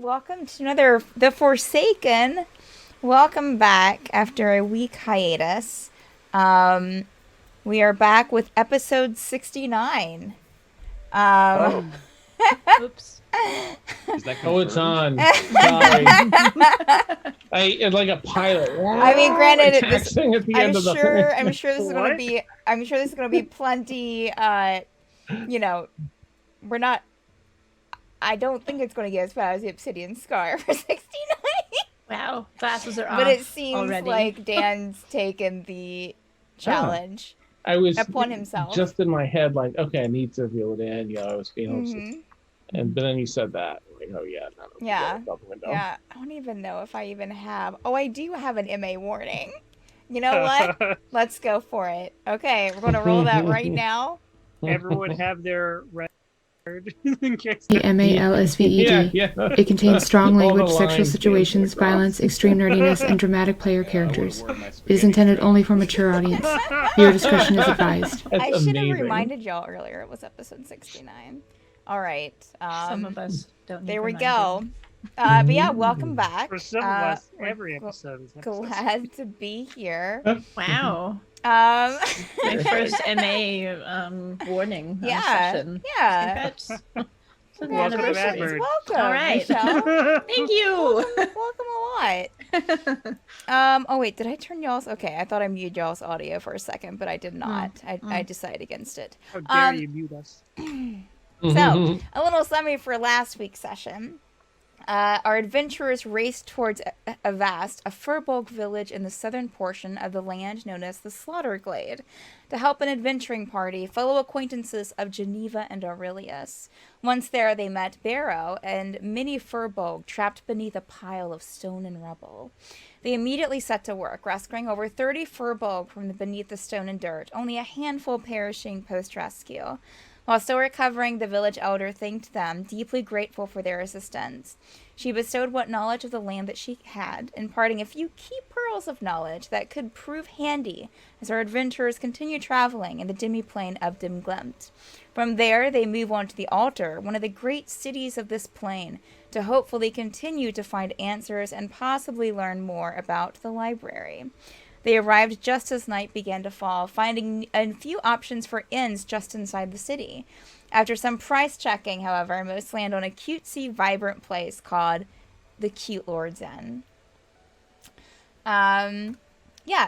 welcome to another The Forsaken. Welcome back after a week hiatus. We are back with episode 69. Oops. Is that Oh, it's confirmed? on. Sorry. It's like a pilot. I mean, granted, Taxing at the I'm end of the sure. thing. I'm sure this is going to What? be. I'm sure this is going to be plenty. We're not. I don't think it's going to get as bad as the Obsidian Scar for 69. Wow, glasses are off. But it seems already. like Dan's taken the challenge I was upon himself. just in my head, like, okay, I need to reel it in. I was being Mhm. but then you said that. Like, oh, yeah. No, Yeah. out the window. Yeah, I don't even know if I even have. Oh, I do have an MA warning. You know what? Let's go for it. Okay, we're going to roll that right now. Everyone have their record in case. The MALSVED. Yeah. It contains strong All the language, sexual lines situations, dancing across. violence, extreme nerdiness, and dramatic player characters. I would've worn my It is spaghetti intended strap. only for a mature audience. Your discretion is advised. That's I should amazing. have reminded y'all earlier it was episode 69. All right. Some of us don't need There we reminded. go. But yeah, welcome back. For some of us, every episode is episode. Glad to be here. Wow. Um, My first MA warning yeah, session. yeah. Congrats. Welcome to Congratulations. Madbird. Welcome, All right. Michelle. Thank you. Welcome a lot. Oh wait, did I turn y'all's? Okay, I thought I muted y'all's audio for a second, but I did not. I decided against it. How dare you mute us? So, a little summary for last week's session. Our adventurers raced towards Avast, a Furbolg village in the southern portion of the land known as the Slaughter Glade, to help an adventuring party, fellow acquaintances of Geneva and Aurelius. Once there, they met Barrow and many Furbolg trapped beneath a pile of stone and rubble. They immediately set to work, rescuing over 30 Furbolg from beneath the stone and dirt, only a handful perishing post-rescue. While still recovering, the village elder thanked them, deeply grateful for their assistance. She bestowed what knowledge of the land that she had, imparting a few key pearls of knowledge that could prove handy as our adventurers continue traveling in the demi-plane of Dimglimt. From there, they move on to the altar, one of the great cities of this plane, to hopefully continue to find answers and possibly learn more about the library. They arrived just as night began to fall, finding a few options for inns just inside the city. After some price checking, however, most land on a cutesy, vibrant place called the Cute Lord's Inn.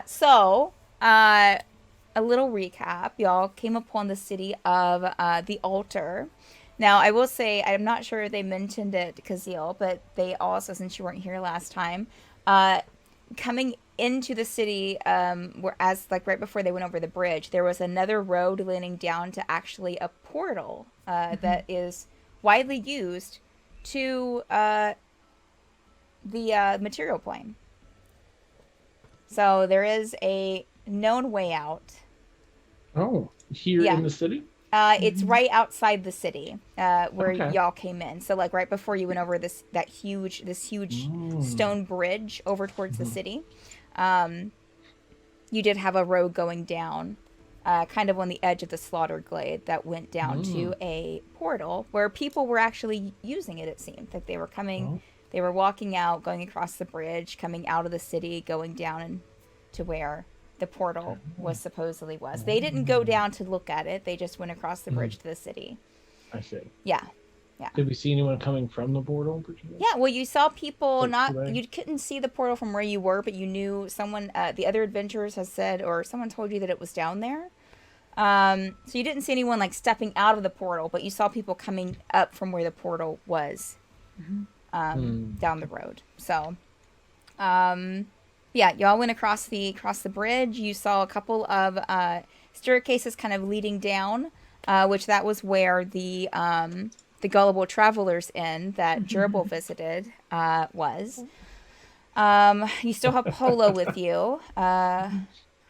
So a little recap. Y'all came upon the city of the altar. Now, I will say, I'm not sure if they mentioned it, Caszeel, but they also, since you weren't here last time, coming into the city, whereas like right before they went over the bridge, there was another road leading down to actually a portal that is widely used to the material plane. So there is a known way out. Oh, here Yeah. in the city? It's right outside the city where Okay. y'all came in. So like right before you went over this huge stone bridge over towards the city. You did have a road going down, kind of on the edge of the Slaughter Glade that went down to a portal where people were actually using it. It seemed like they were coming, they were walking out, going across the bridge, coming out of the city, going down to where the portal was supposedly was. They didn't go down to look at it. They just went across the bridge to the city. I see. Yeah. Did we see anyone coming from the portal? Yeah, well, you saw people Like today? you couldn't see the portal from where you were, but you knew someone, the other adventurers has said, or someone told you that it was down there. So you didn't see anyone like stepping out of the portal, but you saw people coming up from where the portal was, down the road. So, yeah, y'all went across the bridge. You saw a couple of staircases kind of leading down, which that was where the Gullible Travelers Inn that Gerbil visited was. You still have Polo with you,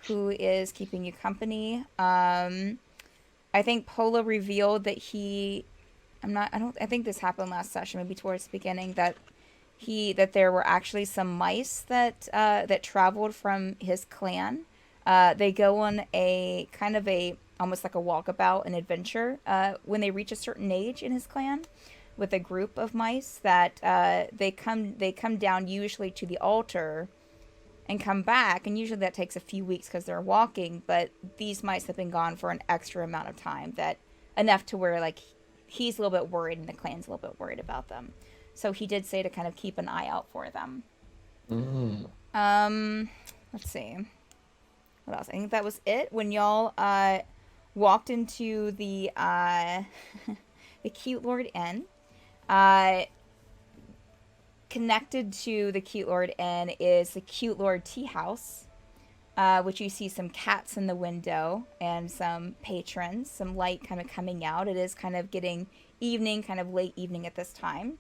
who is keeping you company. I think Polo revealed that I think this happened last session, maybe towards the beginning, that there were actually some mice that traveled from his clan. They go on a kind of almost like a walkabout, an adventure, when they reach a certain age in his clan, with a group of mice that they come down usually to the altar and come back, and usually that takes a few weeks because they're walking, but these mice have been gone for an extra amount of time, that enough to where like he's a little bit worried and the clan's a little bit worried about them. So he did say to kind of keep an eye out for them. Let's see. What else? I think that was it. When y'all walked into the the Cute Lord Inn, connected to the Cute Lord Inn is the Cute Lord Tea House, which you see some cats in the window and some patrons, some light kind of coming out. It is kind of getting evening, kind of late evening at this time.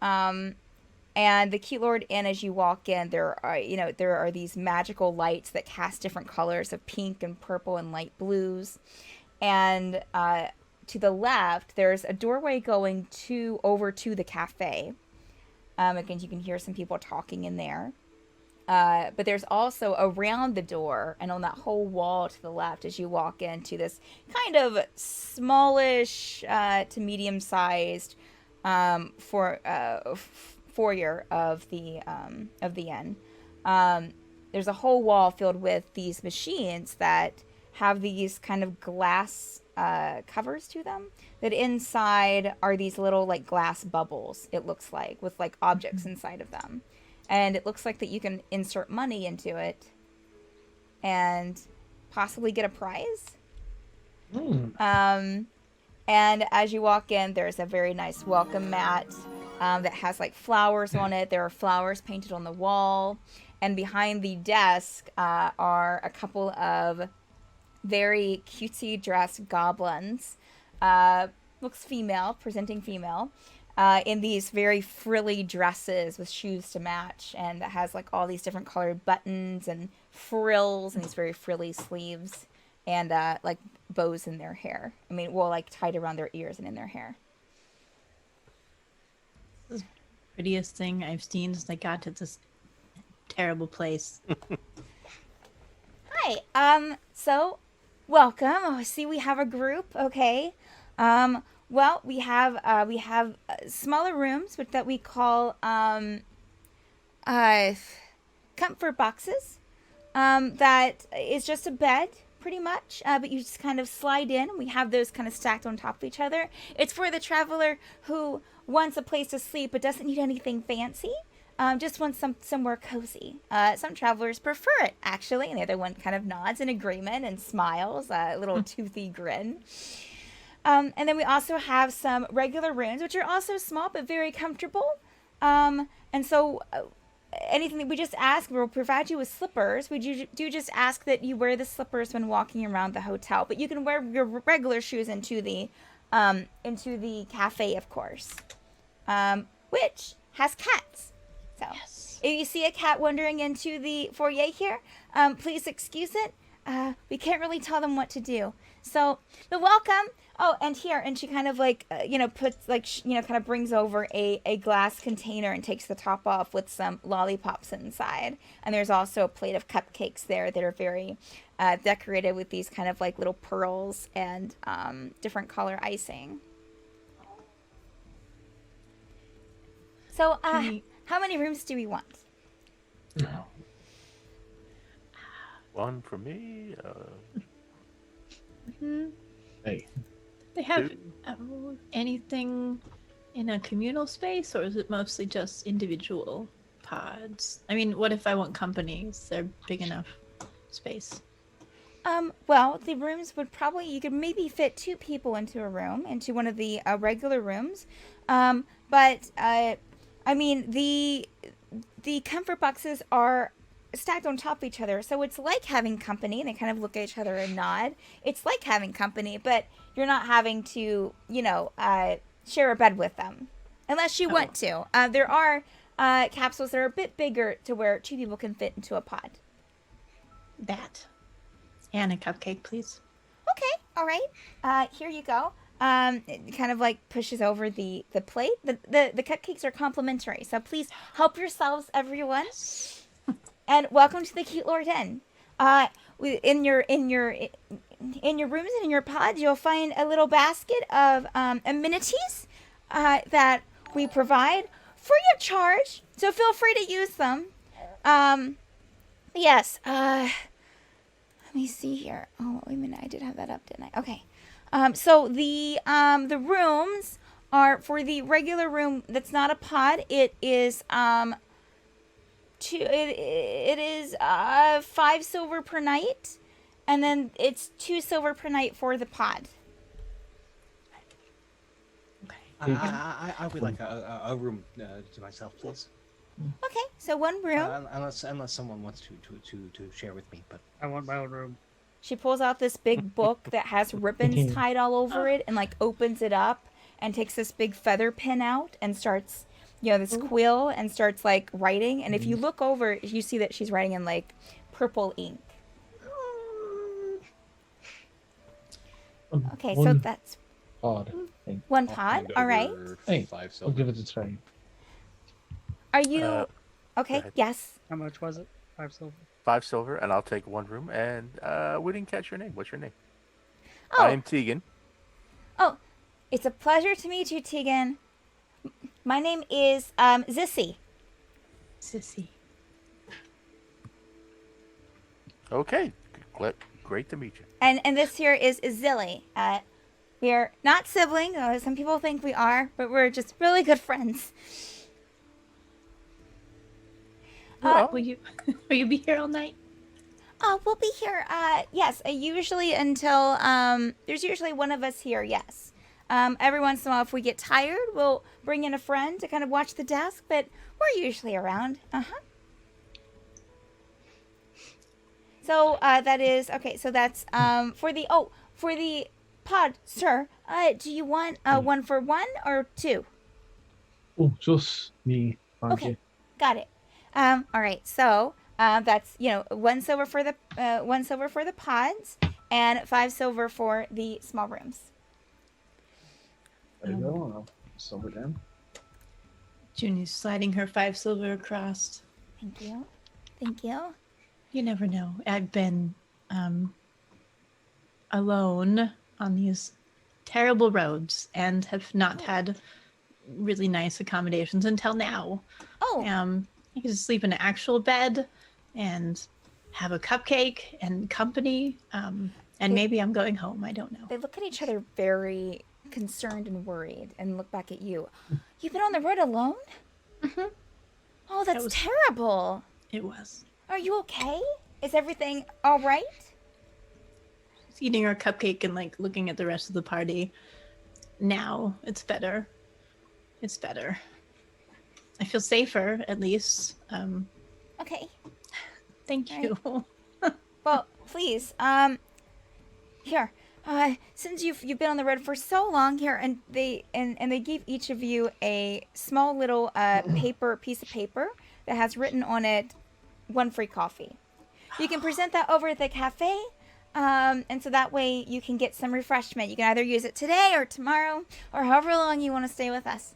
And the Cute Lord Inn, as you walk in, there are these magical lights that cast different colors of pink and purple and light blues. And to the left, there's a doorway going over to the cafe. Again, you can hear some people talking in there. But there's also around the door and on that whole wall to the left as you walk into this kind of smallish to medium-sized foyer of the inn. There's a whole wall filled with these machines that have these kind of glass covers to them, that inside are these little like glass bubbles, it looks like, with like objects inside of them. And it looks like that you can insert money into it and possibly get a prize. And as you walk in, there's a very nice welcome mat that has like flowers on it. There are flowers painted on the wall. And behind the desk are a couple of very cutesy dressed goblins. Looks female, presenting female. In these very frilly dresses with shoes to match, and that has like all these different colored buttons and frills and these very frilly sleeves, and like bows in their hair. I mean, well, like tied around their ears and in their hair. This is the prettiest thing I've seen since I got to this terrible place. Hi. So welcome. Oh, I see we have a group. Okay. Well, we have smaller rooms that we call comfort boxes. That is just a bed, pretty much, but you just kind of slide in. We have those kind of stacked on top of each other. It's for the traveler who wants a place to sleep but doesn't need anything fancy. Just wants somewhere cozy. Some travelers prefer it, actually, and the other one kind of nods in agreement and smiles, a little toothy grin. And then we also have some regular rooms, which are also small but very comfortable. And so anything that we just ask, we'll provide you with slippers. We do just ask that you wear the slippers when walking around the hotel. But you can wear your regular shoes into the cafe, of course, which has cats. So yes. If you see a cat wandering into the foyer here, please excuse it. We can't really tell them what to do. So, but welcome. Oh, and here, and she kind of like, puts like, kind of brings over a glass container and takes the top off with some lollipops inside. And there's also a plate of cupcakes there that are very decorated with these kind of like little pearls and different color icing. So, how many rooms do we want? One for me. Hey. They have anything in a communal space, or is it mostly just individual pods? I mean, what if I want company? Is there big enough space? Well, the rooms would you could maybe fit 2 people into a room, into one of the regular rooms. But I mean, the comfort boxes are stacked on top of each other, so it's like having company. They kind of look at each other and nod. It's like having company, but you're not having to, share a bed with them, unless you want to. There are capsules that are a bit bigger to where 2 people can fit into a pod. That. And a cupcake, please. Okay, all right. Here you go. It kind of like pushes over the plate. The cupcakes are complimentary, so please help yourselves, everyone. And welcome to the Cute Lord Inn. In your rooms and in your pods, you'll find a little basket of amenities. that we provide free of charge. So feel free to use them. Yes. Let me see here. Oh, wait a minute. I did have that up, didn't I? Okay. So the rooms are for the regular room that's not a pod. It is it is 5 silver per night, and then it's 2 silver per night for the pod. I would like a room to myself, please. Okay, so 1 room. Unless someone wants to share with me, but I want my own room. She pulls out this big book that has ribbons tied all over it, and like opens it up and takes this big feather pen out and starts, this quill, and starts like writing. And if you look over, you see that she's writing in like purple ink. Okay, so that's Pod. 1 pod. All right. Hey, 5 I'll give it a try. Are you okay? ahead. Yes. How much was it? 5 silver. 5 silver, and I'll take 1 room. And we didn't catch your name. What's your name? Oh, I am Tegan. it's a pleasure to meet you, Tegan. My name is Zissy. Sissy. Okay. Great to meet you. And this here is Zilly. We are not siblings. Some people think we are, but we're just really good friends. Will you be here all night? We'll be here. Yes, usually until there's usually one of us here. Yes. Every once in a while, if we get tired, we'll bring in a friend to kind of watch the desk. But we're usually around. So that is okay. So that's for the pod, sir. Do you want 1 for 1 or 2? Oh, just me. Thank Okay, you. got it. All right. So that's 1 silver for the 1 silver for the pods and 5 silver for the small rooms. There you go. I'll silver down. Junie's sliding her 5 silver across. Thank you. Thank you. You never know. I've been alone on these terrible roads and have not had really nice accommodations until now. Oh. I can just sleep in an actual bed and have a cupcake and company. And maybe I'm going home. I don't know. They look at each other very concerned and worried and look back at you. You've been on the road alone? Mhm. Oh, that's was- terrible. It was. Are you okay? Is everything all right? Just eating our cupcake and like looking at the rest of the party. Now it's better. It's better. I feel safer, at least. Okay. Thank All you. Well, please, here. Since you've been on the road for so long here, and they gave each of you a small little piece of paper that has written on it 1 free coffee. You can present that over at the cafe, and so that way you can get some refreshment. You can either use it today or tomorrow or however long you want to stay with us.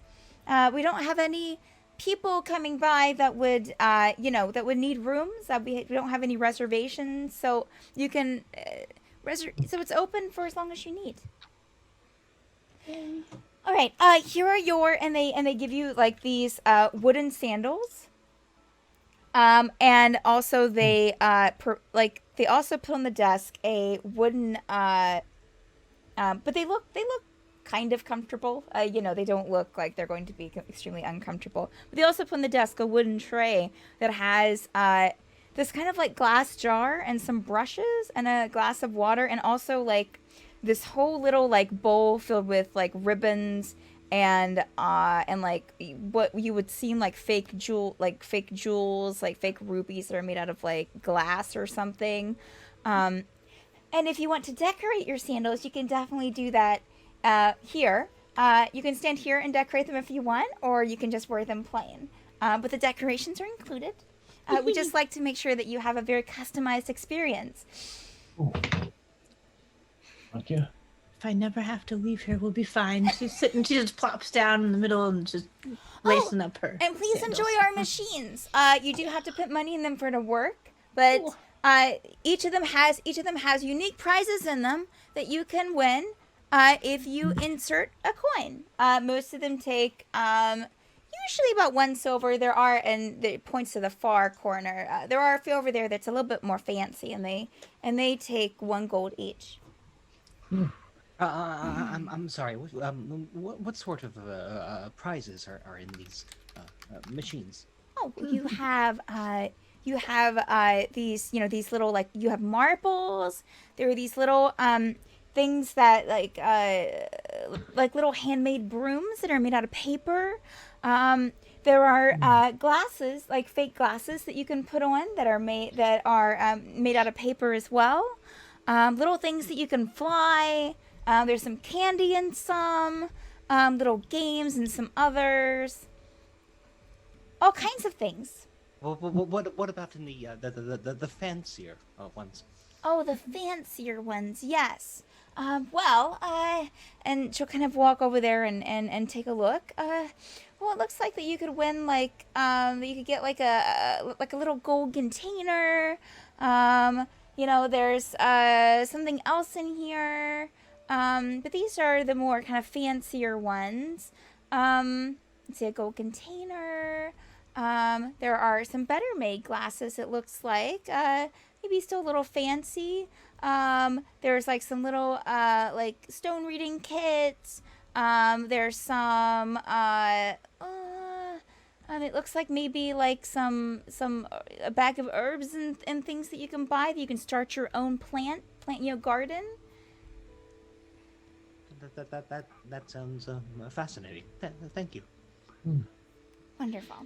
We don't have any people coming by that would that would need rooms. We don't have any reservations, so you can so it's open for as long as you need. All right, here are and they give you like these wooden sandals. And also they they also put on the desk a wooden but they look kind of comfortable. They don't look like they're going to be extremely uncomfortable. But they also put on the desk a wooden tray that has this kind of like glass jar and some brushes and a glass of water, and also like this whole little like bowl filled with like ribbons and like what you would seem like fake jewels, like fake rubies that are made out of like glass or something. And if you want to decorate your sandals, you can definitely do that here. You can stand here and decorate them if you want, or you can just wear them plain. But the decorations are included. We just like to make sure that you have a very customized experience. Oh. Thank you. If I never have to leave here, we'll be fine. She's sitting, she just plops down in the middle and just lacing up her And please sandals. enjoy our machines. You do have to put money in them for it to work, but each of them has unique prizes in them that you can win. if you insert a coin. Most of them take usually about 1 silver. There are, and it points to the far corner. There are a few over there that's a little bit more fancy, and they take 1 gold each. I'm sorry. What sort of prizes are in these machines? Oh, you have these, these little, like, you have marbles. There are these little things that like little handmade brooms that are made out of paper. There are glasses, like fake glasses that you can put on that are made out of paper as well. Little things that you can fly. There's some candy in some, little games and some others. All kinds of things. Well, what about in the fancier ones? Oh, the fancier ones, yes. And she'll kind of walk over there and take a look. Well, it looks like that you could win, like, that you could get like a little gold container. There's something else in here. But these are the more kind of fancier ones. Let's see, a gold container. There are some better made glasses, it looks like. Maybe still a little fancy. There's like some little like stone reading kits. There's some it looks like maybe like a bag of herbs and things that you can buy that you can start your own plant garden. That sounds fascinating. Thank you. Wonderful.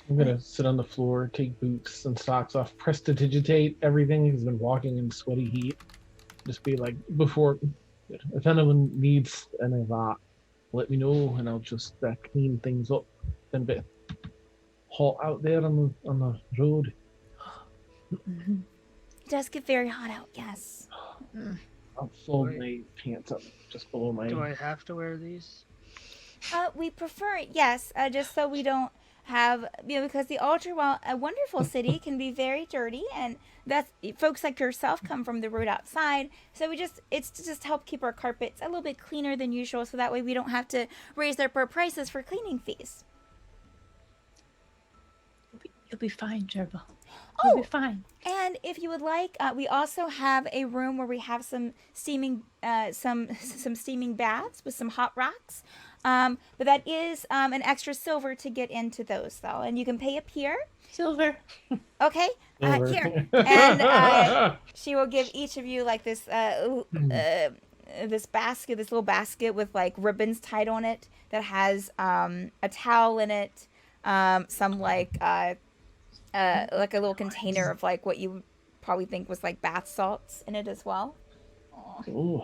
I'm gonna sit on the floor, take boots and socks off, prestidigitate everything. He's been walking in sweaty heat. Just be like, before, if anyone needs any of that, let me know, and I'll just clean things up. It's been a bit hot out there on the road. It does get very hot out, yes. I'll fold my pants up just below my. Do I have to wear these? We prefer it, yes, just so we don't have, because the Ultra, while a wonderful city, can be very dirty, and that's, folks like yourself come from the road outside, so it's to just help keep our carpets a little bit cleaner than usual, so that way we don't have to raise our prices for cleaning fees. You'll be fine, Gerbil. You'll be fine. And if you would like, we also have a room where we have some steaming baths with some hot rocks. But that is an extra silver to get into those, though, and you can pay up here. Silver. Okay, here, and she will give each of you like this this little basket with like ribbons tied on it that has a towel in it, some like a little container of like what you would probably think was like bath salts in it as well. Ooh.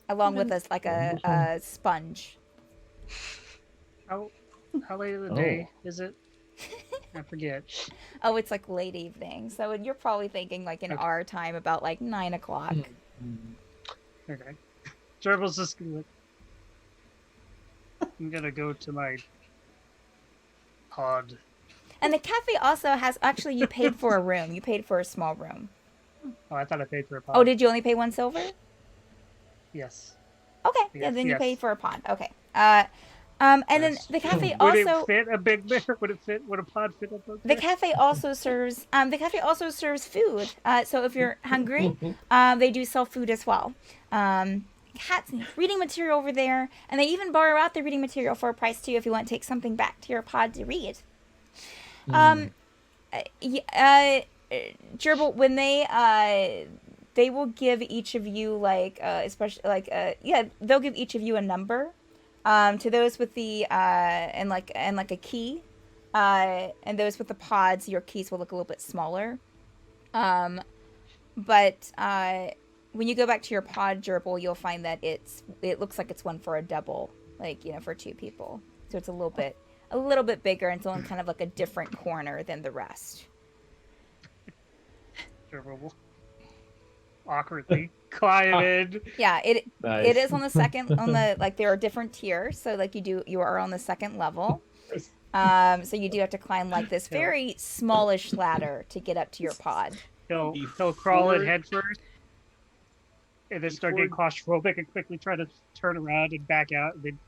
Along with us like a sponge. How late in the day is it? I forget. Oh, it's like late evening, so you're probably thinking like in our time about like 9 o'clock. Okay. Gerbil's just I'm gonna go to my pod. And the cafe also has, actually, you paid for a room. You paid for a small room. Oh, I thought I paid for a pod. Oh, did you only pay 1 silver? Yes. Okay, yeah, then you paid for a pod. Okay. And then the cafe Would also it fit a big bear? Would a pod fit a big bear? the cafe also serves food. So if you're hungry, they do sell food as well. Cats and reading material over there, and they even borrow out the reading material for a price too if you want to take something back to your pod to read. Gerbil, when they will give each of you like especially like they'll give each of you a number. To those with the and like a key, and those with the pods, your keys will look a little bit smaller. But when you go back to your pod, Gerbil, you'll find that it looks like it's one for a double, like for 2 people. So it's a little bit bigger, and it's on kind of like a different corner than the rest. Gerbil awkwardly climb in. Yeah, it is on the second like there are different tiers, so like you are on the second level. So you do have to climb like this very smallish ladder to get up to your pod. He'll crawl in head first and then start getting claustrophobic and quickly try to turn around and back out, and then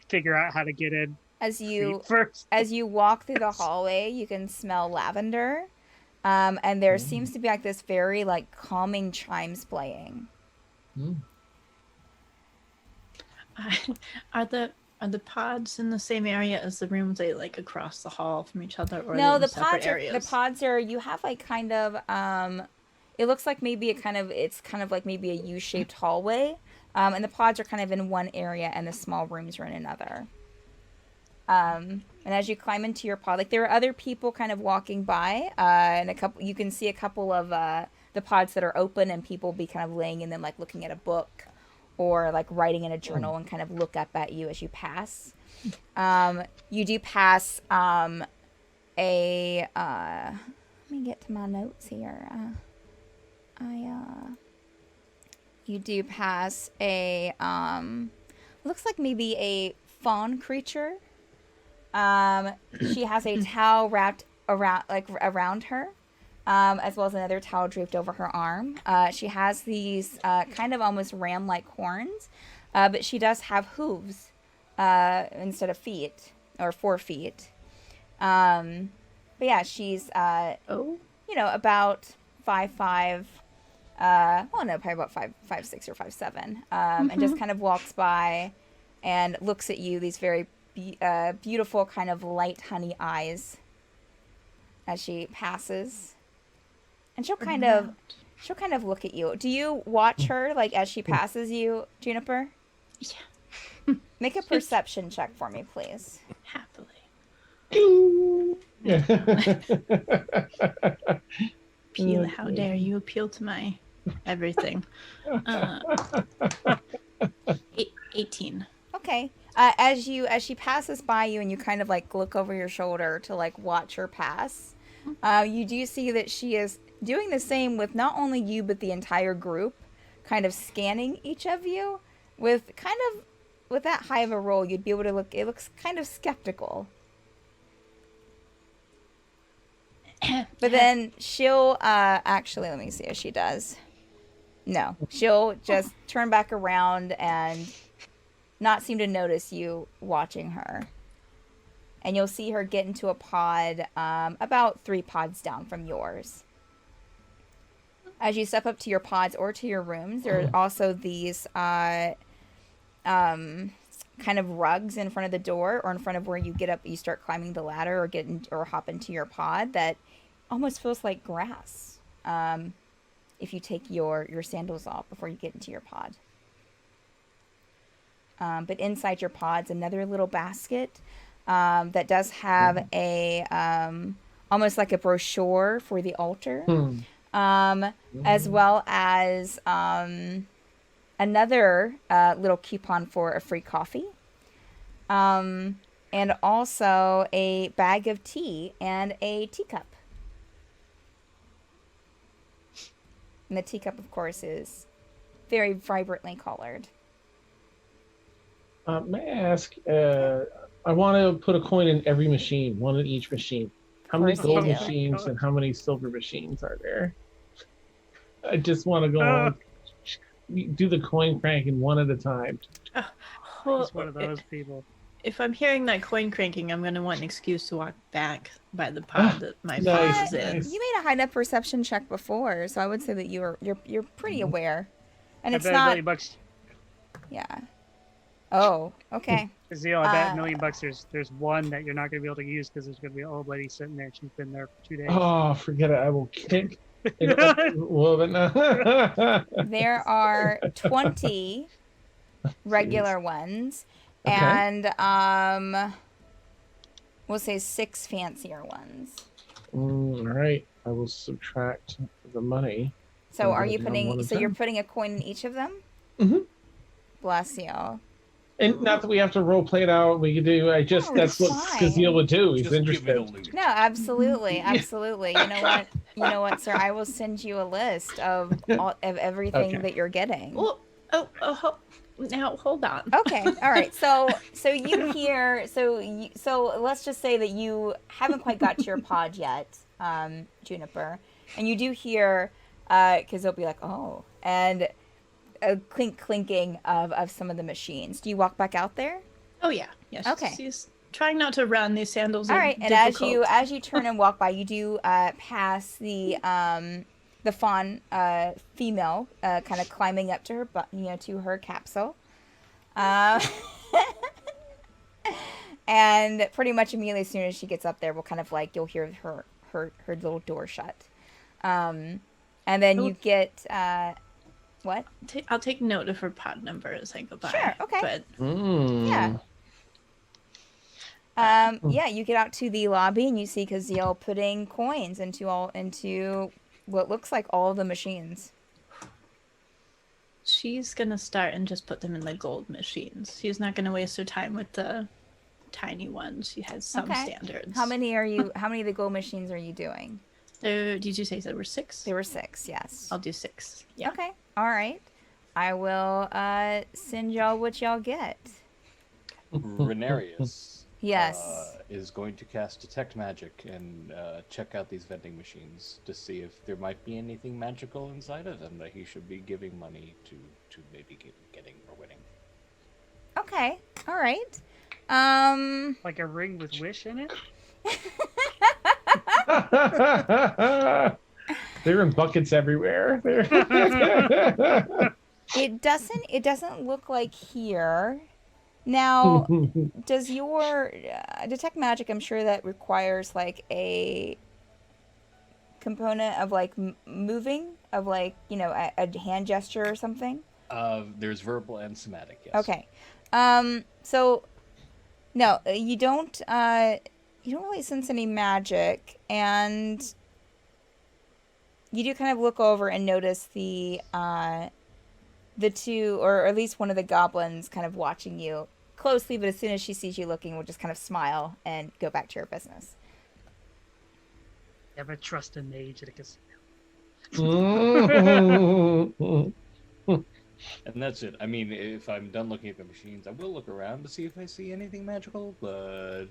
figure out how to get in As you first. as you walk through the hallway, you can smell lavender, and there seems to be like this very like calming chimes playing. Are the pods in the same area as the rooms? They like across the hall from each other, or No, are they the in separate pods are areas? you have like kind of it looks like maybe it's kind of like maybe a U-shaped hallway. And the pods are kind of in one area and the small rooms are in another. And as you climb into your pod, like there are other people kind of walking by, and you can see a couple of the pods that are open and people be kind of laying in them, like looking at a book or like writing in a journal and kind of look up at you as you pass. You do pass let me get to my notes here. You do pass a looks like maybe a fawn creature. She has a towel wrapped around her, as well as another towel draped over her arm. She has these kind of almost ram-like horns, but she does have hooves instead of feet, or 4 feet. But yeah, she's about 5'5". Well, no, probably about 5'6" or 5'7", and just kind of walks by and looks at you. These very beautiful kind of light honey eyes as she passes, and she'll kind of look at you. Do you watch her like as she passes you, Juniper? Yeah. Make a perception check for me, please. Happily. Appeal, how dare you appeal to my everything. 18. Okay. As she passes by you and you kind of like look over your shoulder to like watch her pass, you do see that she is doing the same with not only you but the entire group, kind of scanning each of you with that high of a roll. You'd be able to look. It looks kind of skeptical. But then she'll actually, let me see if she does. No, she'll just turn back around and not seem to notice you watching her. And you'll see her get into a pod about 3 pods down from yours. As you step up to your pods or to your rooms, there are also these kind of rugs in front of the door, or in front of where you get up, you start climbing the ladder or hop into your pod, that almost feels like grass if you take your sandals off before you get into your pod. But inside your pod's another little basket that does have a almost like a brochure for the altar, as well as another little coupon for a free coffee, and also a bag of tea and a teacup. And the teacup, of course, is very vibrantly colored. May I ask, I want to put a coin in every machine, one in each machine. How many course you gold do. machines and how many silver machines are there? I just want to go on, do the coin cranking one at a time. He's one of those people. If I'm hearing that coin cranking, I'm going to want an excuse to walk back by the pod that my pod is in. Nice. You made a high enough perception check before, so I would say that you're pretty aware. And I it's bet not. $1,000,000. Yeah. Oh, okay. Caszeel, I bet $1,000,000 there's one that you're not going to be able to use because there's going to be an old lady sitting there. She's been there for 2 days. Oh, forget it. I will kick it up a little bit now. There are 20 regular ones, Okay. and we'll say 6 fancier ones. All right. I will subtract the money. So I'm are you gonna do one putting? at a So you're time. putting a coin in each of them? Mhm. Bless you. And not that we have to role play it out. We could do. No, That's what it's fine. Caszeel would do. He's Just give it interested. a loot. No, absolutely, absolutely. You know what, sir? I will send you a list of everything Okay. that you're getting. Now hold on. Okay, all right. So you hear. So let's just say that you haven't quite got to your pod yet, Juniper, and you do hear, because they'll be like, oh, and a clinking of some of the machines. Do you walk back out there? Oh yeah, yes. Okay. She's trying not to run. These sandals All are right, and difficult. as you turn and walk by, you do pass the fawn female kind of climbing up to her, to her capsule, and pretty much immediately as soon as she gets up there, we'll kind of like you'll hear her little door shut, and then you get what? I'll take note of her pod number as I go by. Sure. Okay. But Yeah. Yeah, you get out to the lobby and you see Caszeel putting coins into what looks like all of the machines. she's gonna start and just put them in the gold machines. She's not gonna waste her time with the tiny ones. She has some standards. How many of the gold machines are you doing? Did you say there were 6? There were 6, yes. I'll do 6. Yeah. Okay. All right. I will send y'all what y'all get. Renarius Yes. is going to cast Detect Magic and check out these vending machines to see if there might be anything magical inside of them that he should be giving money to maybe getting or winning. Okay. All right. Like a ring with wish in it? They're in buckets everywhere. It doesn't look like here. Now, does your detect magic? I'm sure that requires like a component of like moving, of like a hand gesture or something. There's verbal and somatic. Yes. Okay. So no, you don't really sense any magic, and you do kind of look over and notice the two, or at least one of the goblins, kind of watching you closely, but as soon as she sees you looking, will just kind of smile and go back to her business. Never trust a mage at a casino. And that's it. I mean, if I'm done looking at the machines, I will look around to see if I see anything magical, but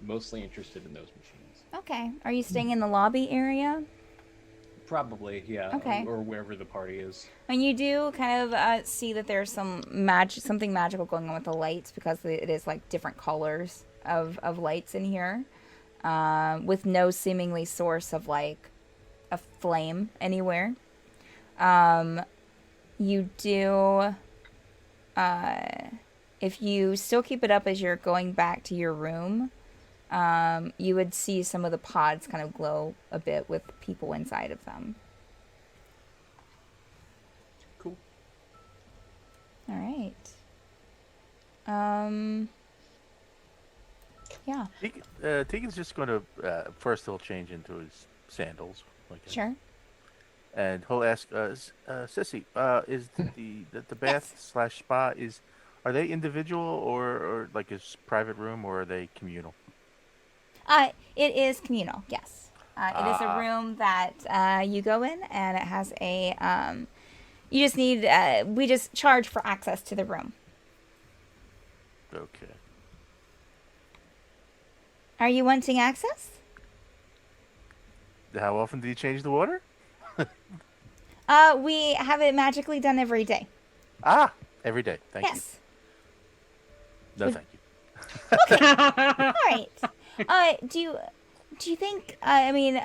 mostly interested in those machines. Okay. Are you staying in the lobby area? Probably, yeah. Okay. Or wherever the party is. And you do kind of see that there's something magical going on with the lights, because it is like different colors of lights in here, with no seemingly source of like a flame anywhere. You do, if you still keep it up as you're going back to your room, you would see some of the pods kind of glow a bit with people inside of them. Cool. All right. Yeah. Tegan's just going to first he'll change into his sandals. Sure. And he'll ask Sissy, is the bath / spa are they individual or like his private room, or are they communal? It is communal, yes. It is a room that you go in, and it has a, you just need, we just charge for access to the room. Okay. Are you wanting access? How often do you change the water? We have it magically done every day. Every day. Thank you. Yes. No, thank you. Okay. All right. Do you think? I mean,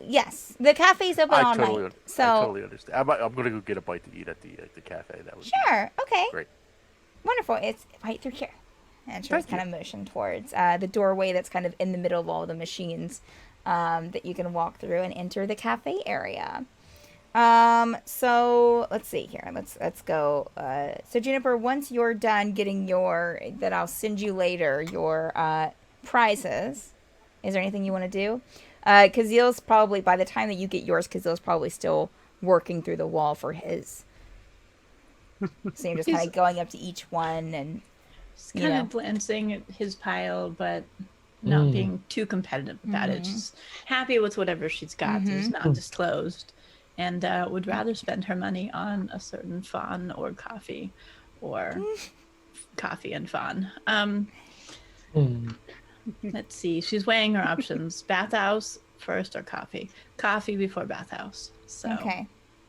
yes, the cafe's open all night. So I totally understand. I'm gonna go get a bite to eat at the cafe. That was sure. Okay. Great. Wonderful. It's right through here. And she's kind of motion towards the doorway that's kind of in the middle of all the machines, that you can walk through and enter the cafe area. So let's see here. Let's go. So Juniper, once you're done getting that I'll send you later, your prizes. Is there anything you want to do? Cazeel's probably, by the time that you get yours, Cazeel's probably still working through the wall for his. So you're just kind of going up to each one and kind of glancing at his pile, but not being too competitive about it. Just happy with whatever she's got that's not disclosed, and would rather spend her money on a certain fawn or coffee, or coffee and fawn. Let's see. She's weighing her options: bathhouse first or coffee. Coffee before bathhouse. So okay.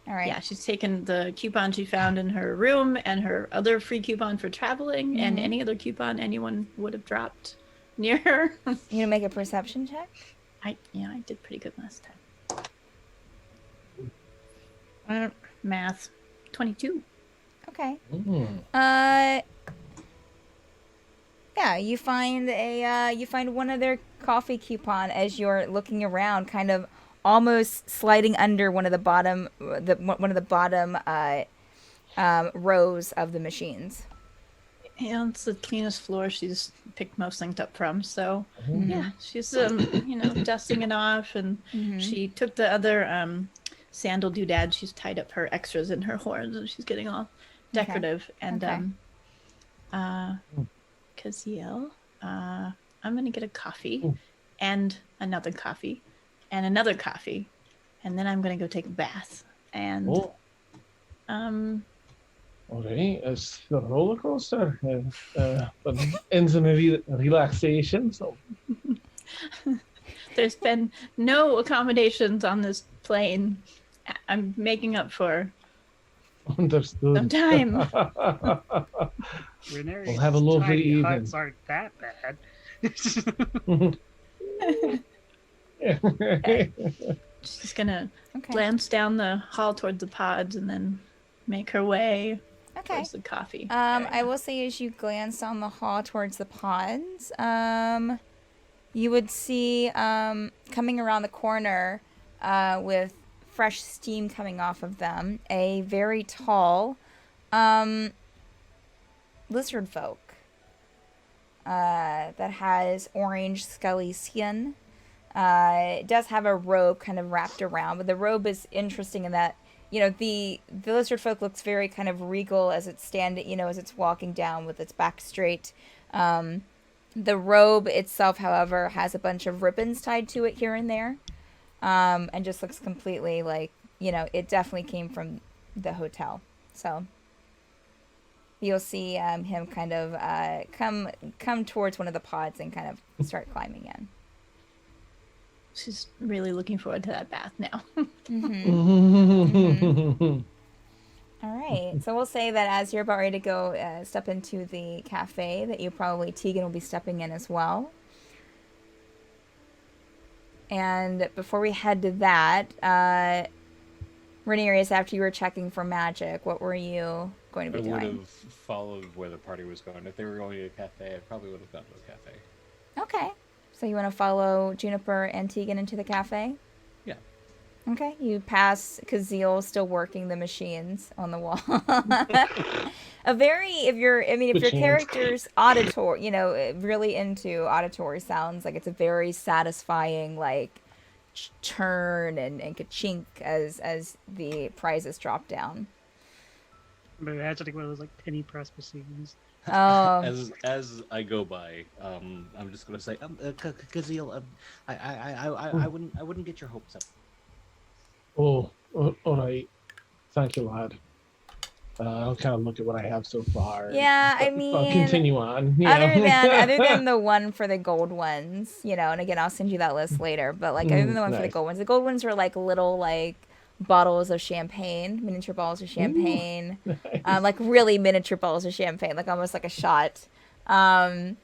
All right. Yeah, she's taken the coupon she found in her room and her other free coupon for traveling and any other coupon anyone would have dropped near her. You gonna make a perception check? I did pretty good last time. Math, 22. Okay. Mm. Yeah, you find one of their coffee coupon as you're looking around, kind of almost sliding under one of the bottom rows of the machines. And it's the cleanest floor she's picked most things up from. So yeah, she's dusting it off, and she took the other sandal doodad. She's tied up her extras in her horns, and she's getting all decorative. And Caszeel, I'm gonna get a coffee, and another coffee, and another coffee, and then I'm gonna go take a bath. And Okay, it's the roller coaster, but ends in a relaxation. So there's been no accommodations on this plane. I'm making up for understood. some time. Renari's have a lovely tiny evening. huts aren't that bad. She's gonna Okay. glance down the hall towards the pods and then make her way Okay. towards the coffee. I will say as you glance down the hall towards the pods, you would see coming around the corner with fresh steam coming off of them, a very tall lizard folk that has orange scaly skin. It does have a robe kind of wrapped around, but the robe is interesting in that, you know, the lizard folk looks very kind of regal as it's as it's walking down with its back straight. The robe itself, however, has a bunch of ribbons tied to it here and there, and just looks completely like, it definitely came from the hotel. So you'll see him kind of come towards one of the pods and kind of start climbing in. She's really looking forward to that bath now. All right. So we'll say that as you're about ready to go step into the cafe, that you probably, Tegan, will be stepping in as well. And before we head to that, Rhaenyra, after you were checking for magic, what were you going to be I would doing? have followed where the party was going. If they were going to a cafe, I probably would have gone to a cafe. Okay. So you want to follow Juniper and Tegan into the cafe? Yeah. Okay. You pass Caszeel still working the machines on the wall. If your character's auditory, really into auditory sounds, like it's a very satisfying, like, churn and ka-chink as the prizes drop down. But it has to take one of those like penny press machines. Oh. As I go by, I'm just gonna say, Caszeel, I wouldn't get your hopes up. Oh, all right. Thank you, lad. I'll kind of look at what I have so far. Yeah, I I'll mean, continue on. other than the one for the gold ones, and again, I'll send you that list later. But like, other than the one for the gold ones are like little like bottles of champagne, miniature bottles of champagne, Nice. like really miniature bottles of champagne, like almost like a shot. And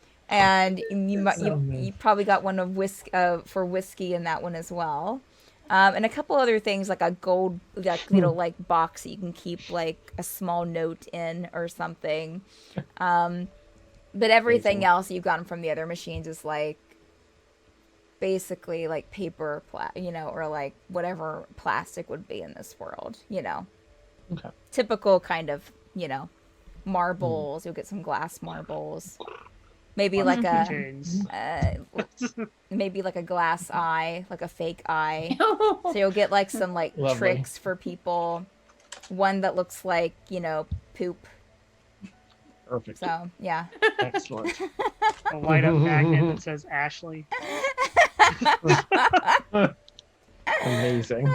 you probably got one of for whiskey in that one as well. And a couple other things like a gold, like box that you can keep like a small note in or something. But everything else you've gotten from the other machines is like basically like paper, or like whatever plastic would be in this world, Okay. Typical kind of, marbles. You'll get some glass marbles. Maybe like maybe like a glass eye, like a fake eye. So you'll get like some like Lovely. tricks for people. One that looks like, poop. Perfect. So yeah. Excellent. A light up magnet that says Ashley. Amazing.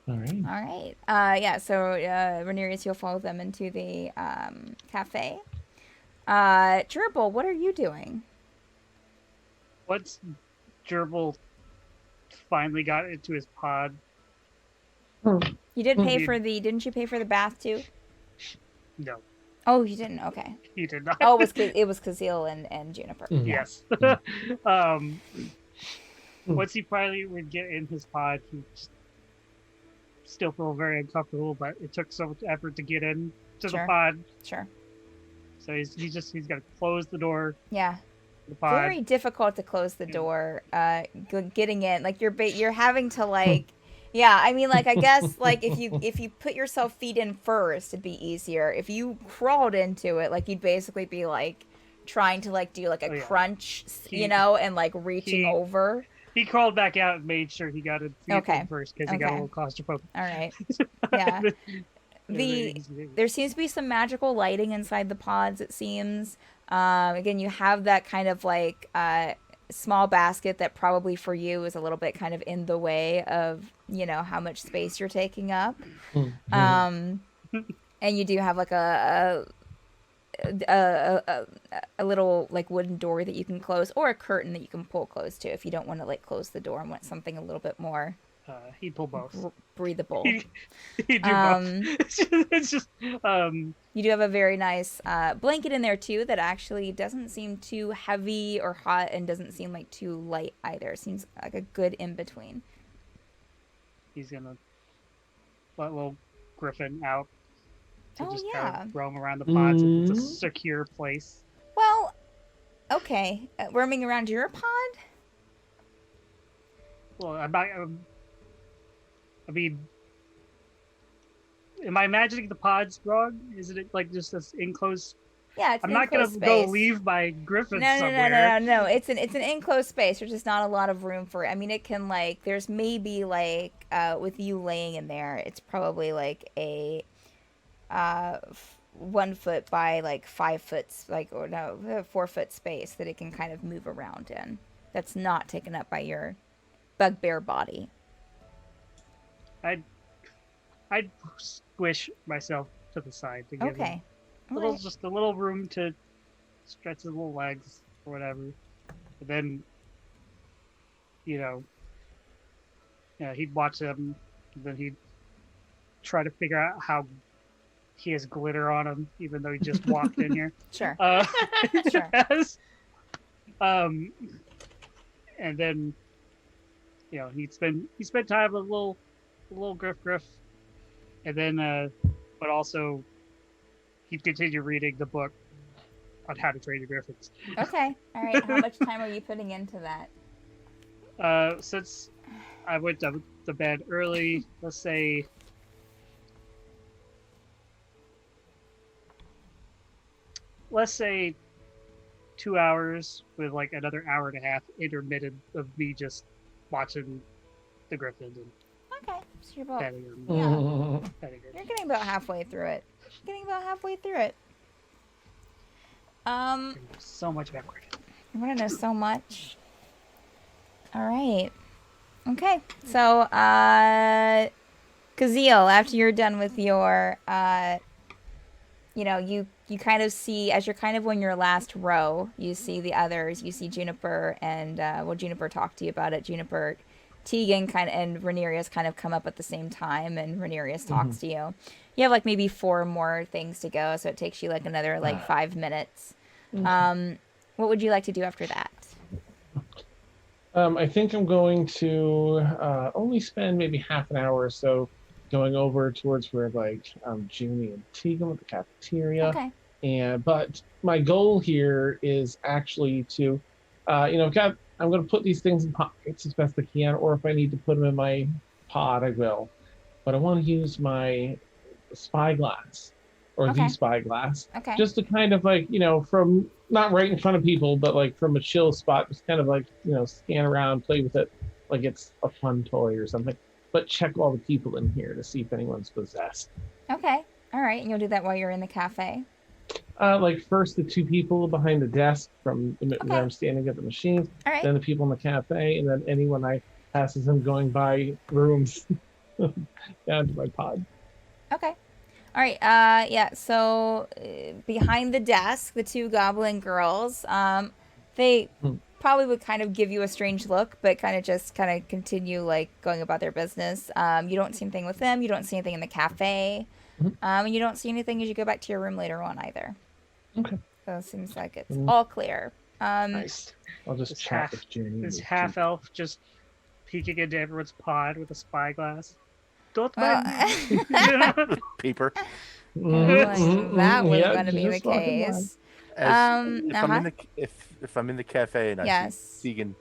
All right. All right. So Rhaenyra, you'll follow them into the cafe. Gerbil, what are you doing? Once Gerbil finally got into his pod, You did pay Hmm. for the. Didn't you pay for the bath too? No, Oh, you didn't. Okay. he did not. Oh, it was Caszeel and Juniper. Mhm. Yeah. Yes. Once he finally would get in his pod, he still felt very uncomfortable, but it took so much effort to get in to Sure. the pod. Sure. So he's got to close the door Yeah. to the pod. Very difficult to close the door. Getting in, like you're having to like. Yeah, I mean, like I guess like if you put yourself feet in first, it'd be easier. If you crawled into it, like you'd basically be like trying to like do like a Oh, yeah. crunch, He- and like reaching he- over. He crawled back out and made sure he got it Okay. in first because he got a Okay. little claustrophobic. All right. Yeah. The There seems to be some magical lighting inside the pods, it seems. Again, you have that kind of like small basket that probably for you is a little bit kind of in the way of, how much space you're taking up. And you do have like a little like wooden door that you can close, or a curtain that you can pull close to if you don't want to like close the door and want something a little bit more he'd pull both. breathable. He'd do Um, both. It's just You do have a very nice blanket in there too that actually doesn't seem too heavy or hot and doesn't seem like too light either. Seems like a good in between. he's gonna let little Griffin out to Oh, just yeah. kind of roam around the pods. It's a Mhm. secure place. Well, okay. Roaming around your pod? Well, I mean, am I imagining the pods wrong? Isn't it like just this enclosed? Yeah, it's I'm an not gonna enclosed go space. leave my Griffin No, somewhere. no. It's an enclosed space. There's just not a lot of room for it. I mean, it can like there's maybe like with you laying in there, it's probably like a 1 foot by like 5 foot, like or no 4 foot space that it can kind of move around in. That's not taken up by your bugbear body. I'd squish myself to the side to give him Okay. Alright. just a little room to stretch his little legs or whatever. And then, he'd watch them. And then he'd try to figure out how he has glitter on him, even though he just walked in here. Sure. Sure. And then, he'd spend time with little Griff, and then, but also, he'd continue reading the book on how to train your Griffins. Okay. All right. How much time are you putting into that? Since I went to bed early, let's say 2 hours with like another hour and a half intermittent of me just watching the Griffins and Okay. So you're about petting them. Yeah. Petting her. You're getting about halfway through it. So much backward. I want to know so much. All right. Okay. So, Caszeel, after you're done with your, you kind of see, as you're kind of on your last row, you see the others. You see Juniper and, Juniper talked to you about it. Juniper, Tegan and Rhaenyra's kind of come up at the same time, and Rhaenyra talks to you. You have like maybe 4 more things to go, so it takes you like another like 5 minutes. What would you like to do after that? I think I'm going to only spend maybe half an hour or so going over towards where like Junie and Tegan with the cafeteria. Okay. But my goal here is actually to, I'm going to put these things in pockets as best I can, or if I need to put them in my pod, I will. But I want to use my spyglass, or Okay. the spyglass, Okay. just to kind of like, from not right in front of people, but like from a chill spot, just kind of like, scan around, play with it like it's a fun toy or something. But check all the people in here to see if anyone's possessed. Okay. All right. And you'll do that while you're in the cafe. Like first the 2 people behind the desk from when Okay. I'm standing at the machines, All right. then the people in the cafe, and then anyone I pass as I'm going by rooms down to my pod. Okay. All right. Yeah. So behind the desk, the 2 goblin girls, they probably would kind of give you a strange look, but kind of continue like going about their business. You don't see anything with them. You don't see anything in the cafe. And you don't see anything as you go back to your room later on either. Okay. So it seems like it's all clear. Nice. I'll just This chat half- with Jenny. This with half June. elf just peeking into everyone's pod with a spyglass. Don't Well, mind me. Paper. like, that was Yeah, going to be the just walking by. case. If I'm in the cafe and I Yes. see Tegan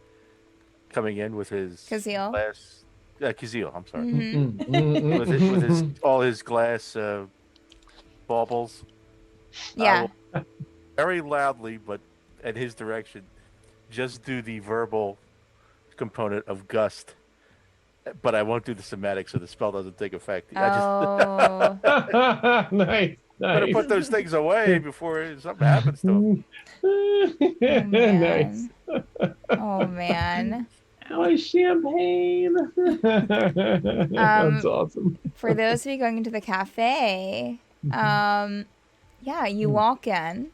coming in with his Caszeel. glass, Caszeel, I'm sorry, Mhm. with his all his glass baubles, I Yeah. will very loudly, but in his direction, just do the verbal component of gust. But I won't do the somatic, so the spell doesn't take effect. I just Oh. Nice. better Nice. put those things away before something happens to them. Oh, Nice. man. Oh, man. My champagne. That's awesome. For those of you going into the cafe, yeah, you walk in.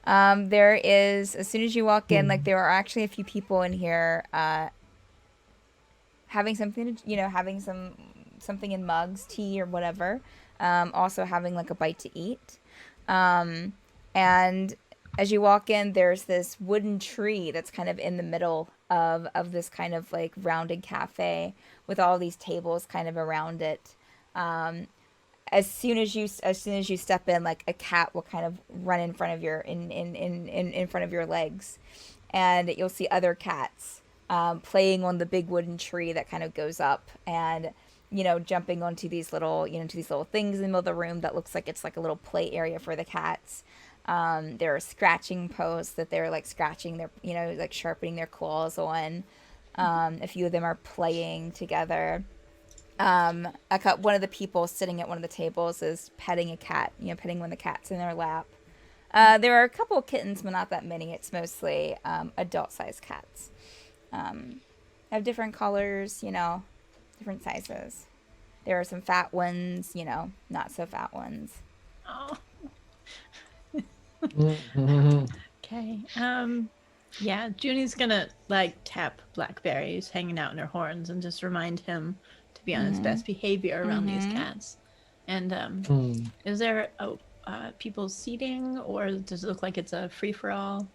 There is, as soon as you walk in, like there are actually a few people in here having something to, having something in mugs, tea or whatever. Also having like a bite to eat. And as you walk in, there's this wooden tree that's kind of in the middle of this kind of like rounded cafe with all these tables kind of around it. As soon as you step in, like a cat will kind of run in front of your in front of your legs, and you'll see other cats playing on the big wooden tree that kind of goes up, and jumping onto these little things in the middle of the room that looks like it's like a little play area for the cats. There are scratching posts that they're like scratching their like sharpening their claws on. A few of them are playing together. One of the people sitting at one of the tables is petting a cat, petting one of the cats in their lap. There are a couple of kittens, but not that many. It's mostly adult-sized cats. Have different colors, different sizes. There are some fat ones, not so fat ones. Oh. Okay. Yeah, Junie's gonna like tap Blackberry, who's hanging out in her horns, and just remind him to be on his best behavior around these cats. And is there people seating, or does it look like it's a free for all?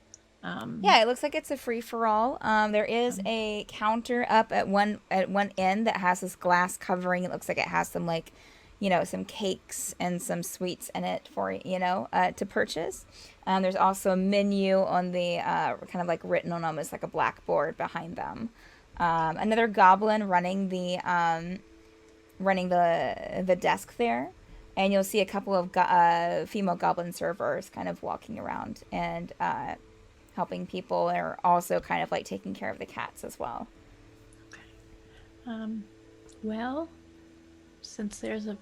Yeah, it looks like it's a free for all. There is a counter up at one end that has this glass covering. It looks like it has some like, some cakes and some sweets in it for to purchase. There's also a menu on the kind of like written on almost like a blackboard behind them. Another goblin running the desk there, and you'll see a couple of female goblin servers kind of walking around and helping people. They're also kind of like taking care of the cats as well. Well, since there's a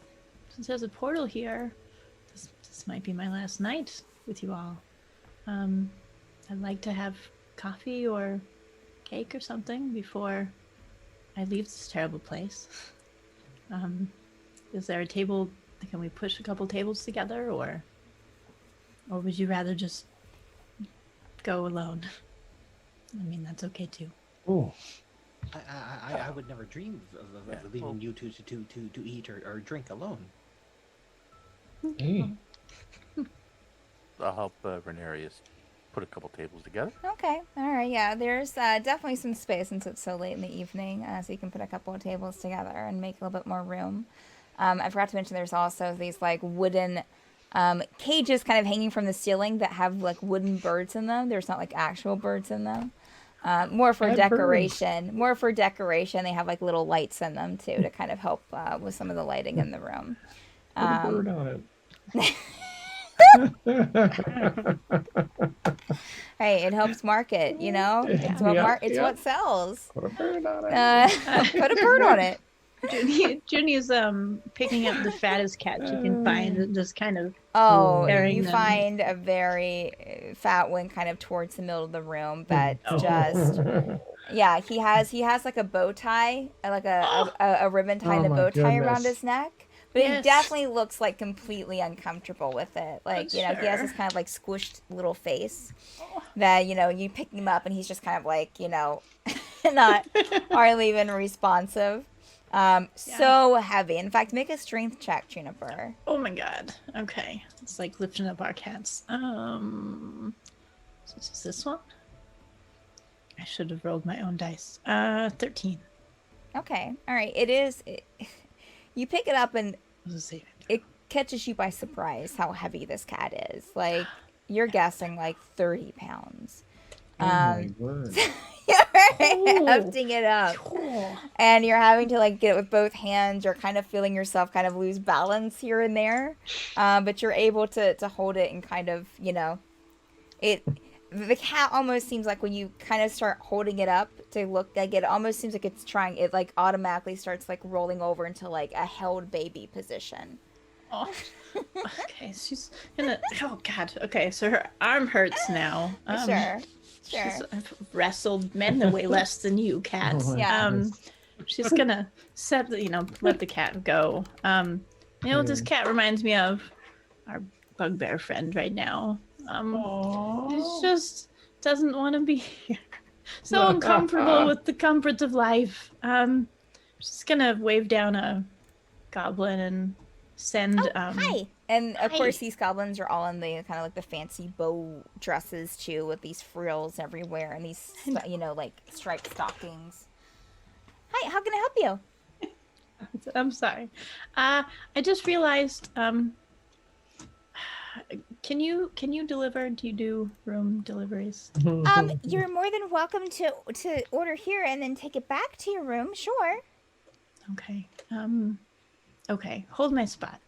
portal here, this might be my last night with you all. I'd like to have coffee or cake or something before I leave this terrible place. Is there a table? Can we push a couple tables together, or would you rather just go alone? I mean, that's okay too. Oh, I would never dream of leaving you to eat or drink alone. hey. I'll help Renarius put a couple tables together. Okay, all right, yeah. There's definitely some space since it's so late in the evening, so you can put a couple of tables together and make a little bit more room. I forgot to mention there's also these like wooden cages kind of hanging from the ceiling that have like wooden birds in them. There's not like actual birds in them. More for Add decoration. More for decoration. They have like little lights in them too to kind of help with some of the lighting in the room. Put a bird on it. Hey, it helps market, It's what it's what sells. Put a bird on it. Put a bird on it. Junie is picking up the fattest cat she can find and just kind of You find a very fat one kind of towards the middle of the room that just he has like a bow tie, like a ribbon tie and a bow tie around his neck, But he Yes. definitely looks like completely uncomfortable with it. Like, you know, he has Sure. this kind of like squished little face that, you know, you pick him up and he's just kind of like, you know, not hardly even responsive. So heavy. In fact, make a strength check, Juniper. Oh my god. Okay. It's like lifting up our cats. So is this one? I should have rolled my own dice. 13. Okay. All right. It is. You pick it up and What was it? it catches you by surprise how heavy this cat is. Like, you're guessing like 30 pounds. Oh my word. You're hefting it up. And you're having to like get it with both hands. You're kind of feeling yourself kind of lose balance here and there. But you're able to hold it and kind of, you know, the cat almost seems like when you kind of start holding it up to look like it almost seems like it's trying, it like automatically starts like rolling over into like a held baby position. Oh. Okay, she's gonna. Oh god. Okay, so her arm hurts now. Sure. I've wrestled men way less than you, cat. Oh my Yeah. goodness. She's gonna let the cat go. You know what this cat reminds me of? Our bugbear friend right now. He just doesn't want to be here. So uncomfortable with the comforts of life. She's gonna wave down a goblin and send. Hi. And of Hi. course, these goblins are all in the kind of like the fancy bow dresses too, with these frills everywhere and these, you know, like striped stockings. Hi, how can I help you? I'm sorry. I just realized. Can you deliver? Do you do room deliveries? You're more than welcome to order here and then take it back to your room. Sure. Okay. Okay. Hold my spot.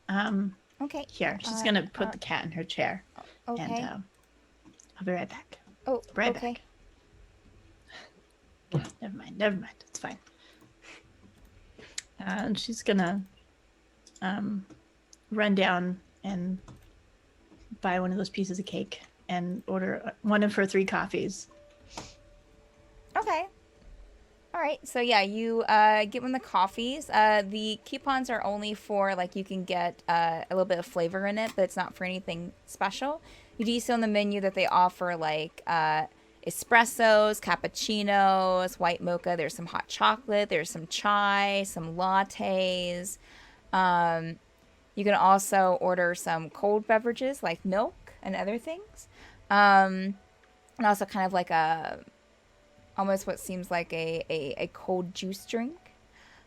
Okay. Here. She's gonna put the cat in her chair. Okay. And I'll be right back. Oh, Right okay. back. Never mind. It's fine. And she's gonna run down and buy one of those pieces of cake and order one of her 3 coffees. Okay. All right. So yeah, you get one of the coffees. The coupons are only for like you can get a little bit of flavor in it, but it's not for anything special. You do see on the menu that they offer like espressos, cappuccinos, white mocha. There's some hot chocolate. There's some chai, some lattes. You can also order some cold beverages like milk and other things. And also kind of like almost what seems like a cold juice drink.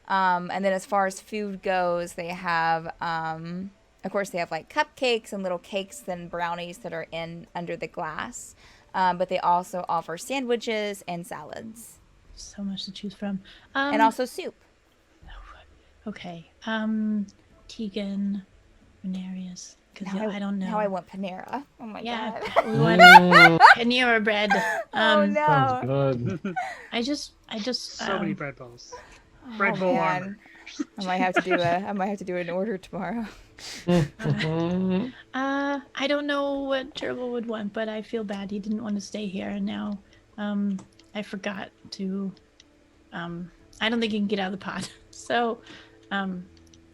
And then as far as food goes, they have, of course, they have like cupcakes and little cakes and brownies that are under the glass. But they also offer sandwiches and salads. So much to choose from. And also soup. Okay. Tegan, Renarius. Because I don't know. Now I want Panera. Oh my Yeah, god. we want Panera bread. Oh no. Sounds good. I just So many bread bowls. Oh, Bread bowl man. armor. I might have to do an order tomorrow. I don't know what Turbo would want, but I feel bad. He didn't want to stay here, and now I forgot to. I don't think he can get out of the pod. So,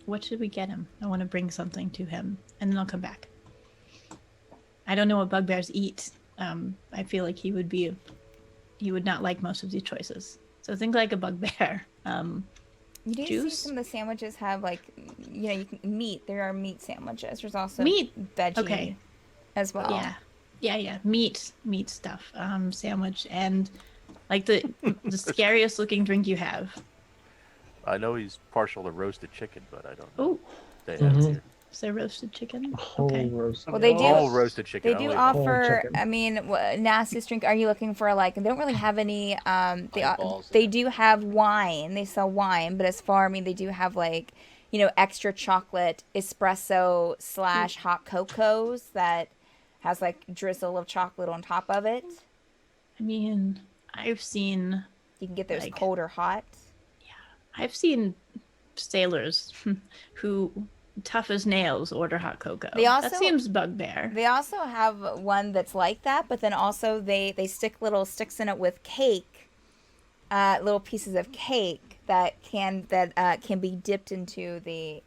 what should we get him? I want to bring something to him, and then I'll come back. I don't know what bugbears eat. I feel like he would not like most of these choices. So think like a bugbear. You do see Juice? some of the sandwiches have like, you know, you can meat. There are meat sandwiches. There's also Meat. veggie Okay. as well. Yeah. Meat stuff. Sandwich and like the scariest looking drink you have. I know he's partial to roasted chicken, but I don't know. Oh, They have it here. is there roasted chicken? Whole Okay. roast. Well, they do. All roasted chicken. They do only- offer. chicken. I mean, nastiest drink. Are you looking for like? They don't really have any. Eyeballs. They do have wine. They sell wine, but as far they do have like, you know, extra chocolate espresso / hot cocos that has like drizzle of chocolate on top of it. I mean, I've seen You can get those Like- cold or hot. sailors who tough as nails order hot cocoa. They also- that seems bugbear. They also have one that's like that, but then also they stick little sticks in it with cake, little pieces of cake that can be dipped into the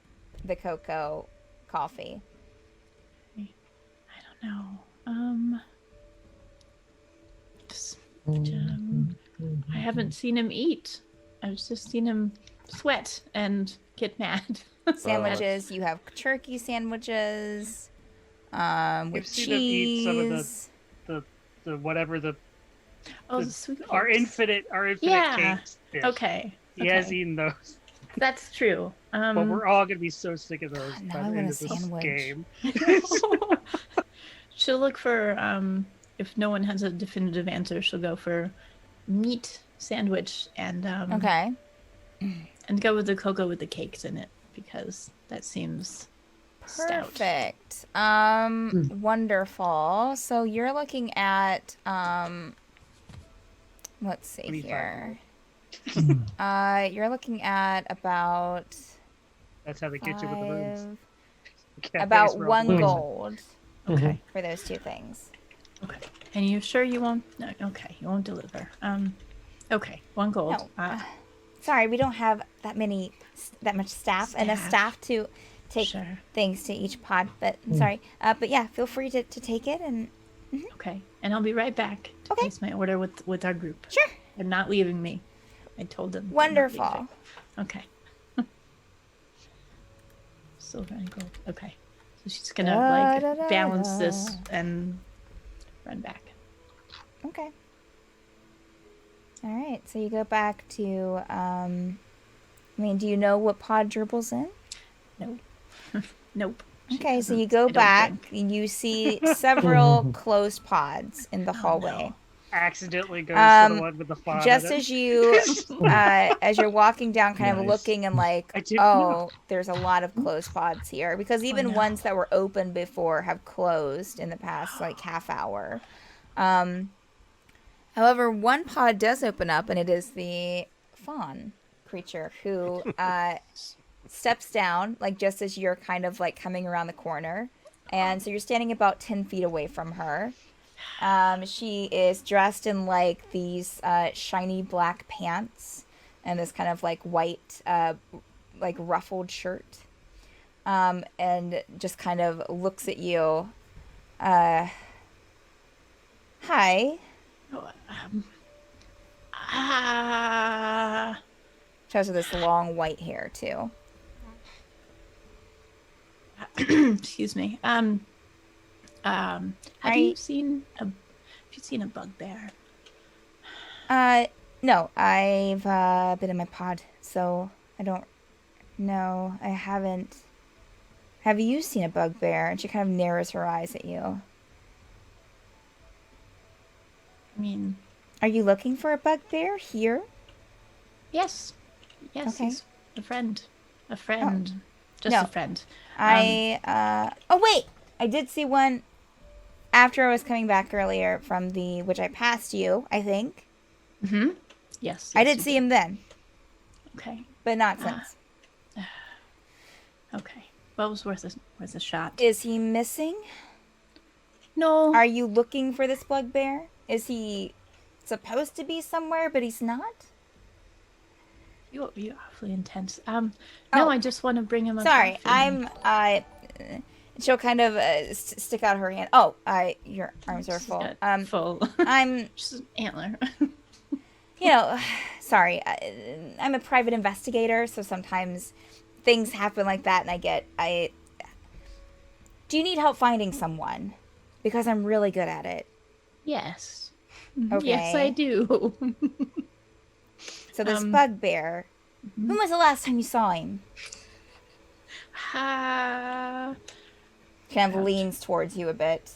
the cocoa coffee. I don't know. I haven't seen him eat. I've just seen him sweat and get mad. Sandwiches. You have turkey sandwiches. You've With seen him eat some of cheese. the whatever the Oh, the sweet our cakes. infinite Yeah. cakes. Dish. Okay. He has eaten those, That's true. but we're all gonna be so sick of those now by I the want end a of this sandwich. game. She'll look for if no one has a definitive answer, she'll go for meat sandwich and Okay. and go with the cocoa with the cakes in it because that seems stout. Perfect. Wonderful. So you're looking at let's see 25. here. You're looking at about That's how they get you with the rooms. 5 Cafes about for all 1 the boys. gold Okay. for those 2 things. Okay. And you're sure you won't? No. Okay. You won't deliver. Okay. 1 gold. No. Sorry, we don't have that much staff and a staff to take Sure. things to each pod. But I'm sorry. But yeah, feel free to take it and Okay. And I'll be right back to Okay. place my order with our group. sure. They're not leaving me. I told them. they're not Wonderful. leaving. Okay. Silver and gold. Okay. So she's gonna balance this and run back. Okay. All right. So you go back to. Do you know what pod Gerbil's in? No. Nope. She Okay, so you doesn't, I go don't back think. and you see several closed pods in the hallway. Accidentally goes to the one with the font. Just in it. as you, as you're walking down, kind of Nice. looking and like, I didn't know. there's a lot of closed pods here because even no. ones that were open before have closed in the past like half hour. However, one pod does open up, and it is the Fawn creature who steps down, like just as you're kind of like coming around the corner, and so you're standing about 10 feet away from her. She is dressed in like these shiny black pants and this kind of like white, like ruffled shirt, and just kind of looks at you. Hi. Oh, She has this long white hair too. excuse me. Have you I- seen a bugbear? No, I've been in my pod, so I don't know. I haven't. Have you seen a bugbear? And she kind of narrows her eyes at you. I mean, Are you looking for a bugbear here? yes. Yes, Okay. he's a friend. A friend. Just No. a friend. Oh wait, I did see one after I was coming back earlier from which I passed you, I think. Mm-hmm. Yes. I yes, did you see him then, Okay. but not since. Okay. Well, it was worth a shot. Is he missing? No. Are you looking for this bugbear? Is he supposed to be somewhere, but he's not? You're awfully intense. Oh. No, I just want to bring him a Sorry, coffee. she'll kind of stick out her hand. Oh, your arms are She's full. got full. I'm, Just an antler. sorry. I'm a private investigator, so sometimes things happen like that, and do you need help finding someone? Because I'm really good at it. Yes. Okay. Yes, I do. So this bugbear, when was the last time you saw him? Ha. Kind of leans towards you a bit.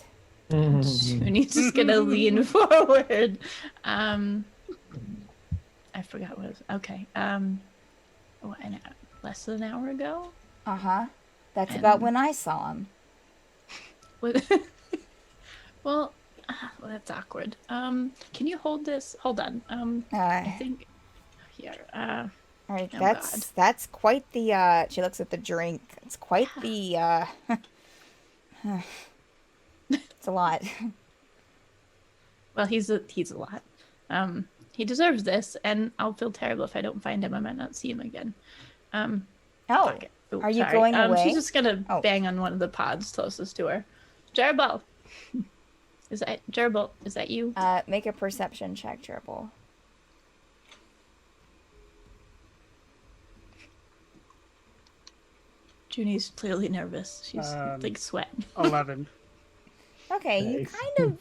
Juni's just gonna lean forward. I forgot what it was. Okay. Less than an hour ago? Uh-huh. That's And- about when I saw him. Well, that's awkward. Can you hold this? Hold on. I think here. All right, Oh, that's quite the she looks at the drink. It's quite the it's a lot. Well, he's a lot. He deserves this, and I'll feel terrible if I don't find him. I might not see him again. Oh, Pocket. Oh, Are you sorry. going away? She's just gonna Oh. bang on one of the pods closest to her. Gerbil! Is that you? Make a perception check, Gerbil. Junie's clearly nervous. She's like sweating. 11. Okay, you Nice. kind of,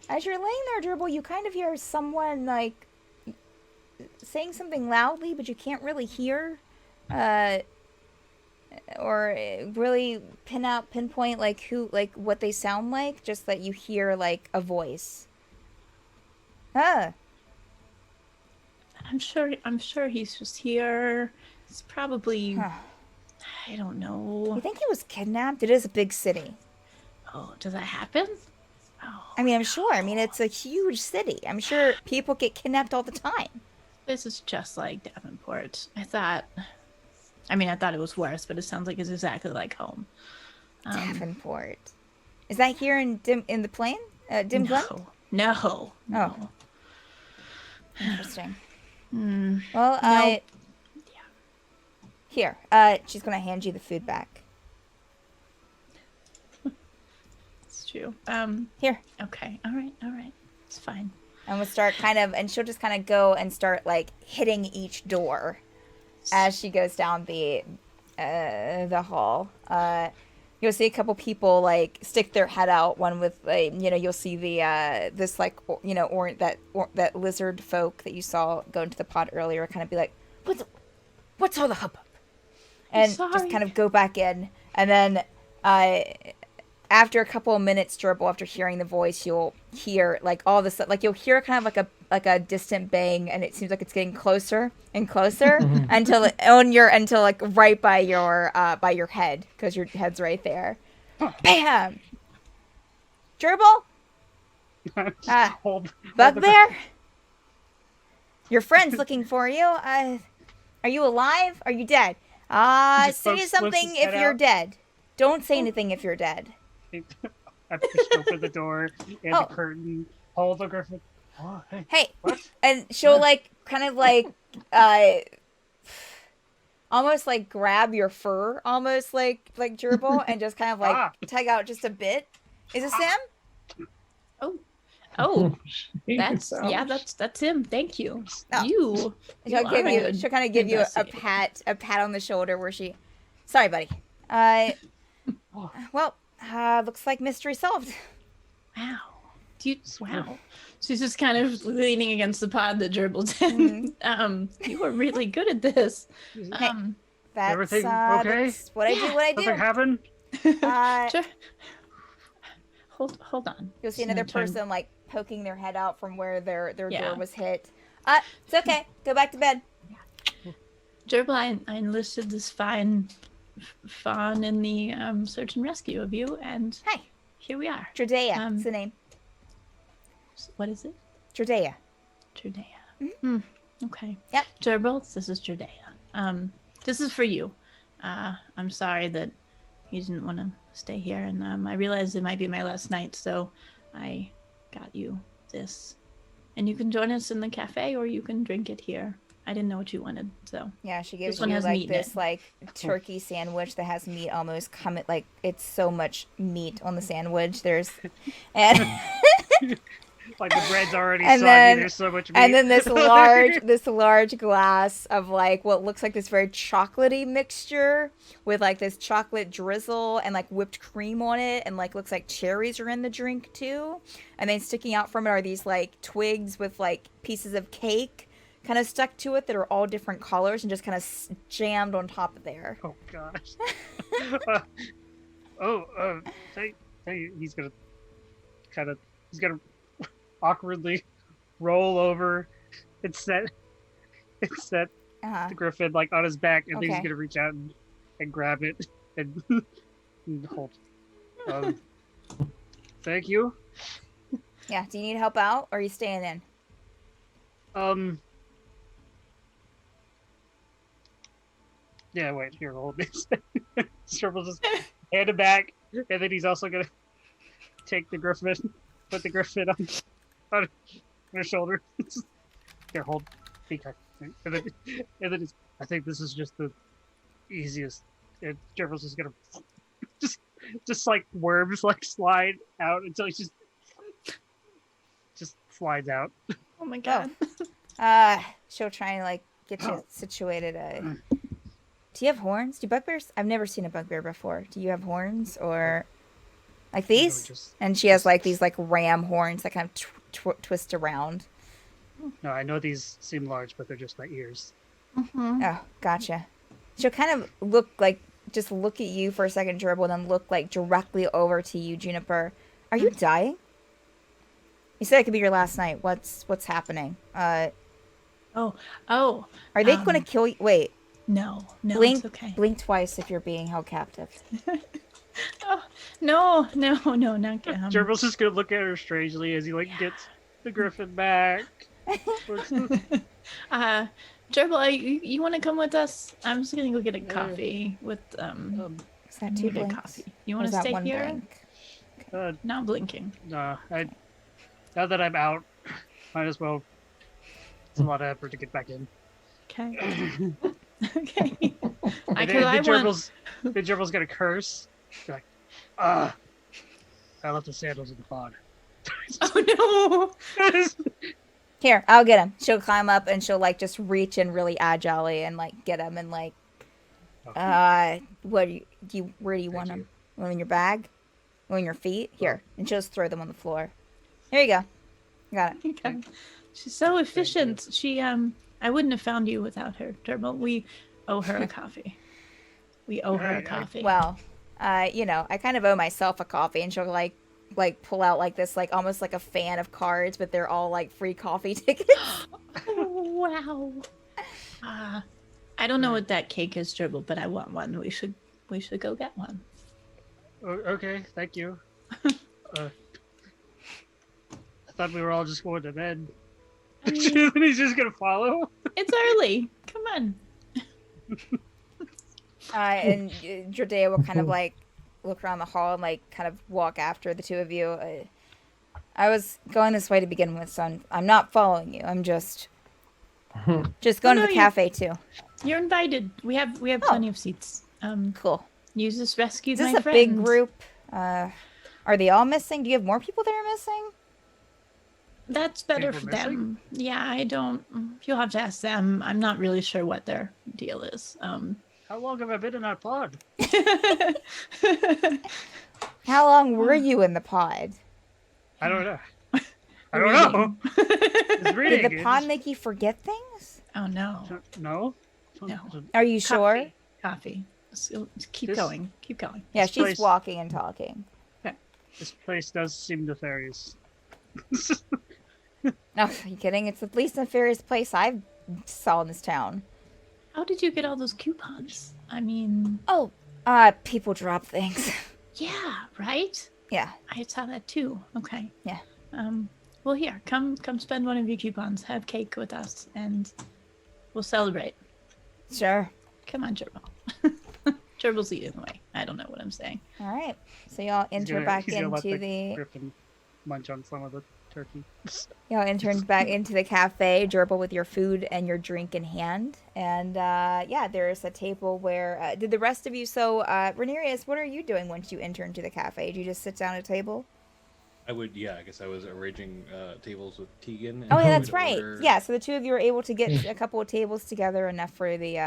as you're laying there, Gerbil, you kind of hear someone like saying something loudly, but you can't really hear, or really pinpoint like who, like what they sound like. Just that you hear like a voice. I'm sure he's just here. It's probably Huh. I don't You know. think he was kidnapped? It is a big city. Oh, does that happen? Oh, I mean, I'm sure. I mean, it's a huge city. I'm sure people get kidnapped all the time. this is just like Davenport. I thought it was worse, but it sounds like it's exactly like home. Davenport. Is that here in the plane? Dim Glen? No. Oh. Interesting. Hmm. Well, No. Here, she's gonna hand you the food back. It's true. Here. Okay. All right. It's fine. And we'll start and she'll just kind of go and start like hitting each door as she goes down the hall. You'll see a couple people like stick their head out. One with you'll see the this like that lizard folk that you saw go into the pod earlier, kind of be like, what's all the hubbub? And just sorry. kind of go back in, and then after a couple of minutes, Gerbil, after hearing the voice, you'll hear like all this, like you'll hear kind of like a distant bang, and it seems like it's getting closer and closer until like right by your head, because your head's right there. Bam! Gerbil, Hold Bugbear, your friend's looking for you. Are you alive? Are you dead? Say Flips something his if head you're out. dead. Don't say anything if you're dead. I pushed open the door and Oh. the curtain. Hold the Griffin. Oh, hey. Hey, What? and she'll like kind of like almost like grab your fur, almost like Gerbil, and just kind of like Ah. tug out just a bit. Is this him? Oh, Jeez, that's him. Thank you. Oh. You She'll are a good kind of give you a investigator. pat on the shoulder where she. Sorry, buddy. Well, looks like mystery solved. Wow. Wow. She's just kind of leaning against the pod that Gerbil's in. You were really good at this. That's Everything okay? That's what I do. What I Something do. happened? Sure. Hold on. You'll see Just another gonna turn- person like poking their head out from where their Yeah. door was hit. It's okay. Go back to bed. Gerbil, I enlisted this fine fawn in the search and rescue of you, and Hey, here we are. Dradea. Um, That's the name. What is it? Dradea. Dradea. Okay. Yep. Gerbil, this is Dradea. This is for you. I'm sorry that you didn't want to stay here, and I realized it might be my last night, so I got you this. And you can join us in the cafe, or you can drink it here. I didn't know what you wanted, so. Yeah, she gives This one you has like meat in this it. like turkey sandwich that has meat almost coming, like it's so much meat on the sandwich. There's and Like the bread's already And soggy. then- There's so much meat. and then this large glass of like what looks like this very chocolatey mixture with like this chocolate drizzle and like whipped cream on it, and like looks like cherries are in the drink too. And then sticking out from it are these like twigs with like pieces of cake kind of stuck to it that are all different colors and just kind of jammed on top of there. Oh gosh. He's gonna awkwardly roll over and set Uh-huh. the Griffin like on his back, and then he's Okay. gonna reach out and grab it and, and hold. Thank you. Yeah. Do you need help out, or are you staying in? Yeah, wait, here, hold this. Stripple just hand it back, and then he's also gonna take the Griffin, put the Griffin on her shoulder. Here, hold. And then I think this is just the easiest and Juniper's just gonna just like worms like slide out until he just slides out. Oh my god. She'll try and like get you situated. Do you have horns? Do bugbears? I've never seen a bugbear before. Do you have horns or like these? And she has like these like ram horns that kind of twist around. No, I know these seem large, but they're just my ears. Mm-hmm. Oh, gotcha. She'll kind of just look at you for a second, Dribble, and then look like directly over to you, Juniper. Are you dying? You said it could be your last night. What's happening? Oh. Are they going to kill you? Wait. No, Blink, it's okay. Blink twice if you're being held captive. Oh, no, not good. Gerbil's just gonna look at her strangely as he like gets the griffin back. Gerbil, you want to come with us? I'm just gonna go get a coffee with Is that two blinks? coffee. You want Or to is that stay one here? blink? Not blinking. Nah, now that I'm out, might as well. It's a lot of effort to get back in. Okay. Okay. The gerbil's gonna curse. Be like, I left the sandals in the pod. Oh no! Here, I'll get him. She'll climb up and she'll like just reach in really agilely and like get him and like, where do you want them? One in your bag? One in your feet? Here, and she'll just throw them on the floor. Here you go. Got it. Okay. She's so efficient. She I wouldn't have found you without her, Turbo. We owe her a coffee. We owe her a coffee. Well, I kind of owe myself a coffee, and she'll like pull out like this, like almost like a fan of cards, but they're all like free coffee tickets. Oh, wow. I don't know what that cake is, Turbo, but I want one. We should go get one. Okay, thank you. I thought we were all just going to bed. I mean, He's just gonna follow. it's early. Come on. And Dradea will kind of like look around the hall and like kind of walk after the two of you. I was going this way to begin with, so I'm not following you. I'm just going to the cafe too. You're invited. We have plenty of seats. Cool. You just rescued Is my this a friend. big group? Are they all missing? Do you have more people that are missing? That's better People for them. Yeah, I don't. You'll have to ask them. I'm not really sure what their deal is. How long have I been in that pod? How long were you in the pod? I don't know. I don't know. It's reading. Did the pod make you forget things? Oh no. No. No. Are you sure? Coffee. So, keep This- going. Keep going. Yeah, This she's place- walking and talking. This place does seem nefarious. No, are you kidding? It's the least nefarious place I saw in this town. How did you get all those coupons? I mean, Oh, people drop things. yeah, right? Yeah. I saw that too. Okay. Yeah. Well, here, come spend one of your coupons. Have cake with us, and we'll celebrate. Sure. Come on, Gerbil. Gerbil's leading the way. I don't know what I'm saying. All right. So y'all enter back He's gonna let into the the griffin munch on some of the turkey. y'all entered back into the cafe, Gerbil, with your food and your drink in hand. And yeah, there's a table where did the rest of you? So Renarius, what are you doing once you enter into the cafe? Did you just sit down at a table? I guess I was arranging tables with Tegan. And Oh yeah, we that's would right. order- Yeah, so the two of you were able to get a couple of tables together, enough for the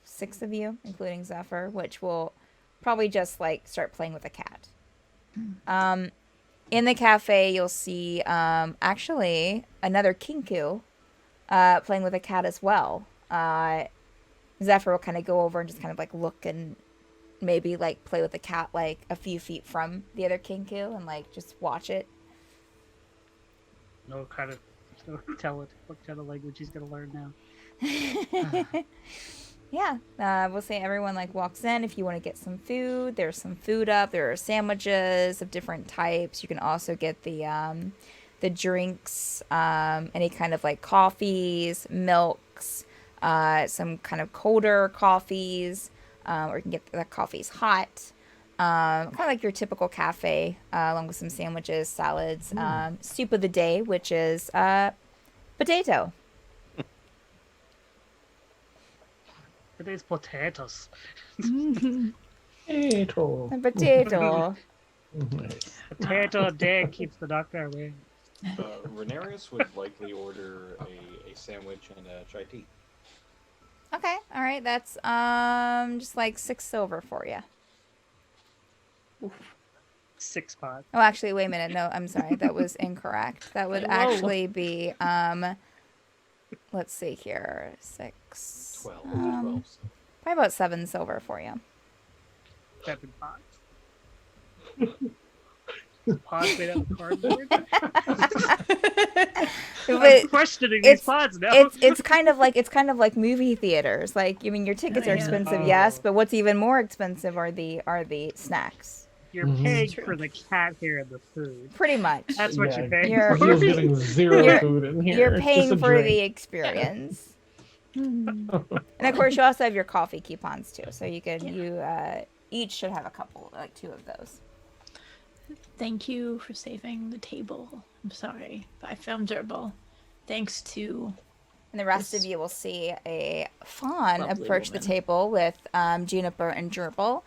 6 of you, including Zephyr, which will probably just like start playing with a cat. In the cafe, you'll see actually another Kinku playing with a cat as well. Zephyr will kind of go over and just kind of like look and maybe like play with the cat like a few feet from the other Kinku and like just watch it. No kind of tell it what kind of language he's gonna learn now. Yeah, we'll say everyone like walks in. If you want to get some food, there's some food up. There are sandwiches of different types. You can also get the drinks, any kind of like coffees, milks, some kind of colder coffees, or you can get the coffees hot. Kind of like your typical cafe, along with some sandwiches, salads, soup of the day, which is potato. It is potatoes. Potato. A potato. Nice. Potato a day keeps the doctor away. Renarius would likely order a sandwich and a chai tea. Okay, all right. That's just like 6 silver for you. 6 pots. Oh, actually, wait a minute. No, I'm sorry. That was incorrect. That would Whoa. actually be let's see here. 6. 12. 12. Probably about 7 silver for you. 7 pots. Pots made out of cardboard. I'm But questioning these pots now. it's kind of like movie theaters. Like, I mean, your tickets are Yeah. expensive, yes, but what's even more expensive are the snacks. You're Mhm. paying True. for the cat hair and the food. Pretty much. That's what you're paying You're- for. He's getting 0 You're- food in here. You're It's paying just a for the drink. experience. Hmm. And of course, you also have your coffee coupons too, so you each should have a couple, like 2 of those. Thank you for saving the table. I'm sorry, but I found gerbil. Thanks to And the rest This of you will see a fawn lovely approach the woman. table with Juniper and Gerbil.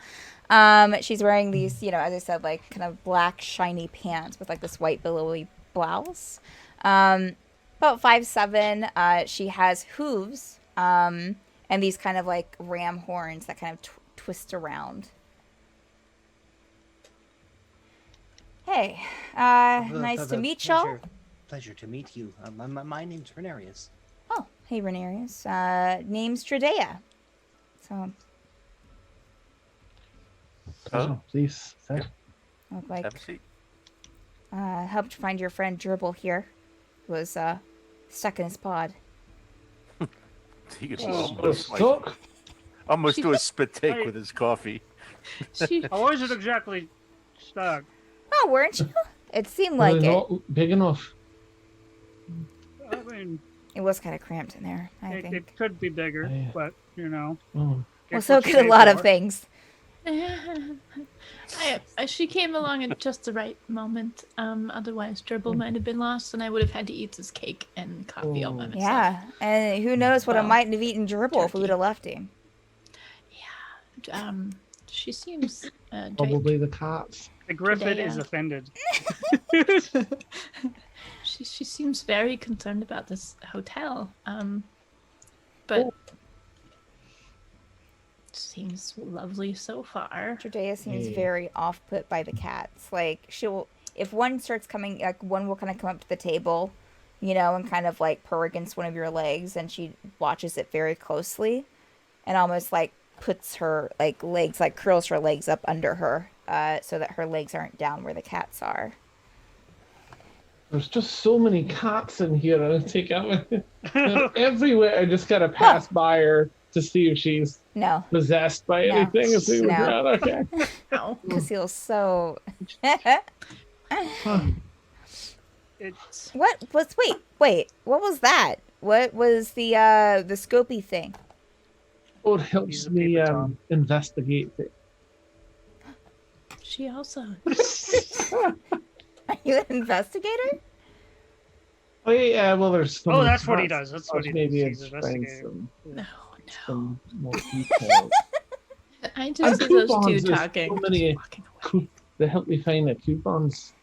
She's wearing these, as I said, like kind of black shiny pants with like this white billowy blouse. About 5'7". She has hooves and these kind of like ram horns that kind of twist around. Hey, nice to meet y'all. Pleasure to meet you. My name's Renarius. Oh, hey, Renarius. Name's Dradea. So, Oh, please, sir. look like Have a seat. helped find your friend Gerbil here. Who was stuck in his pod. He could Oh. almost do a spit take Hey. with his coffee. she I wasn't exactly stuck. Oh, weren't you? It seemed like it. Not big enough. I mean, It was kind of cramped in there, I it think. could be bigger, Yeah. but Oh. Well, guess so what you could a pay lot of for. things. she came along at just the right moment. Otherwise, gerbil might have been lost, and I would have had to eat this cake and coffee all by myself. Yeah, and who knows what I Well, might have eaten Gerbil if we turkey. would have left him. Yeah. She seems Probably the cats. The griffin is Dradea. offended. she seems very concerned about this hotel. But seems lovely so far. Dradea seems Yeah. very off-put by the cats. Like, if one starts coming, like, one will kind of come up to the table, and kind of, like, purr against one of your legs, and she watches it very closely and almost, like, puts her, like, legs, like, curls her legs up under her so that her legs aren't down where the cats are. There's just so many cats in here. I take out everywhere. I just gotta pass by her to see if she's No, possessed by No. anything. As we look No. around. Okay. Ow. Caszeel so... It's What was... Wait. What was that? What was the scopy thing? Oh, it He's helps a me paper Tom. investigate it. She also. Are you an investigator? Oh yeah, well there's some that's what he cats. does. That's what he Maybe does. He's it's trying investigating. No. some more details. I And just see those coupons, two there's talking. so many just walking away. They help me find the coupons.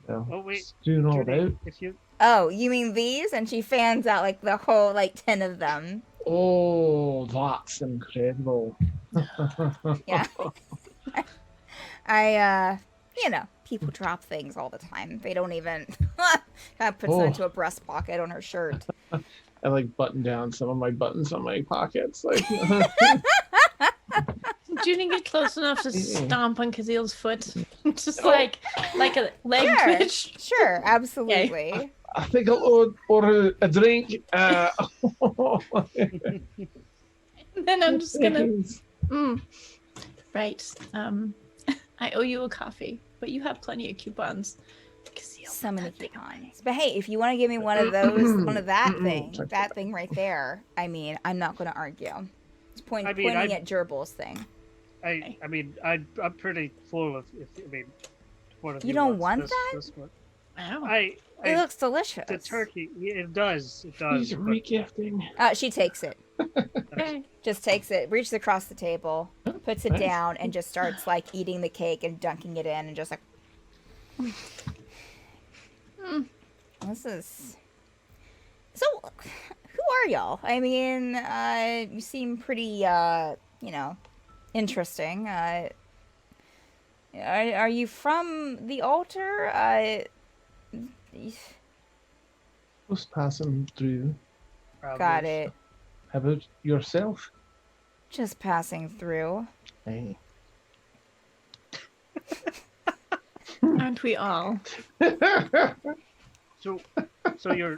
Oh, wait, Doing all Judy, about. if you Oh, you mean these? And she fans out like the whole 10 of them. Oh, that's incredible. Yeah. People drop things all the time. They don't even kind of puts it Oh. into a breast pocket on her shirt. I like button down some of my buttons on my pockets. Like Judy get close enough to stomp on Cazeel's foot, just Oh. like a leg Sure. twitch. Sure, absolutely. I think I'll order a drink. And then I'm just gonna. Right. I owe you a coffee, but you have plenty of coupons. Caszeel, So many that thing away. coupons. But hey, if you want to give me one of those, one of that Mm-mm. thing right there, I mean, I'm not going to argue. It's pointing I- at Gerbil's thing. I'm pretty full one of You don't wants want this, that? This one. Wow. It looks delicious. the turkey. Yeah, it does. It does. He's but regifting. She takes it. Okay. Just takes it, reaches across the table, puts it Nice. down, and just starts like eating the cake and dunking it in, and just like. This is. So, who are y'all? I mean, you seem pretty, interesting. Are you from the altar? Just passing through. Probably. Got it. How about yourself? Just passing through. Hey. Aren't we all? So you're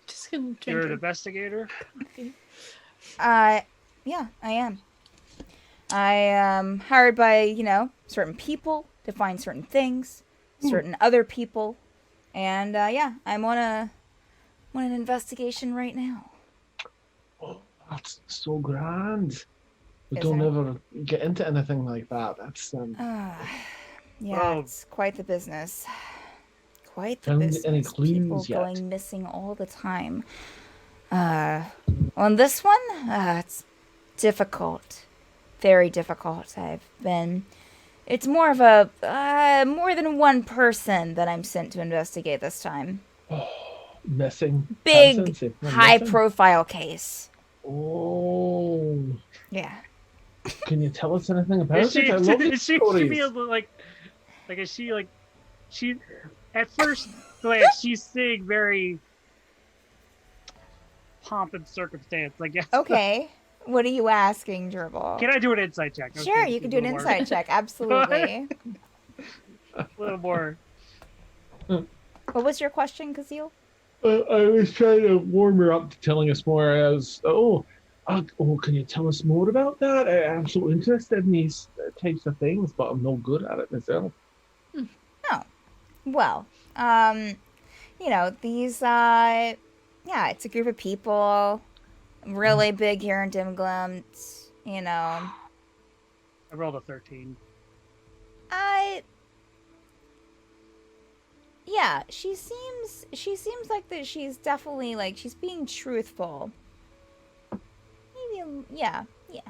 Just gonna drink an a investigator? coffee. Yeah, I am. I am hired by, certain people to find certain things, certain other people, and I'm on an investigation right now. Oh, that's so grand. We Is don't it? ever get into anything like that. That's Yeah, Oh. it's quite the business. Quite the Found business. any People clues yet? going missing all the time. On this one, it's difficult. Very difficult. It's more of a, more than one person that I'm sent to investigate this time. missing. Big, Absence, high missing. profile case. Oh, Yeah. can you tell us anything about Is she, it? I love is these she stories. be able to, like, is she, like, she, at first glance, she's seeing very pomp and circumstance, I guess. Okay. What are you asking, Dribble? Can I do an insight check? Sure, Okay, you can do an a little insight check. Absolutely. A little more. What was your question, Caszeel? I was trying to warm her up to telling us more. Can you tell us more about that? I'm so interested in these types of things, but I'm no good at it myself. Oh. Well, these, it's a group of people, really big here in Dimglimt, I rolled a 13. Yeah, she seems like that she's definitely, like, she's being truthful. Maybe, yeah. Yeah.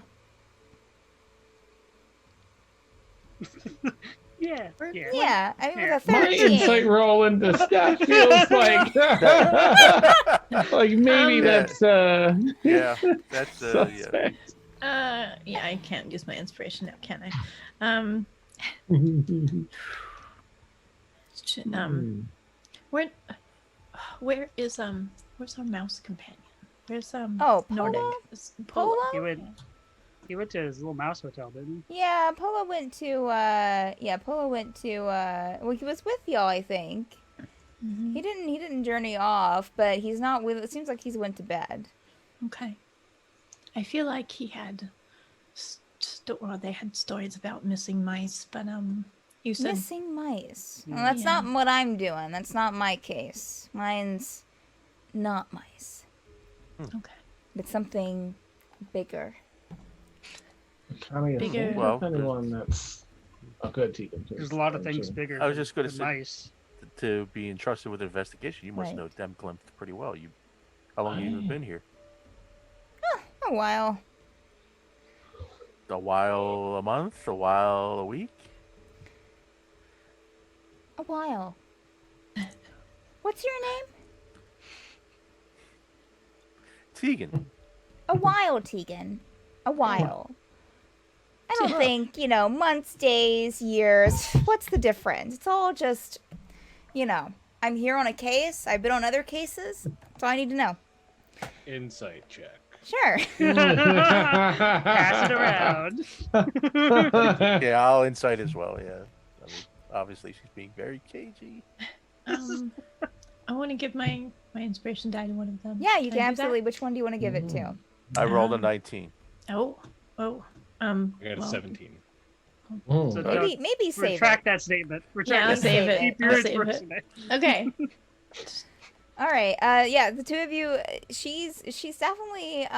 Yeah, I mean, with a My 13. insight roll into stuff feels like like maybe Yeah. that's Yeah, that's yeah. suspect. Yeah, I can't use my inspiration now, can I? Where's our mouse companion? Where's Oh, Nordic? Polo? Is Polo? He went to his little mouse hotel, didn't Yeah, Polo went to, well, he was with y'all, I think. Mhm. He didn't journey off, but he's not with, it seems like he's went to bed. Okay. I feel like he had, they had stories about missing mice, but you said Missing mice. Well, that's Yeah. not what I'm doing. That's not my case. Mine's not mice. okay. It's something bigger. Can I Bigger- think Well, of anyone that's a good team? he? There's a lot of things bigger. I was just gonna than say- mice. To be entrusted with investigation, you must Right. know Demglimt pretty well. How long have you been here? A while. A while, a month, a while, a week. A while. What's your name? Tegan. A while, Tegan. A while. I don't think, months, days, years. What's the difference? It's all just, I'm here on a case. I've been on other cases. That's all I need to know. Insight check. Sure. Pass it around. Yeah, I'll insight as well. Yeah, I mean, obviously she's being very cagey. I want to give my inspiration die to one of them. Yeah, you Can can I do that? absolutely. Which one do you want to give it to? I rolled a Um, 19. Oh. I got a well, 17. Mm. So Maybe save retract it. that statement. Yeah, Retract I'll that save statement. it. Keep your I'll save it. inspiration. Okay. All right. Yeah, the two of you. She's definitely.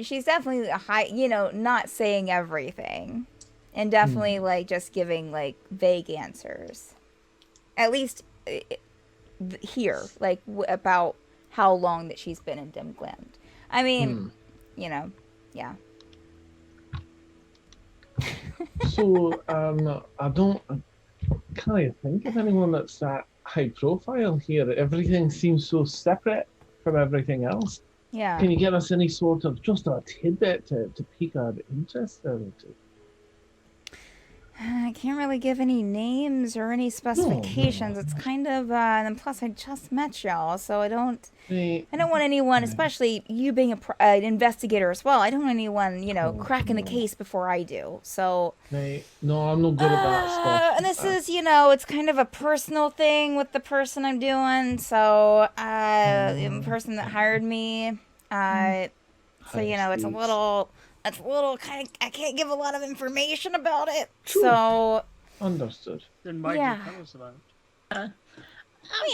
She's definitely a high. Not saying everything, and definitely like just giving like vague answers. At least here, like about how long that she's been in Dimgland. I mean, you know, yeah. So, I can't think of anyone that's that high profile here. Everything seems so separate from everything else. Yeah. Can you give us any sort of just a tidbit to pique our interest? I can't really give any names or any specifications. It's kind of, and plus I just met y'all, so I don't want anyone, especially you being an investigator as well. I don't want anyone, you know, cracking the case before I do. So. No, I'm not good at that stuff. And this is, you know, it's kind of a personal thing with the person I'm doing. So, the person that hired me. So you know, it's a little kind of, I can't give a lot of information about it. Sure. So Understood. Then why'd you tell us about it?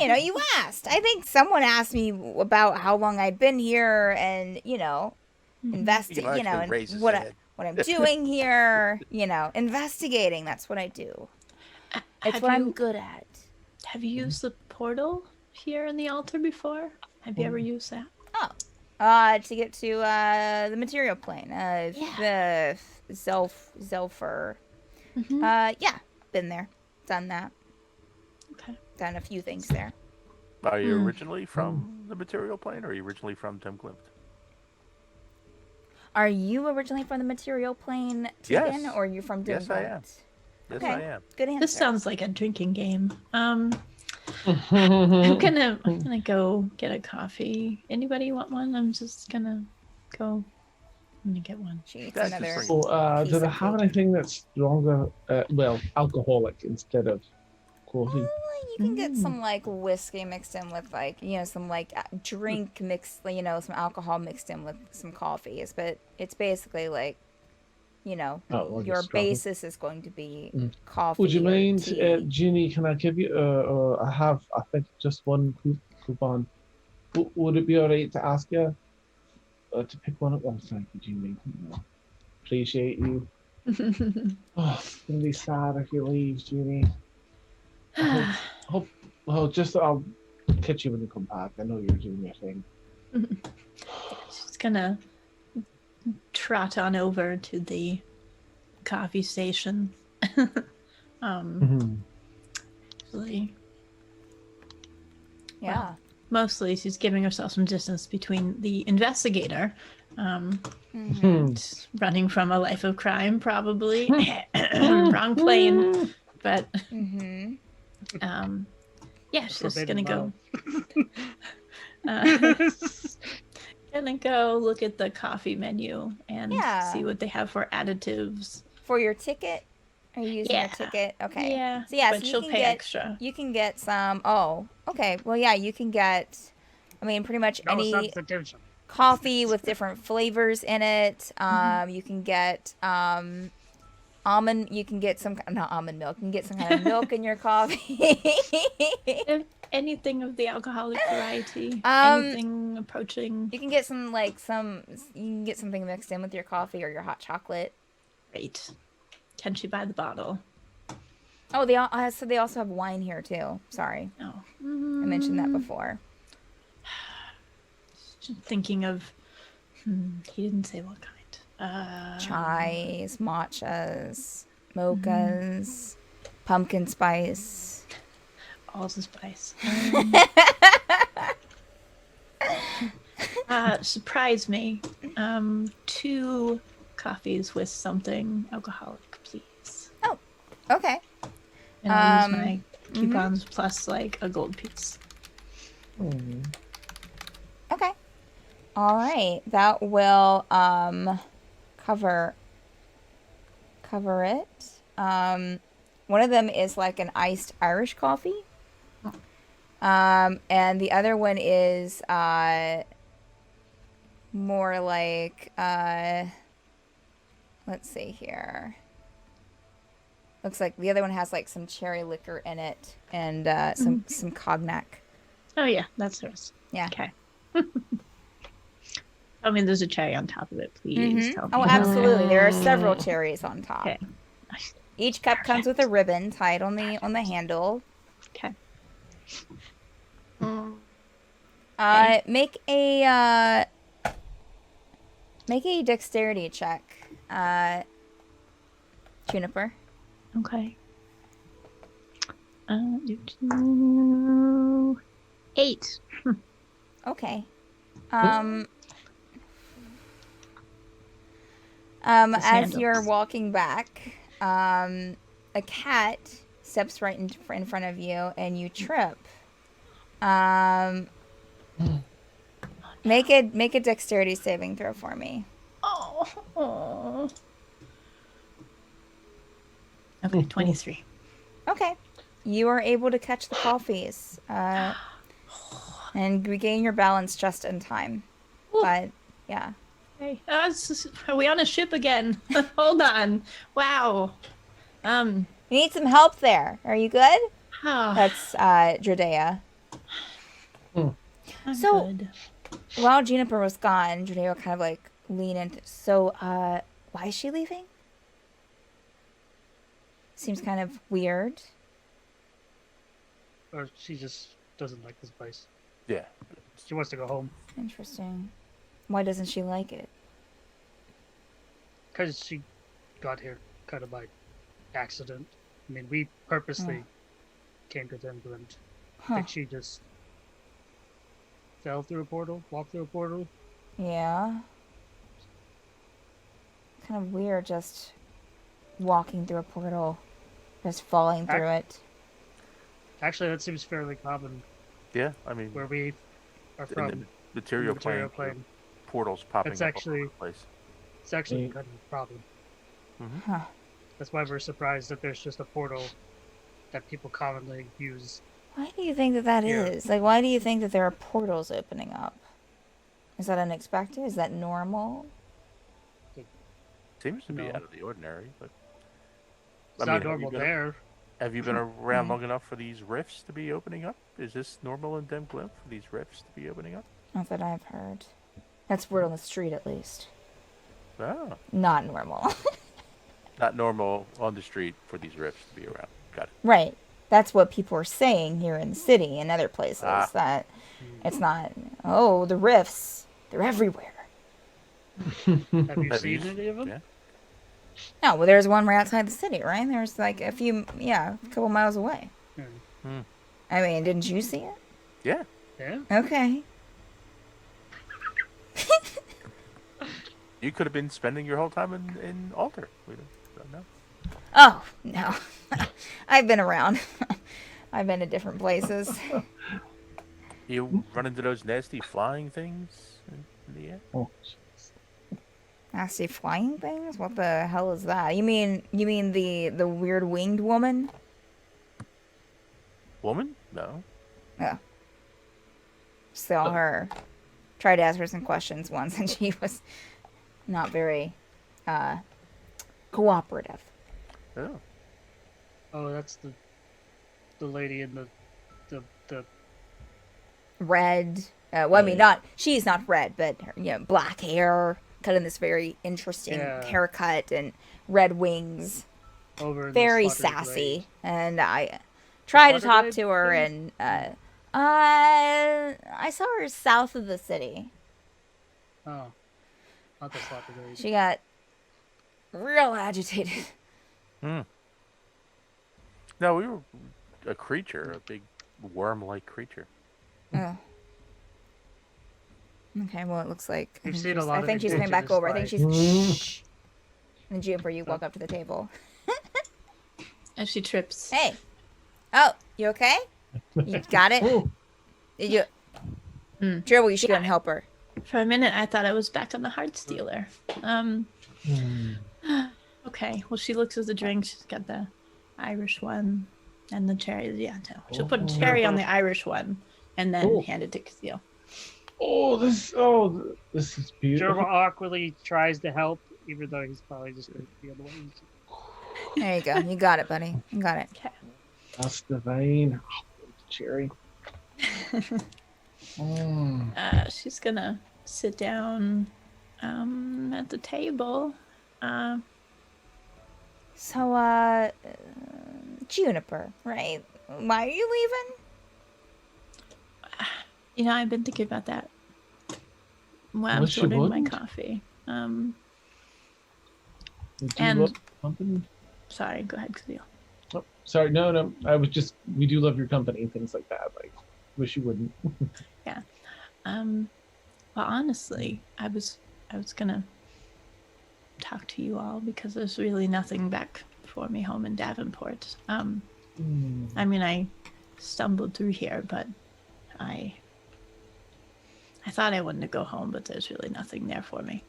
you know, you asked. I think someone asked me about how long I'd been here, and you know, you know, and what I'm doing here. You know, investigating. That's what I do. It's what I'm good at. Have you used the portal here in the altar before? Have you ever used that? To get to the material plane. The Zelfer. Yeah, been there, done that. Okay. Done a few things there. Are you originally from the material plane, or are you originally from Dimgland? Are you originally from the material plane, Tegan, Yes. or are you from Dimgland? Yes, I am. Yes, Okay. I am. Good answer. This sounds like a drinking game. I'm gonna go get a coffee. Anybody want one? I'm just gonna go. I'm gonna get one. She eats That's another. just So, piece do they of have cake. anything that's stronger? Well, alcoholic instead of coffee. You can get some like whiskey mixed in with like, you know, some like drink mixed, you know, some alcohol mixed in with some coffees, but it's basically like, you know, Like your a struggle. basis is going to be coffee. Would you or mind, tea. Jeannie? Can I give you? I have, I think, just one coupon. Would it be all right to ask you to pick one up? Oh, thank you, Jeannie. Appreciate you. Oh, it's gonna be sad if you leave, Jeannie. Well, just I'll catch you when you come back. I know you're doing your thing. She's gonna trot on over to the coffee station. Actually, Yeah. mostly she's giving herself some distance between the investigator, just running from a life of crime, probably. Wrong plane, but yeah, she's just gonna go. Gonna go look at the coffee menu and see what they have for additives. For your ticket? Are you using your ticket? Okay. Yeah. So yeah, but so she'll you can pay get, extra. You can get some. Oh, okay. Well, yeah, you can get. I mean, pretty much No any substitution. coffee with different flavors in it. You can get almond. You can get some not almond milk. You can get some kind of milk in your coffee. Anything of the alcoholic variety. Anything approaching. You can get some like some. You can get something mixed in with your coffee or your hot chocolate. Great. Can she buy the bottle? Oh, so they also have wine here too. Sorry. No. I mentioned that before. Just thinking of. He didn't say what kind. Chais, matchas, mochas, pumpkin spice. All the spice. Surprise me. 2 coffees with something alcoholic, please. Oh, okay. And I'll use my coupons plus like a gold piece. Okay. All right. That will cover it. One of them is like an iced Irish coffee. And the other one is more like let's see here. Looks like the other one has like some cherry liquor in it and some cognac. Oh yeah, that's hers. Yeah. Okay. I mean, there's a cherry on top of it, please. Tell me. Oh, absolutely. There are several cherries on top. Okay. Each cup comes with a ribbon tied on the handle. Okay. Make a dexterity check, Juniper. Okay. 8. Okay. His As handles. you're walking back, a cat steps right in front of you, and you trip. Make a dexterity saving throw for me. Oh. Okay, 23. Okay. You are able to catch the coffees, and regain your balance just in time. But yeah. Hey, are we on a ship again? Hold on. Wow. You need some help there. Are you good? Oh, That's Dradea. I'm So- good. While Juniper was gone, Dradea kind of like lean into. So, why is she leaving? Seems kind of weird. Or she just doesn't like this place. Yeah. She wants to go home Interesting. Why doesn't she like it? because she got here kind of by accident. I mean, we purposely came to England. I Huh. think she just fell through a portal, walked through a portal. Yeah. Kind of weird just walking through a portal, just falling through it. Actually, that seems fairly common Yeah, I mean, where we are in from. the material, material plane, plane. portals popping It's up actually- all over the place. It's actually kind of a problem. Huh. That's why we're surprised that there's just a portal that people commonly use. Why do you think that is? Yeah. Like, why do you think that there are portals opening up? Is that unexpected? Is that normal? Seems to be No. out of the ordinary, but It's I not mean, normal there. have you been around long enough for these rifts to be opening up? Is this normal in Dem Glimp for these rifts to be opening up? Not that I've heard. That's word on the street, at least. Oh, Not normal. not normal on the street for these rifts to be around. Got it. Right. That's what people are saying here in the city and other places. Ah. That it's not. Oh, the rifts. They're everywhere. Have you Have seen you- any of them? Yeah. No, well, there's one right outside the city, right? There's like a couple miles away. Hmm. I mean, didn't you see it? Yeah. Yeah. Okay. You could have been spending your whole time in Alter. We don't know. Oh, no. I've been around. I've been to different places. You run into those nasty flying things in the air? Oh, Nasty flying things? What the hell is that? You mean the weird winged woman? Woman? No. Yeah. Saw her. Tried to ask her some questions once, and she was not very cooperative. Oh. Oh, that's the lady in the Red. Well, I mean, she's not red, but her, black hair, cut in this very interesting haircut, and red wings. over in Very the slaughtered sassy. And I tried to talk Slaughtered to her, thing? and I saw her south of the city. Grave. Oh, not the slaughtered grave. She got real agitated. No, we were a creature, a big worm-like creature. Oh. Okay, well, it looks like We've seen a lot I of think she's coming back indigenous over. I think life. she's. Shh. And Juniper, you walk up to the table. As she trips. Hey. Oh, you okay? You got it? oh, Did you? Dribble, you should go and help her. For a minute, I thought I was back on the Heart Stealer. Okay, well, she looks at the drink. She's got the Irish one and the cherry. Yeah, no. She'll put cherry on the Irish one and then Oh. hand it to Caszeel. this is beautiful. Germa awkwardly tries to help, even though he's probably just going to be on the way. There you go. You got it, buddy. You got it. Okay. That's the vein. Cherry. She's gonna sit down at the table. So, Juniper, right? Why are you leaving? I've been thinking about that while I was Unless you ordering my wouldn't? coffee. Do you And- love company? Sorry, go ahead, Caszeel. Oh, sorry, no. We do love your company, things like that. Like, wish you wouldn't. Well, honestly, I was gonna talk to you all because there's really nothing back for me home in Davenport. I mean, I stumbled through here, but I thought I wanted to go home, but there's really nothing there for me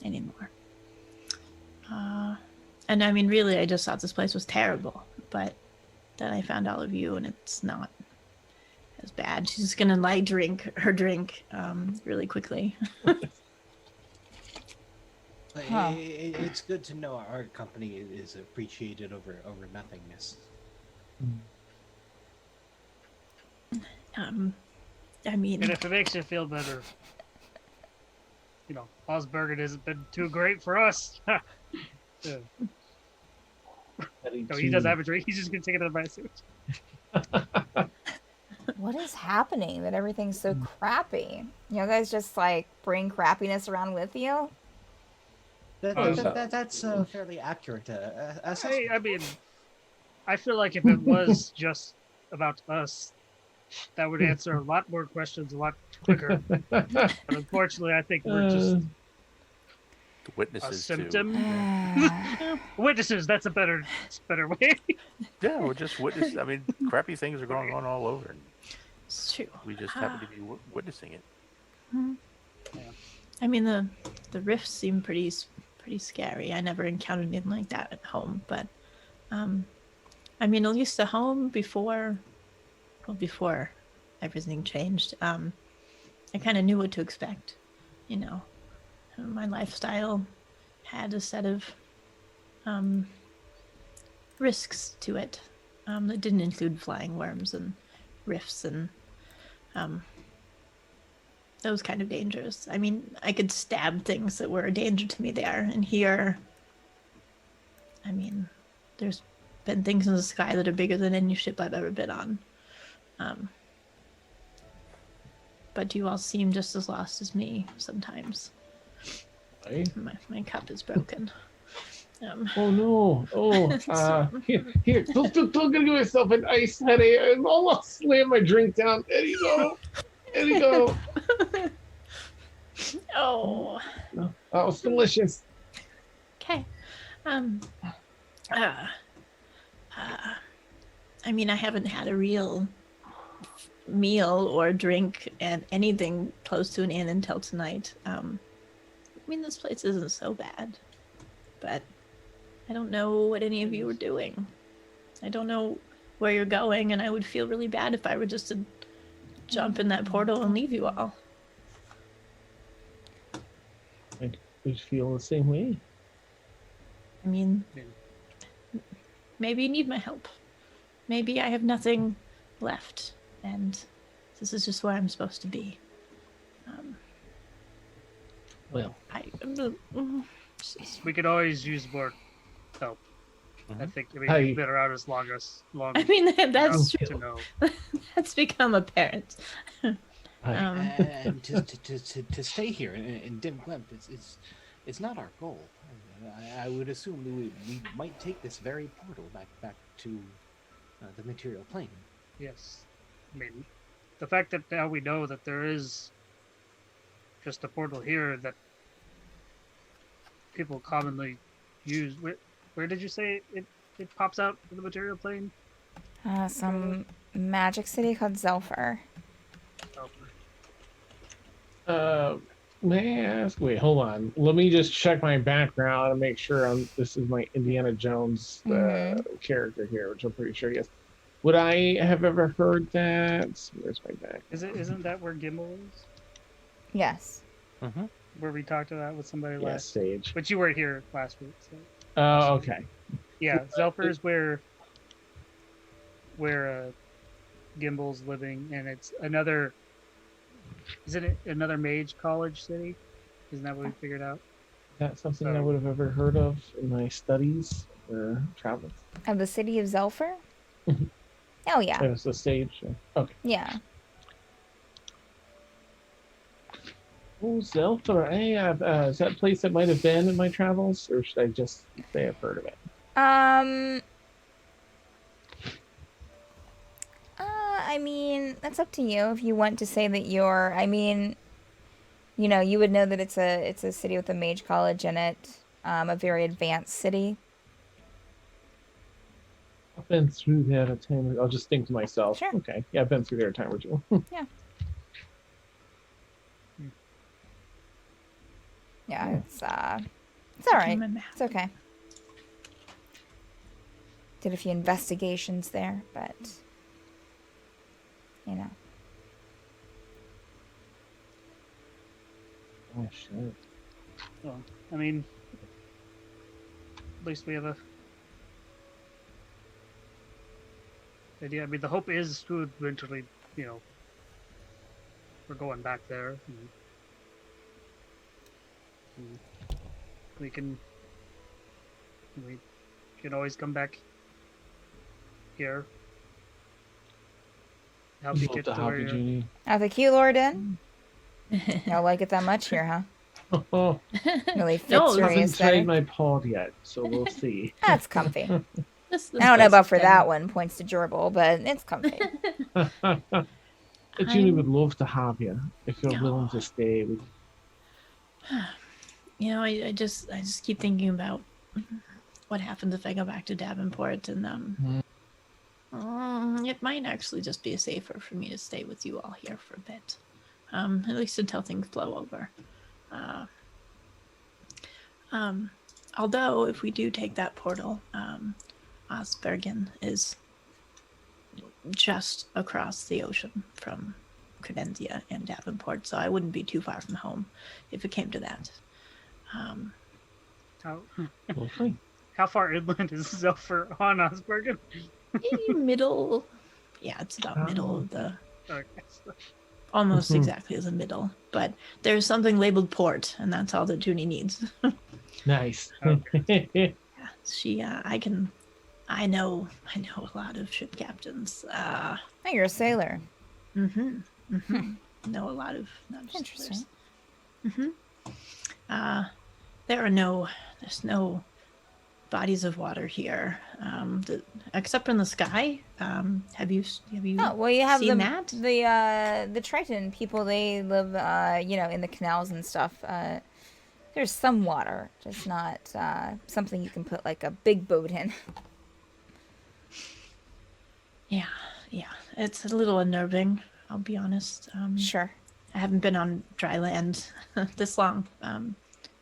anymore. And I mean, really, I just thought this place was terrible, but then I found all of you, and it's not as bad. She's just gonna drink her drink really quickly. Huh. It's good to know our company is appreciated over nothingness. I mean, And if it makes you feel better, Osbergen hasn't been too great for us. Yeah. No, he does have a drink. He's just gonna take another bite of it. What is happening that everything's so crappy? You guys just like bring crappiness around with you? That's fairly accurate assessment. I mean, I feel like if it was just about us, that would answer a lot more questions a lot quicker. But unfortunately, I think we're just The a witnesses too. symptom. Witnesses, that's a better way. Yeah, we're just witness. I mean, crappy things are going on all over, and it's true. we just happen to be witnessing it. I mean, the rifts seem pretty scary. I never encountered anything like that at home, but I mean, at least at home before everything changed, I kind of knew what to expect. My lifestyle had a set of risks to it that didn't include flying worms and rifts and those kind of dangers. I mean, I could stab things that were a danger to me there, and here, I mean, there's been things in the sky that are bigger than any ship I've ever been on. But you all seem just as lost as me sometimes. Hey. My cup is broken. Oh no! Here, don't give yourself an ice, honey. I'll slam my drink down. There you go. There you go. Oh. Oh, it's delicious. Okay. I mean, I haven't had a real meal or drink and anything close to an inn until tonight. I mean, this place isn't so bad, but I don't know what any of you are doing. I don't know where you're going, and I would feel really bad if I were just to jump in that portal and leave you all. I would feel the same way. I mean, maybe you need my help. Maybe I have nothing left, and this is just where I'm supposed to be. Well, We could always use more help. I think you've been around as long I mean, that's enough true. to know. That's become apparent. And to stay here in Dim Glimp, it's not our goal. I would assume we might take this very portal back to the material plane. Yes. I mean, the fact that now we know that there is just a portal here that people commonly use. Where did you say it pops out of the material plane? Some magic city called Zelfur. May I ask? Wait, hold on. Let me just check my background and make sure this is my Indiana Jones character here, which I'm pretty sure yes. Would I have ever heard that? Where's my back? Isn't that where Gimbal is? Yes. Where we talked about with somebody Yeah, last. stage. But you weren't here last week. So. Oh, okay. Yeah, Zelfur is where Gimbal's living, and it's another. Isn't it another mage college city? Isn't that what we figured out? That's something I would have ever heard of in my studies or travels. Of the city of Zelfur? Oh, yeah. There's the stage. Okay. Yeah. Oh, Zelda, hey, is that place that might have been in my travels, or should I just say I've heard of it? I mean, that's up to you. If you want to say that you're, I mean, you know, you would know that it's a city with a mage college in it, a very advanced city. I've been through there a time. I'll just think to myself. Sure. Okay, yeah, I've been through there a time or two. Yeah. Yeah, it's all right. My map. It's okay. Did a few investigations there, but you know. Oh shit. Well, I mean, at least we have a idea. I mean, the hope is to eventually, you know, we're going back there. And we can always come back here. Help you Love get to to help where you, you're. Junie. Oh, the cute Lord in? Y'all like it that much here, huh? Oh, Really fits No, your haven't tried aesthetic. my pod yet, so we'll see. That's comfy. This I don't know place about is for getting- that one, points to gerbil, but it's comfy. Junie I'm- would love to have you if you're willing to stay. You know, I just keep thinking about what happens if I go back to Davenport, and it might actually just be safer for me to stay with you all here for a bit, at least until things blow over. Although if we do take that portal, Osbergen is just across the ocean from Credentia and Davenport, so I wouldn't be too far from home if it came to that. Lovely. How far inland is Zelfer on Osbergen? Middle. Yeah, it's about middle of the. Okay. Almost exactly as a middle, but there's something labeled port, and that's all that Junie needs. Nice. She, I know a lot of ship captains. Oh, you're a sailor. Know a lot of. Not just Interesting. There's no bodies of water here, except in the sky. Have you Oh, well, you have seen that? the Triton people. They live, you know, in the canals and stuff. There's some water, just not something you can put like a big boat in. Yeah, it's a little unnerving. I'll be honest. Sure. I haven't been on dry land this long,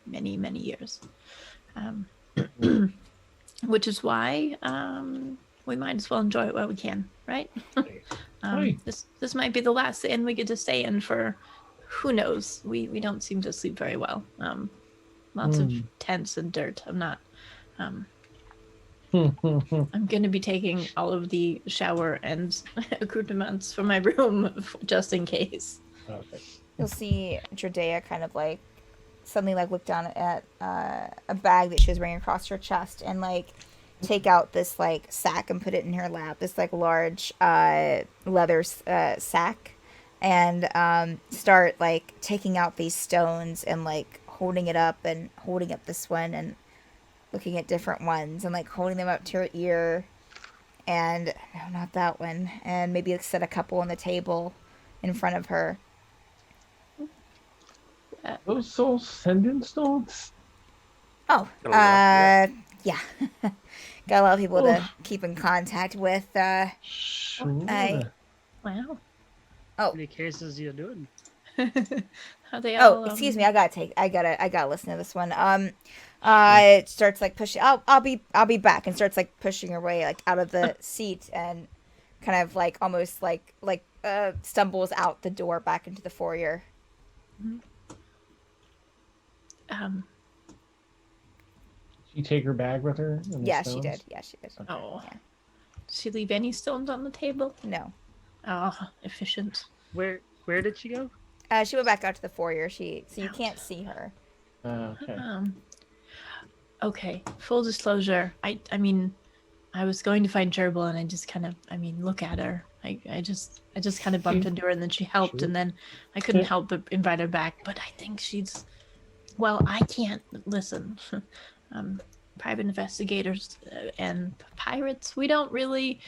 many years, which is why we might as well enjoy it while we can, right? Right. This might be the last inn we get to stay in for who knows. We don't seem to sleep very well. Lots of tents and dirt. I'm not. I'm going to be taking all of the shower and accoutrements from my room just in case. Okay. You'll see Dradea kind of like suddenly like look down at a bag that she was wearing across her chest and like take out this like sack and put it in her lap. This like large leather sack, and start like taking out these stones and like holding it up and holding up this one and looking at different ones and like holding them up to her ear, and no, not that one, and maybe like, set a couple on the table in front of her. Those all sending stones? Oh, Got a lot, yeah. Got a lot of people to Oof. keep in contact with. Sure. Wow. How many cases you doing? How they all? Oh, excuse me. I gotta listen to this one. It starts like pushing. I'll be back, and starts like pushing her way like out of the seat and kind of like almost like stumbles out the door back into the foyer. She take her bag with her? and the Yeah, she stones? did. Yeah, she did. Oh. Yeah. Did she leave any stones on the table? No. Oh, efficient. Where did she go? She went back out to the foyer. So you can't see her. Okay. Okay. Full disclosure. I mean, I was going to find Gerbil and I just kind of, look at her I just kind of bumped into her, and then she helped, and then I couldn't help but invite her back. But I think she's, well, I can't listen. Private investigators and pirates, we don't really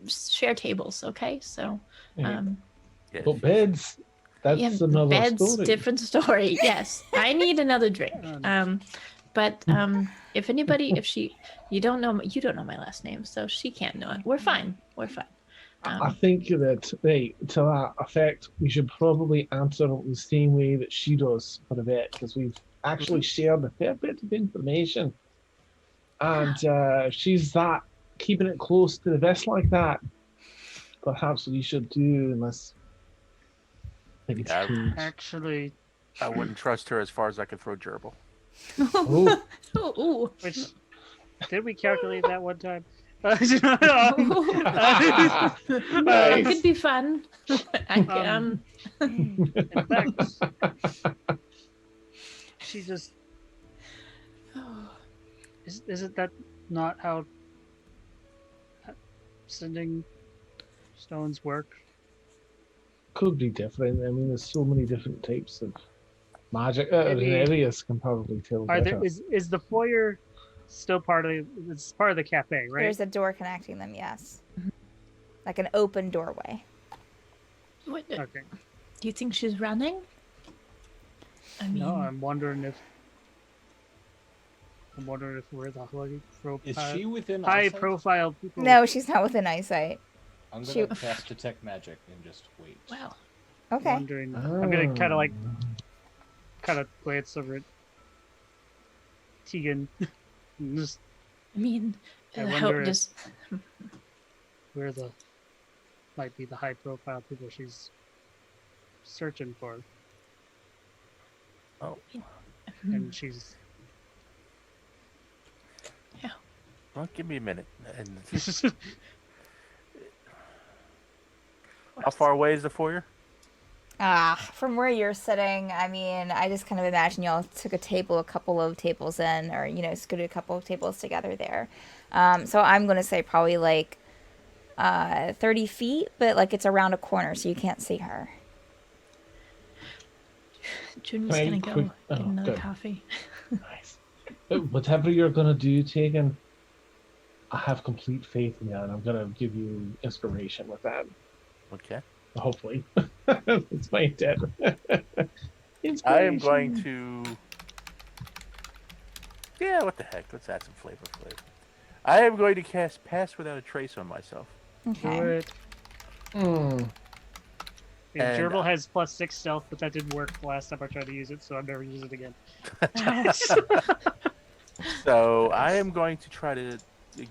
share tables, okay? So, But beds, that's another beds, story. different story. Yes, I need another drink. But if anybody, you don't know my last name, so she can't know it. We're fine. I think that, to that effect, we should probably answer it the same way that she does for a bit, because we've actually shared a fair bit of information. And she's that, keeping it close to the vest like that. Perhaps we should do, unless I think it's changed. Actually, I wouldn't trust her as far as I could throw gerbil. Oh. Ooh. which did we calculate that one time? It could be fun. In fact, she just isn't that not how sending stones work? Could be different. I mean, there's so many different types of magic. Maybe- Areas can probably tell Are better. there, is the foyer still part of the cafe, right? There's a door connecting them, yes. Like an open doorway. What, Okay. do you think she's running? I mean, No, I'm wondering if we're the Is she within high eyesight? profile people. No, she's not within eyesight. I'm she- gonna cast detect magic and just wait. well, Okay. Wondering. I'm gonna kind of glance over at Tegan. And just I mean, I how wonder if- does where might be the high profile people she's searching for, Oh, and she's well, give me a minute. And how far away is the foyer? From where you're sitting, I mean, I just kind of imagine y'all took a couple of tables in, or, scooted a couple of tables together there. So I'm going to say probably like 30 feet, but like it's around a corner, so you can't see her. Junior's Very gonna go quick- get oh, another good. coffee? Nice. Whatever you're gonna do, Tegan, I have complete faith in you, and I'm gonna give you inspiration with that. Okay. Hopefully, it's my intent. I am going to. Yeah, what the heck? Let's add some flavor. I am going to cast Pass Without a Trace on myself. Okay. do it. Mm. Yeah, And, Gerbil has +6 stealth, but that didn't work the last time I tried to use it, so I've never used it again. So I am going to try to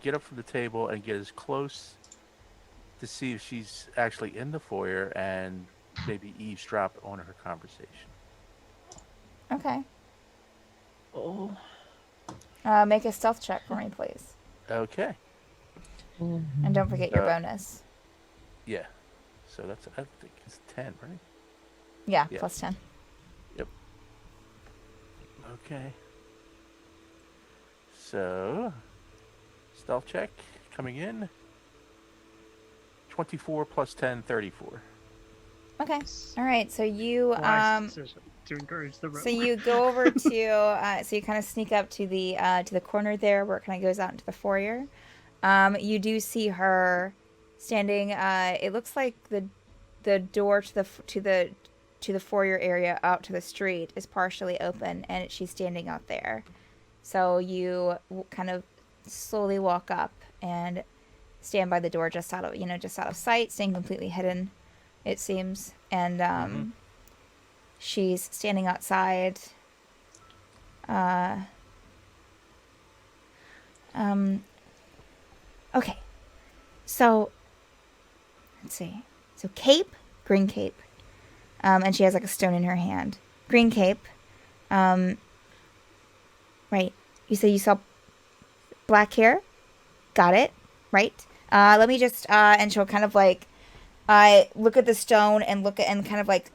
get up from the table and get as close to see if she's actually in the foyer and maybe eavesdrop on her conversation. Okay. Oh, Make a stealth check for me, please. Okay. And don't forget your bonus. Yeah. So that's, I think it's 10, right? Yeah, Yeah. plus 10. Okay. So, stealth check coming in. 24 plus 10, 34. Okay. All right. So you Wise decision to encourage the room. So you go over to, so you kind of sneak up to the corner there where it kind of goes out into the foyer. You do see her standing. It looks like the door to the foyer area out to the street is partially open, and she's standing out there. So you kind of slowly walk up and stand by the door, just out of sight, staying completely hidden, it seems, and she's standing outside. Okay. So, let's see. So cape, green cape. And she has like a stone in her hand. Green cape. Right. You say you saw black hair? Got it. Right. Let me just, and she'll kind of like, look at the stone and look at, and kind of like,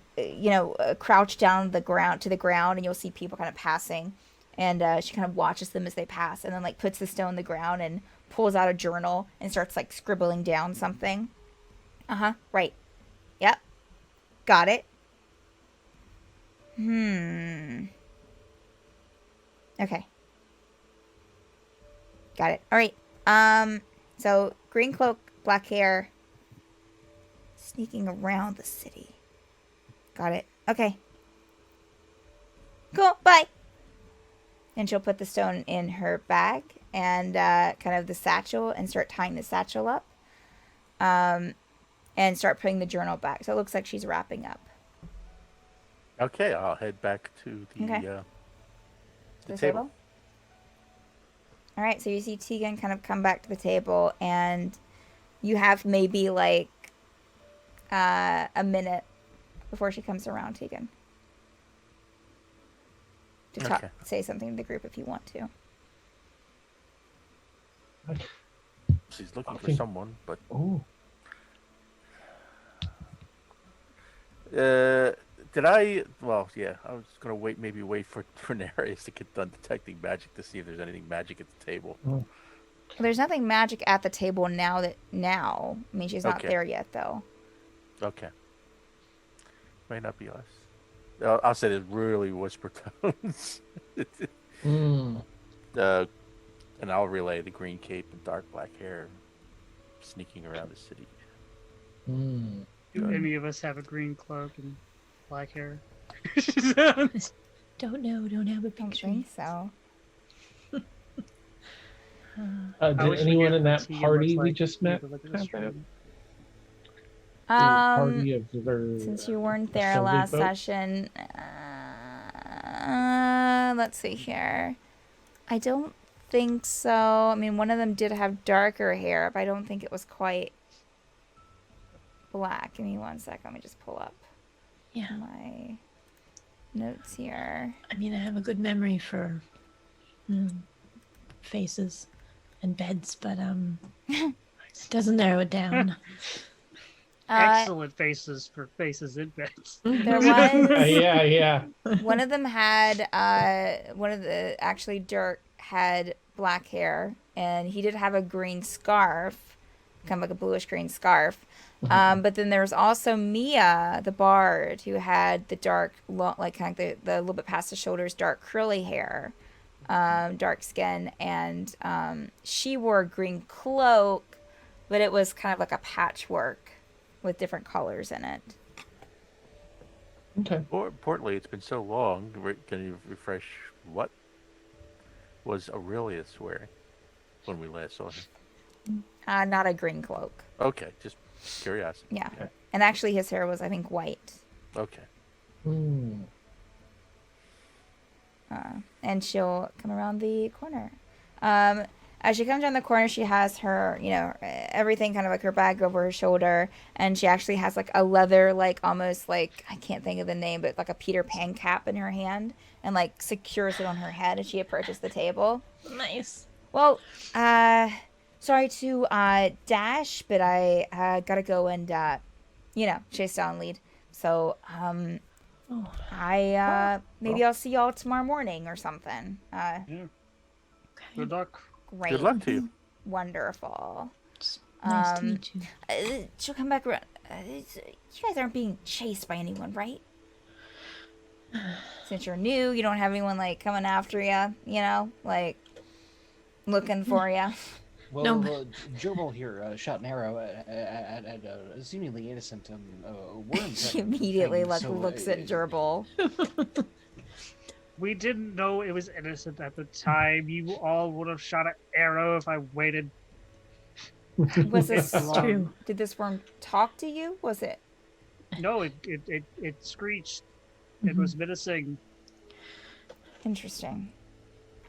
crouch down to the ground, and you'll see people kind of passing, and she kind of watches them as they pass, and then like puts the stone on the ground and pulls out a journal and starts like scribbling down something. Right. Yep. Got it. Okay. Got it. All right. So green cloak, black hair, sneaking around the city. Got it. Okay. Cool. Bye. And she'll put the stone in her bag and kind of the satchel and start tying the satchel up. And start putting the journal back. So it looks like she's wrapping up. Okay, I'll head back to the The table. All right, so you see Tegan kind of come back to the table, and you have maybe like a minute before she comes around, Tegan. To talk, say something to the group if you want to. She's looking for someone, but did I? Well, yeah, I was gonna wait for Nereus to get done detecting magic to see if there's anything magic at the table. Well, there's nothing magic at the table now. I mean, she's not there yet, though. Okay. Might not be us. I'll say there's really whisper tones. And I'll relay the green cape and dark black hair sneaking around the city. Do any of us have a green cloak and black hair? Don't know. Don't have a picture. I don't think so. Did anyone in that party we just met have that? Party of Since you weren't there last session, let's see here. I don't think so. I mean, one of them did have darker hair, but I don't think it was quite black. Give me 1 second. Let me just pull up my notes here. I mean, I have a good memory for faces and beds, but it doesn't narrow it down. Excellent faces for faces in beds. There was yeah. One of them had Dirk had black hair, and he did have a green scarf, kind of like a bluish green scarf. But then there was also Mia, the bard, who had the dark, like kind of the little bit past the shoulders, dark curly hair, dark skin, and she wore a green cloak, but it was kind of like a patchwork with different colors in it. Okay. More importantly, it's been so long. Can you refresh what was Aurelius wearing when we last saw him? Not a green cloak. Okay, just curiosity. Yeah. Okay. And actually his hair was, I think, white. Okay. And she'll come around the corner. As she comes around the corner, she has her, everything kind of like her bag over her shoulder. And she actually has like a leather, like almost like, I can't think of the name, but like a Peter Pan cap in her hand. And like secures it on her head as she approaches the table. Nice. Well, sorry to dash, but I gotta go and, chase down lead. So, maybe I'll see y'all tomorrow morning or something. Good luck. Great. Good luck to you. Wonderful. Nice to meet you. She'll come back around. You guys aren't being chased by anyone, right? Since you're new, you don't have anyone like coming after you, like looking for you. Well, Gerbil here shot an arrow at a seemingly innocent worm. She immediately looks at Gerbil. We didn't know it was innocent at the time. You all would have shot an arrow if I waited. Was this true? Did this worm talk to you? Was it? No, it screeched. It was menacing. Interesting.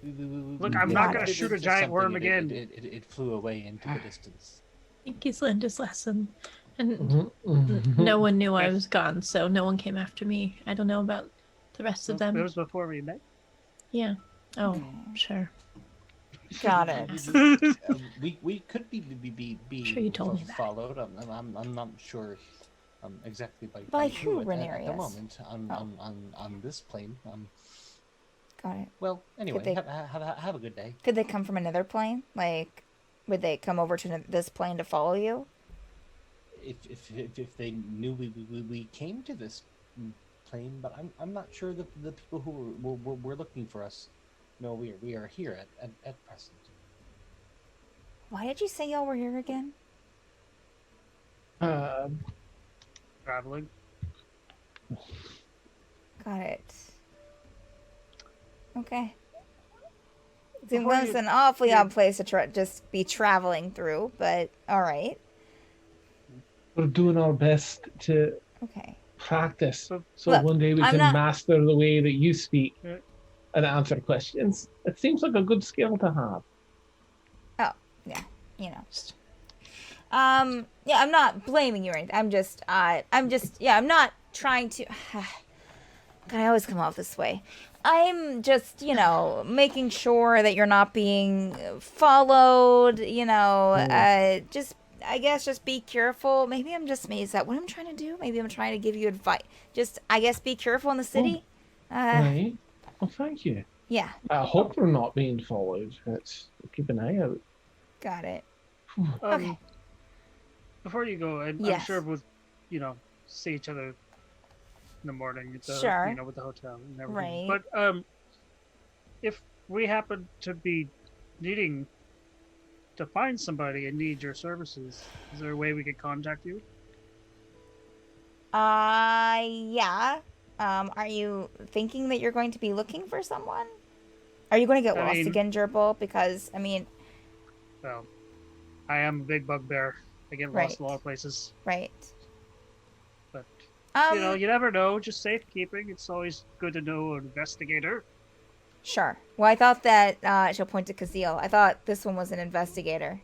Look, I'm not going to shoot a giant worm again. It flew away into the distance. I think he's learned his lesson. And no one knew I was gone, so no one came after me. I don't know about the rest of them. It was before we met. Yeah. Oh, sure. Got it. We could be Sure you told me that. followed. I'm not sure exactly By who who, at the Renarius? moment on this plane. Got it. Well, anyway, they- have a good day. Could they come from another plane? Like, would they come over to this plane to follow you? if they knew we came to this plane, but I'm not sure that the people who were looking for us know we are here at present. Why did you say y'all were here again? Traveling. Got it. Okay. It's an awfully odd place to just be traveling through, but all right. We're doing our best to Okay. practice, so Look, one day we I'm can not- master the way that you speak Yeah. and answer questions. It seems like a good skill to have. Yeah, you know. Yeah, I'm not blaming you or anything. I'm just, I'm not trying to. God, I always come off this way. I'm just, making sure that you're not being followed. I guess just be careful. Maybe is that what I'm trying to do? Maybe I'm trying to give you advice. Just, I guess, be careful in the city. Right. Well, thank you. Yeah, I hope we're not being followed. Let's keep an eye out. got it. Okay. Before you go, I'm Yes. sure we'll, see each other in the morning at the, Sure. with the hotel and everything. Right. But if we happen to be needing to find somebody and need your services, is there a way we could contact you? Yeah. Are you thinking that you're going to be looking for someone? Are you going to get I lost mean- again, Gerbil? Because, Well, I am a big bugbear. I get Right. lost in a lot of places. right. But, Um, you never know. Just safekeeping. It's always good to know an investigator. Sure. Well, I thought that, she'll point to Caszeel. I thought this one was an investigator.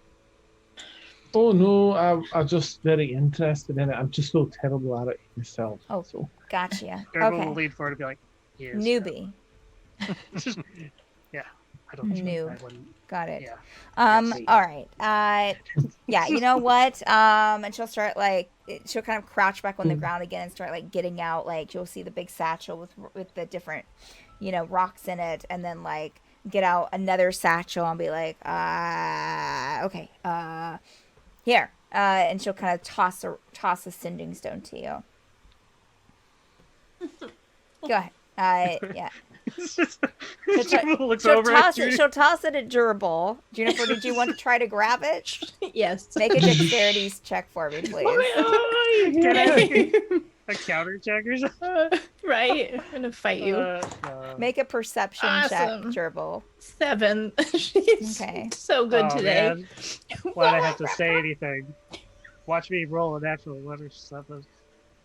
Oh no, I'm just very interested in it. I'm just so terrible at it myself. Oh. So Gotcha. Gerbil will Okay. lead forward and be like, yes, Newbie. yeah, I don't Noob. I wouldn't. Got it. Yeah. All right. Yeah, you know what? And she'll start, she'll kind of crouch back on the ground again and start, getting out. You'll see the big satchel with the different, rocks in it. And then, get out another satchel and be like, okay, here. And she'll kind of toss a sending stone to you. Go ahead. Yeah. Gerbil looks She'll over at toss it. Judy. She'll toss it at Juniper. Juniper, did you want to try to grab it? Yes. Make a dexterity check for me, please. Can I make a counter check or something? Right. I'm gonna fight you. No. Make a perception check, Awesome. Gerbil. 7. She's Okay. so good Oh, today. man. Why'd I have to say anything? Watch me roll a natural 1 or something.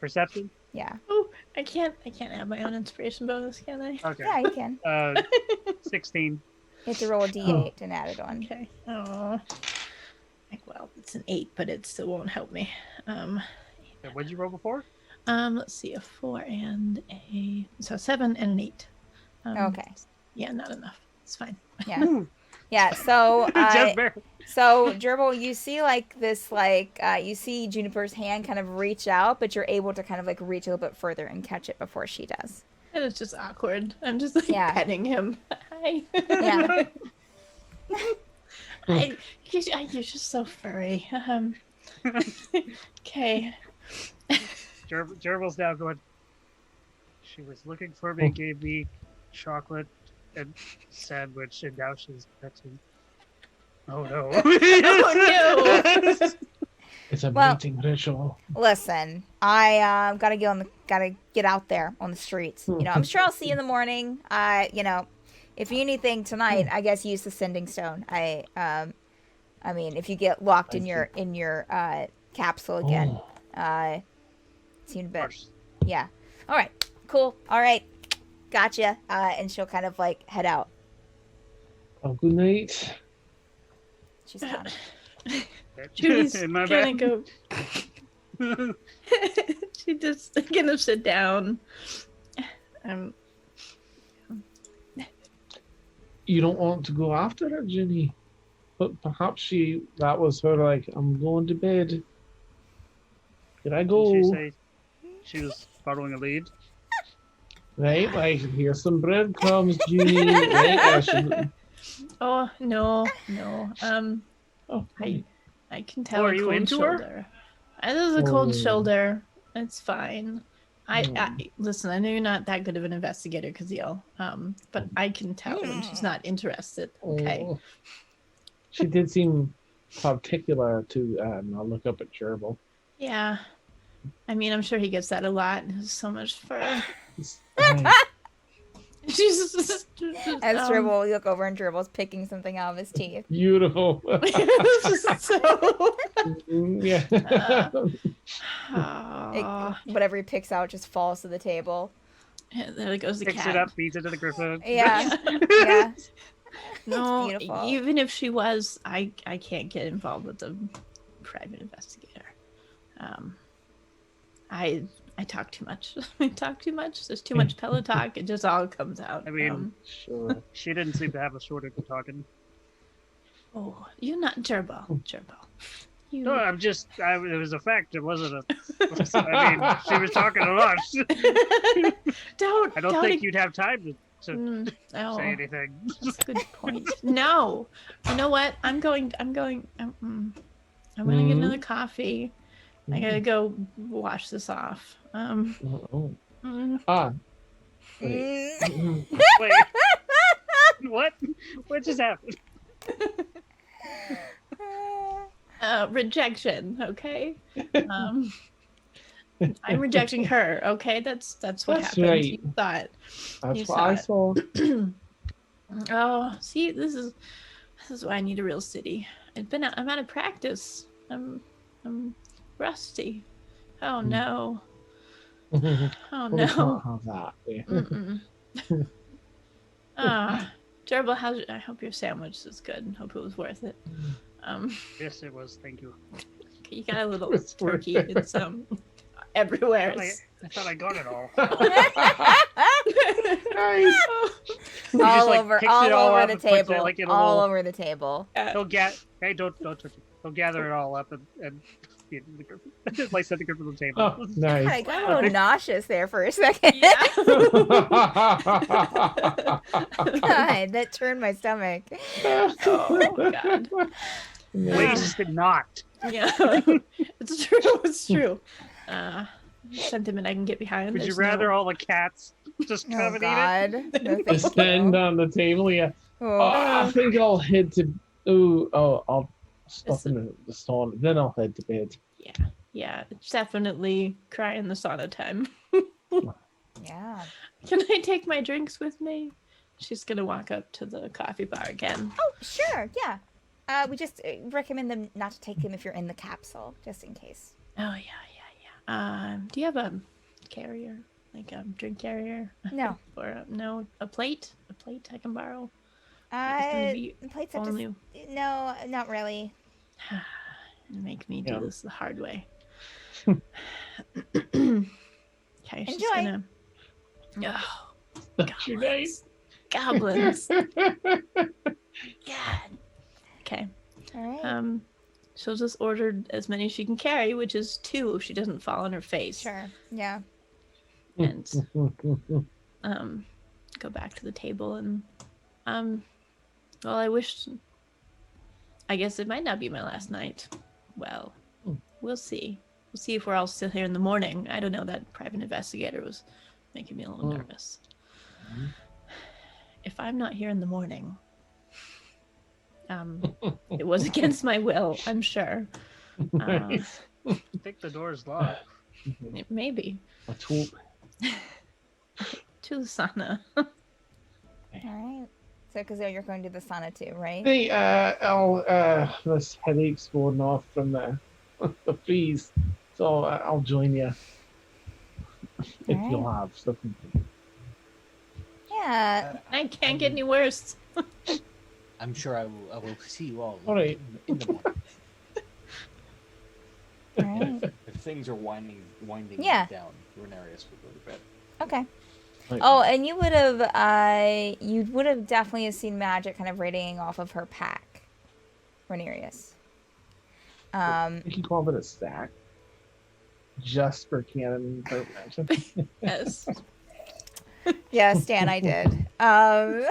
Perception? Yeah. Oh, I can't have my own inspiration bonus, can I? Okay. Yeah, you can. 16. You have to roll a d8 and add it on. Okay. Oh. Well, it's an 8, but it still won't help me. What'd you roll before? Let's see, a 4 and so 7 and an 8. Okay. Yeah, not enough. It's fine. Yeah. Yeah. So, Just barely. so Gerbil, you see this, you see Juniper's hand kind of reach out, but you're able to kind of reach a little bit further and catch it before she does. And it's just awkward. I'm just Yeah. petting him. Hi. Yeah. You're just so furry. Okay. Gerbil's now going, she was looking for me, gave me chocolate and sandwich, and now she's petting. Oh no. Oh no. it's a Well- mating ritual. Listen, I gotta get out there on the streets. I'm sure I'll see you in the morning. If you need anything tonight, I guess use the sending stone. I mean, if you get locked in your capsule again, see you in a bit. Yeah. All right. Cool. All right. Gotcha. And she'll kind of head out. Oh, good night. She's gone. Judy's In my gonna bed. go. She's just gonna sit down. You don't want to go after her, Ginny, but perhaps that was her I'm going to bed. Did I go? Did she say she was following a lead? Right, here's some breadcrumbs, Ginny. Right, I should... Oh no. Oh, I can tell. Oh, a are you cold into her? shoulder. This is a cold Oh. shoulder. It's fine. I listen. I know you're not that good of an investigator, Caszeel. But I can tell when she's not interested. Okay. Oh. She did seem particular to look up at Gerbil. Yeah. I mean, I'm sure he gets that a lot. There's so much fur. She's just, As Dribble, you look over and Dribble's picking something out of his teeth. Beautiful. so. Yeah. Whatever he picks out just falls to the table. There goes the Picks cat. it up, feeds it to the griffin. Yeah. Yeah. No, beautiful. even if she was, I can't get involved with the private investigator. I talk too much. I talk too much. There's too much pillow talk. It just all comes out. I mean, Sure. she didn't seem to have a shortage of talking. Oh, you're not Gerbil. Gerbil. You... No, I'm just. It was a fact. It wasn't a. I mean, she was talking a lot. don't. I don't think you'd have time to oh, say anything. That's a good point. No, you know what? I'm gonna get another coffee. I gotta go wash this off. Wait. What? What just happened? Rejection. Okay. I'm rejecting her. Okay, that's what happened. Right. You thought. That's You what I saw. Oh, see, this is why I need a real city. I'm out of practice. I'm rusty. Oh no. Oh no. How's that? Yeah. Gerbil, I hope your sandwich is good. Hope it was worth it. Yes, it was. Thank you. You got a little turkey. It's everywhere. I thought I got it all. Nice. all like, over, picks all it all over up the and puts it, table, like, in a all little- over the table. He'll Hey, don't touch it. He'll gather it all up and feed it to the griffin. Like set the griffin on the table. Oh, nice. I got a little nauseous there for a second. Yeah. God, that turned my stomach. Oh god. Waste it not. Yeah. It's true. It's true. Sentiment I can get behind. Would you There's rather no... all the cats just Oh come and eat God. No, thank Stand you. on the table, yeah. Oh. I think I'll head to. I'll stop in the sauna. Then I'll head to bed. Yeah, it's definitely cry in the sauna time. Yeah. Can I take my drinks with me? She's gonna walk up to the coffee bar again. Oh, sure. Yeah. We just recommend them not to take them if you're in the capsule, just in case. Oh yeah. Do you have a carrier, like a drink carrier? No. Or no, a plate? A plate I can borrow. It's gonna be Plates have only no, not really. make me do this the hard way. Okay, she's Enjoy. gonna. Oh, That's your name. goblins. God. Okay. All right. She'll just order as many as she can carry, which is 2 if she doesn't fall on her face. Sure. Yeah. And go back to the table and well, I guess it might not be my last night. Well, we'll see. We'll see if we're all still here in the morning. I don't know, that private investigator was making me a little nervous. If I'm not here in the morning, it was against my will, I'm sure. I think the door's locked. Maybe. Let's hope. To the sauna. All right. So, Caszeel, you're going to the sauna too, right? Hey, this headache's going off from the freeze, so I'll join you if you'll have something. Yeah. I can't get any worse. I'm sure I will see you all All right. in the morning. All right. If things are winding Yeah. down, Renarius will go to bed. Okay. Right. Oh, and you would have definitely seen magic kind of radiating off of her pack, Renarius. You call it a stack, just for canon purposes. Yes. Yes, Stan, I did. So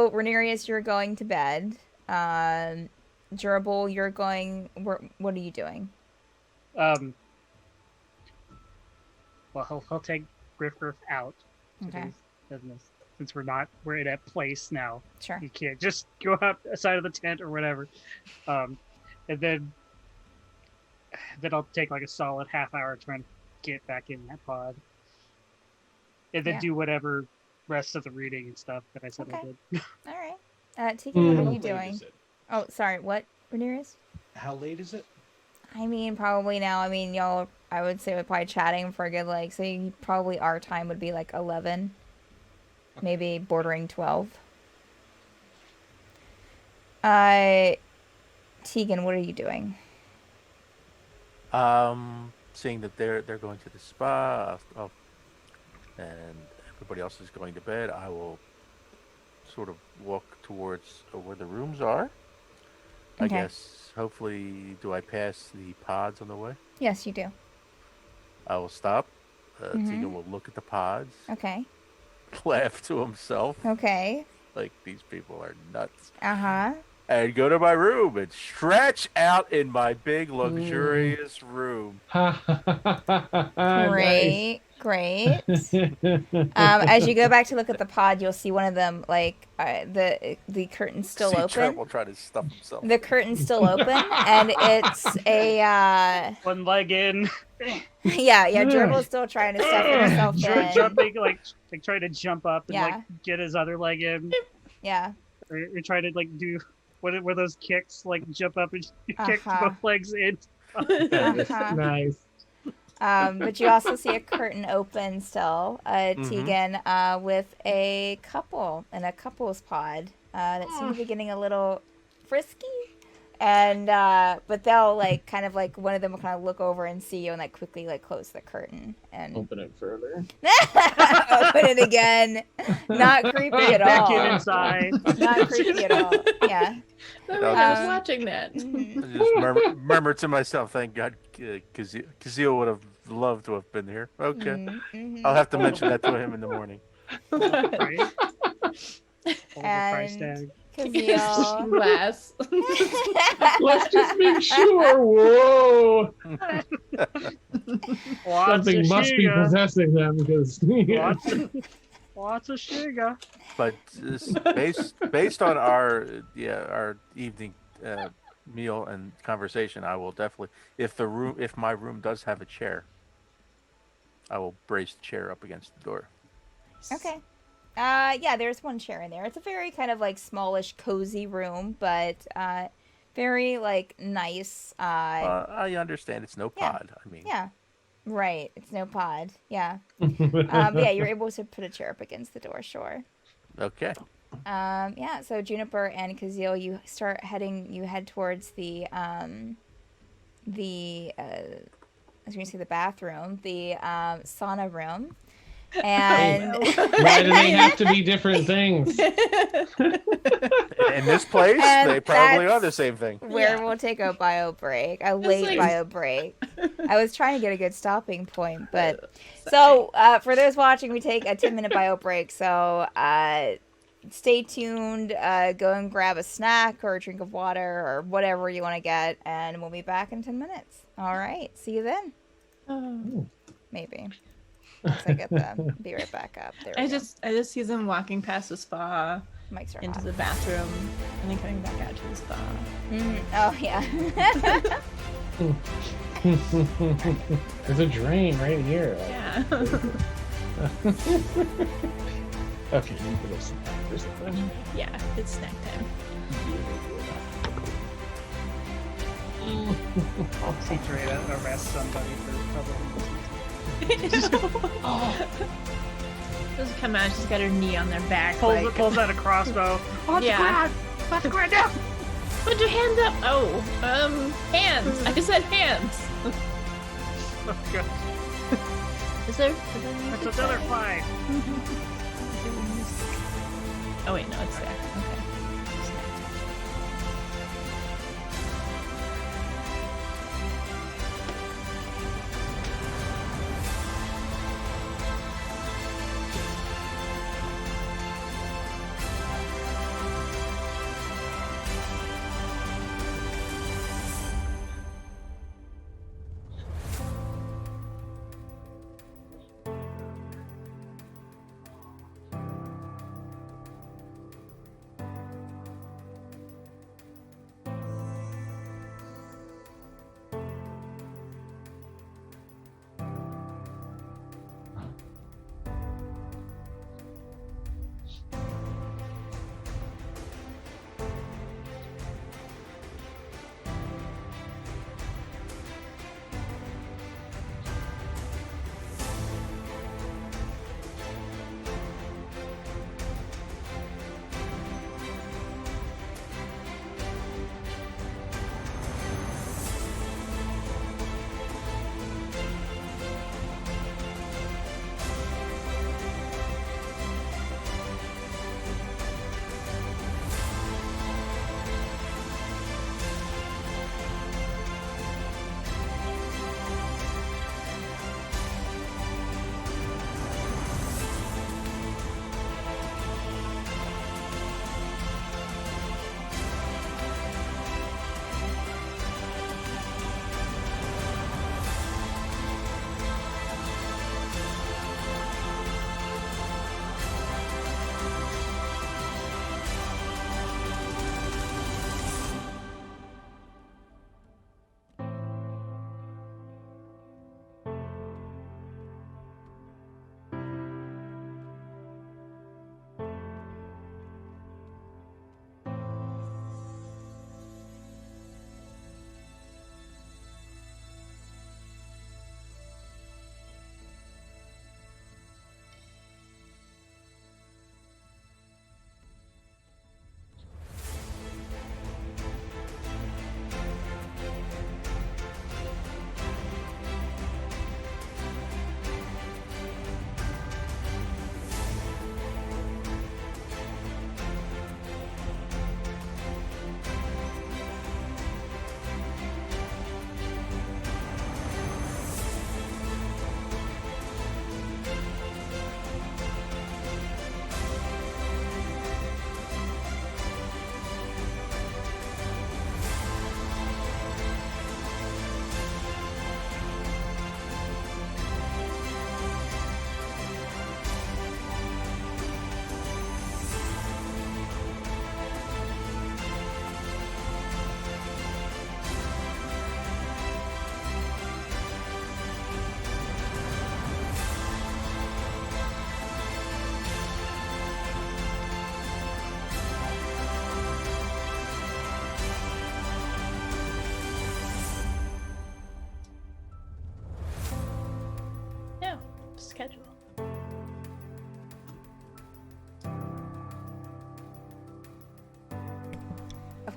Renarius, you're going to bed. Gerbil, you're going. What are you doing? Well, he'll take Griff out. To Okay. his business, since we're in that place now. Sure. You can't just go outside of the tent or whatever. And then I'll take like a solid half hour trying to get back in that pod. And then Yeah. do whatever rest of the reading and stuff that I said I Okay. did. All right. Tegan, what How are you late doing? is it? Oh, sorry. What, Ramirez? How late is it? I mean, probably now. I mean, y'all. I would say we're probably chatting for a good probably our time would be like 11, maybe bordering 12. Tegan, what are you doing? Seeing that they're going to the spa, and everybody else is going to bed, I will sort of walk towards where the rooms are. I Okay. guess, hopefully, do I pass the pods on the way? Yes, you do. I will stop. Mhm. Tegan will look at the pods, Okay. laugh to himself, Okay. like these people are nuts, Uh-huh. and go to my room and stretch out in my big, luxurious room. Great. Great. As you go back to look at the pod, you'll see one of them, the curtain's still See open. Trevor try to stuff himself. The curtain's still open, and it's a, One leg in, yeah, Gerbil's still trying to stuff himself in. jumping like trying to jump up and Yeah. like get his other leg in, Yeah. or try to like do what were those kicks, like jump up and kick Uh-huh. both legs in. Uh-huh. Nice. But you also see a curtain open still, Tegan, with a couple in a couple's pod that seem to be getting a little frisky. And but they'll one of them will kind of look over and see you and quickly close the curtain and Open it further. open it again. Not creepy at Back in all. inside. Not creepy at all. Yeah. I was Um, watching that. Mhm. I just murmur to myself, thank God Caszeel would have loved to have been here. Okay. Mhm. I'll have to mention that to him in the morning. Right? Hold the price And- tag. Caszeel. Glass. Let's just make sure. Whoa. Lots Something of must be sugar. possessing them because. Lots of sugar. But based on our evening meal and conversation, I will definitely, if my room does have a chair, I will brace the chair up against the door. Okay. Yeah, there's one chair in there. It's a very kind of smallish, cozy room, but very nice. I understand it's no Yeah. pod. I mean, Yeah. Right. It's no pod. Yeah. But yeah, you're able to put a chair up against the door, sure. okay. Yeah, so Juniper and Caszeel, you head towards the I was gonna say the bathroom, the sauna room. And Why do they have to be different things? In this place, And they probably are that's- the same thing. where Yeah. we'll take a bio break, a late bio break. I was trying to get a good stopping point, but so for those watching, we take a 10-minute bio break. So stay tuned. Go and grab a snack or a drink of water or whatever you want to get, and we'll be back in 10 minutes. All right, see you then. Oh. Maybe. Once I get the be right back up. There we I go. just see them walking past the spa Mics are into hot. the bathroom and then coming back out to the spa. Oh yeah. There's a drain right here. Yeah. Okay, you put us for something. Yeah, it's snack time. See Dradea arrest somebody for troubling. Just come out, she's got her knee on their back. Pulls out a crossbow. Yeah. Let's go down. Put your hands up! Oh, hands! I said hands! Oh, God. Is there? That's another five. Oh wait, no, it's there. Okay.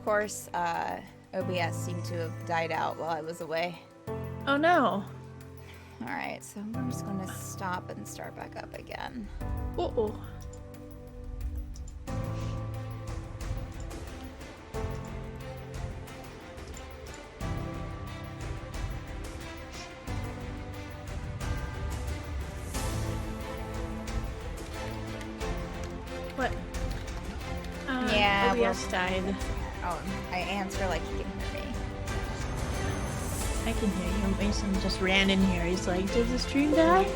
course, OBS seemed to have died out while I was away. Oh no. Alright, so we're just gonna stop and start back up again. Uh-oh. What? Yeah, OBS died. Oh, I answer like you can hear me. I can hear you. Mason just ran in here. He's like, did the stream die?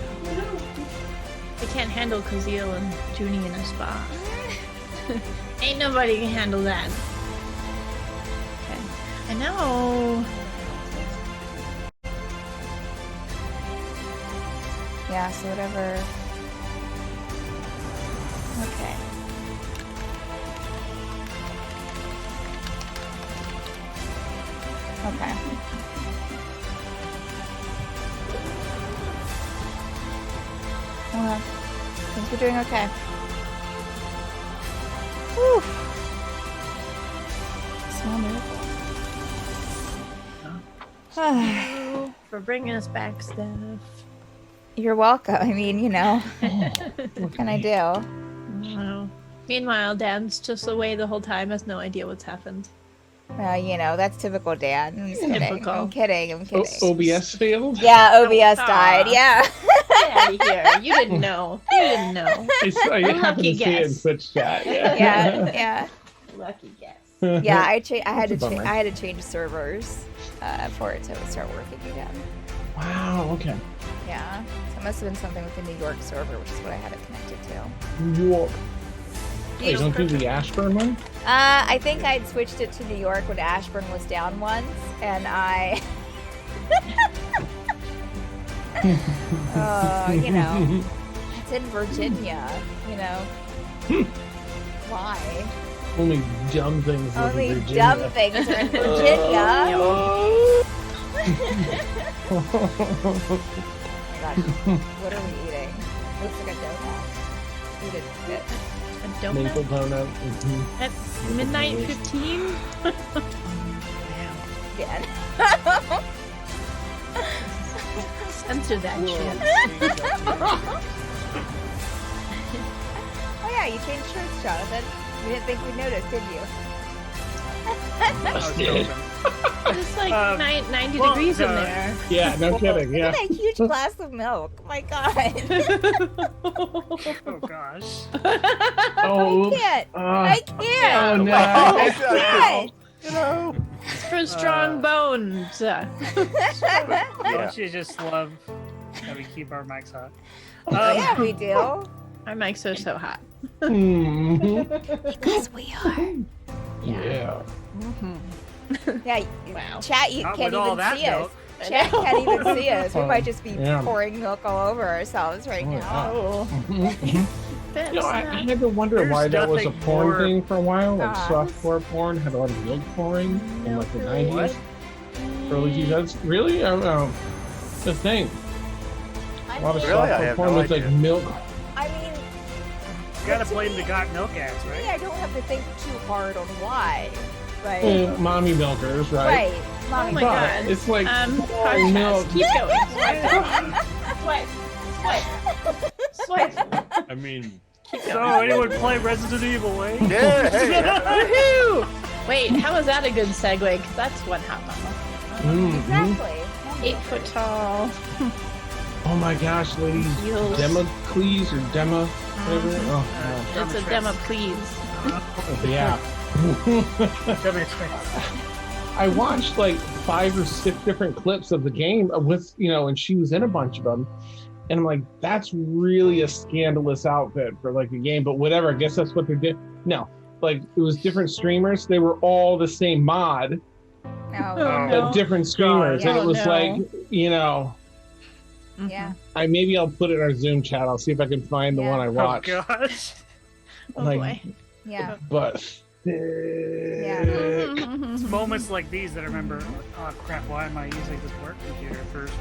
I can't handle Caszeel and Junie in a spa. Ain't nobody can handle that. Okay. I know. Yeah, so whatever. Okay. Okay. Well, I think we're doing okay. Whew. Small miracle. For bringing us back, Steph. You're welcome. I mean, you know, what can I do? Wow. Meanwhile, Dan's just away the whole time, has no idea what's happened. Well, you know, that's typical Dad. I'm just kidding. Typical. I'm kidding. I'm kidding. OBS failed? Yeah, OBS died. Yeah. Get out of here. You didn't know. You didn't know. I happened to see it in guess. Twitch chat. Yeah, yeah. Lucky guess. Yeah, I had That's a bummer. I had to change servers for it to start working again. Wow, okay. Yeah, so it must have been something with the New York server, which is what I had it connected to. New York. Wait, don't do the Ashburn one? I think I'd switched it to New York when Ashburn was down once, and I. You know, it's in Virginia. You know, why? Only dumb things live in Only Virginia. dumb things are in Virginia. Oh my gosh, what are we eating? Looks like a donut. Eat it. A donut? Maple donut. Mhm. At midnight 15? Dan. Censor that shit. Oh yeah, you changed shirts, Jonathan. You didn't think we'd notice, did you? It's like 90 well, degrees in there. Yeah, no kidding. Yeah. Look at that huge glass of milk. My God. Oh gosh. Oh, I can't. uh, I can't. oh no. I can't. You know. It's for strong bones. Don't you just love that we keep our mics hot? Yeah, we do. Our mics are so hot. Mhm. Because we are. Yeah. Yeah. Wow. Chat, you Not can't with all even that see us. milk. Chat can't even see us. We might just be Yeah. pouring milk all over ourselves right Oh, now. Oh. Mhm. That's You know, I not- had to wonder There's why that was a nothing porn more- thing for a while. Like Ah. softcore porn had a lot of milk pouring in like the Milk 90s, early 2000s. Really? I don't know. The thing. A lot of I Really? I softcore have porn no was like idea. milk. mean, You gotta to blame me- the Got Milk ads, to me, right? I don't have to think too hard on why. Right. Mommy milkers, right? Right. Mommy Oh my But God. it's like podcast. milk. Keep going. Swipe. I mean, So anyone play Resident Evil, eh? Yeah. Hey. Woohoo! Wait, how is that a good segue? Because that's one hot mama. Mhm. Exactly. 8 foot tall. Oh my gosh, ladies. Heels. Democles or Dema, whatever. Oh, It's a demo, please. no. Yeah. I watched like 5 or 6 different clips of the game with, and she was in a bunch of them. And I'm like, that's really a scandalous outfit for like a game, but whatever. I guess that's what they did. No, like it was different streamers. They were all the same mod, No. No. different streamers. Yeah. And it was No. like, Yeah. maybe I'll put it in our Zoom chat. I'll see if I can find the Yeah. one I Oh watched. gosh. Oh Like- boy. Yeah. But It's moments like these that I remember, oh crap, why am I using this work computer first?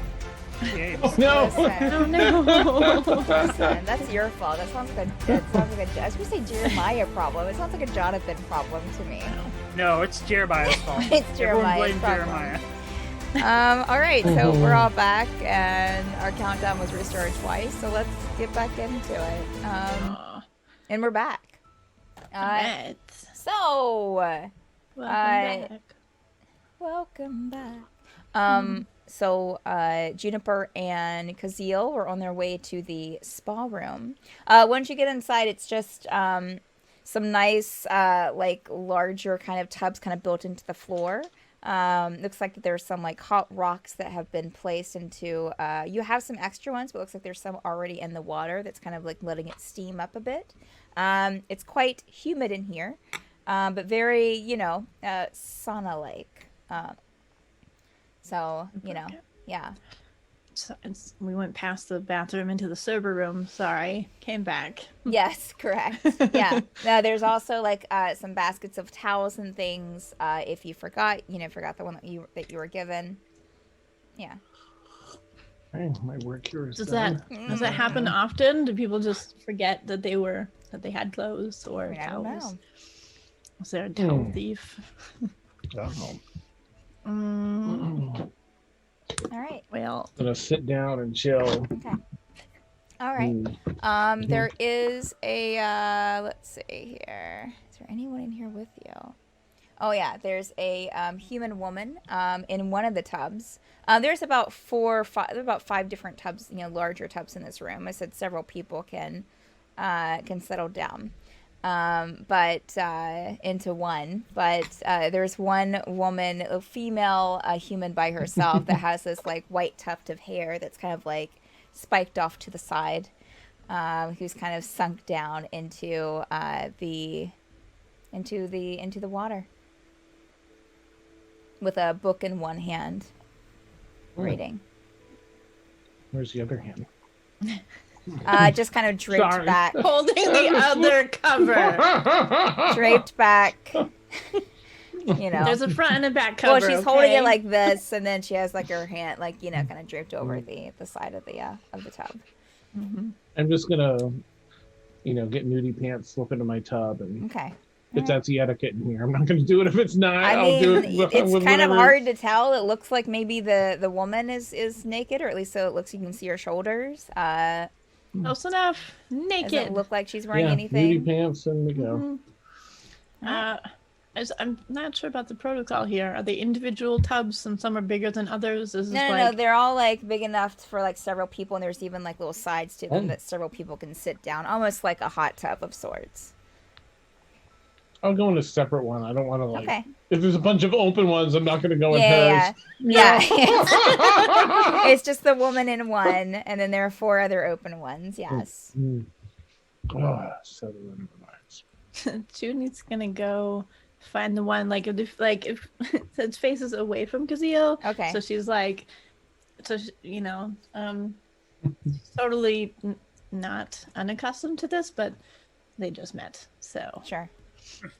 James. Oh, no. Listen. Oh no. Listen, that's your fault. That sounds like I was gonna say Jeremiah problem. It sounds like a Jonathan problem to me. No, it's Jeremiah's fault. It's Everyone Jeremiah's blame problem. Jeremiah. All right, so we're all back, and our countdown was restarted twice. So let's get back into it. Aw, And we're back. bet. So Welcome back. welcome back. So Juniper and Caszeel were on their way to the spa room. Once you get inside, it's just some nice, like larger kind of tubs kind of built into the floor. Looks like there's some like hot rocks that have been placed into, you have some extra ones, but it looks like there's some already in the water that's kind of like letting it steam up a bit. It's quite humid in here, but very, sauna-like. So, yeah. So we went past the bathroom into the sober room. Sorry, came back. Yes, correct. Yeah. There's also like some baskets of towels and things. If you forgot, forgot the one that you were given. Yeah. Hey, my work here is Does done. that happen often? Do people just forget that they had clothes or I don't towels? know. Was there a towel thief? Oh. All right. Well, Gonna sit down and chill. Okay. All right. There is a let's see here. Is there anyone in here with you? Oh yeah, there's a human woman in one of the tubs. There's about about 5 different tubs, larger tubs in this room. I said several people can settle down, but into one. But there's one woman, a female human by herself that has this like white tuft of hair that's kind of like spiked off to the side, who's kind of sunk down into the water with a book in one hand, reading. Where's the other hand? Just kind of draped Sorry. back. holding the other cover. Draped back. There's a front and a back cover. Well, she's holding okay? it like this, and then she has like her hand, like kind of draped over the side of the tub. Mhm. I'm just gonna, get nudie pants, slip into my tub, and Okay. if that's the etiquette in here, I'm not gonna do it if it's not. I I'll do mean, it it's with kind of whatever. hard to tell. It looks like maybe the woman is naked, or at least so it looks you can see her shoulders. Close enough. Naked. Doesn't look like she's wearing Yeah, anything. nudie pants, and we go. I'm not sure about the protocol here. Are they individual tubs and some are bigger than others? Is this No, they're all like big enough for like several people, and there's even like little sides to them that several people can sit down, almost like a hot tub of sorts. I'll go in a separate one. I don't want to like. Okay. If there's a bunch of open ones, I'm not gonna go in Yeah, hers. yeah. It's just the woman in one, and then there are 4 other open ones. Yes. Settle in relax. Junie's gonna go find the one if its face is away from Caszeel. Okay. So she's like, totally not unaccustomed to this, but they just met, so Sure.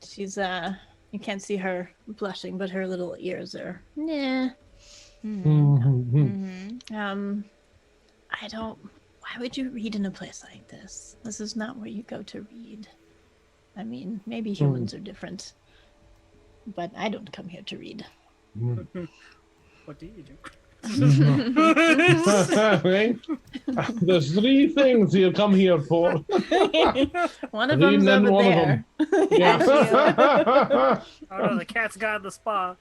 she's you can't see her blushing, but her little ears are nah. I don't. Why would you read in a place like this? This is not where you go to read. I mean, maybe humans are different, but I don't come here to read. What do you do? There's 3 things you come here for. One of Read them's them, over one of there. Yeah. Oh no, the cat's got in the spa.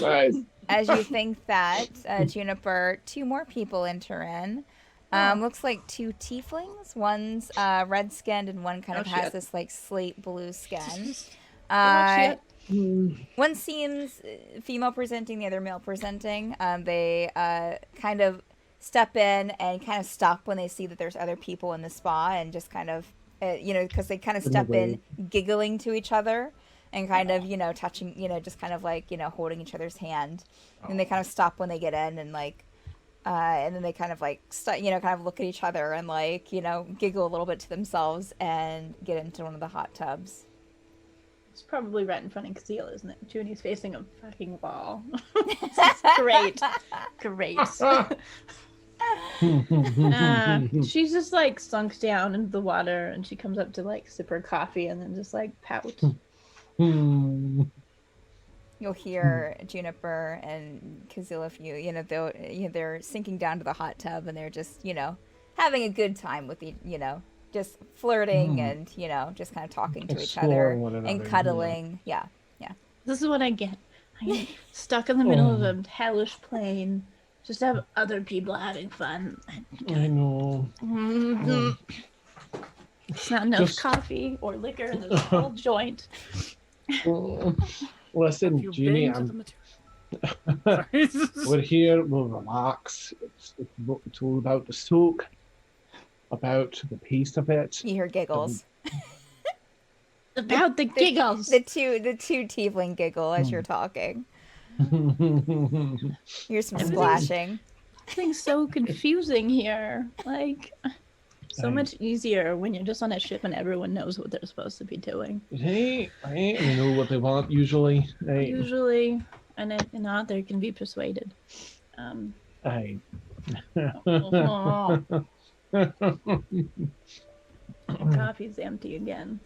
Nice. As you think that, Juniper, 2 more people enter in. Looks like 2 tieflings. One's red-skinned, and one kind of has shit. this like slate blue skin. Shit. One seems female presenting, the other male presenting. They kind of step in and kind of stop when they see that there's other people in the spa, and just kind of, because they kind of step in giggling to each other and kind of, touching, just kind of like, holding each other's hand. And they kind of stop when they get in, and like, and then they kind of like, kind of look at each other and like, giggle a little bit to themselves and get into one of the hot tubs. It's probably right in front of Caszeel, isn't it? Junie's facing a fucking wall. This is great. Great. She's just like sunk down into the water, and she comes up to like sip her coffee and then just like pout. You'll hear Juniper and Caszeel, if they're sinking down to the hot tub and they're just, having a good time with just flirting and, just kind of talking to each other and cuddling. Yeah. This is what I get. I get stuck in the middle of a hellish plain. Just have other people having fun. I know. It's not enough coffee or liquor in this whole joint. Listen, Junie, we're here, we'll relax. It's all about the soak, about the pace of it. You hear giggles. About the giggles. The two tiefling giggle as you're talking. Here's some splashing. Everything's so confusing here. Like, so much easier when you're just on a ship and everyone knows what they're supposed to be doing. Hey, they know what they want usually. Hey. Usually, and if not, they can be persuaded. Hey. Coffee's empty again.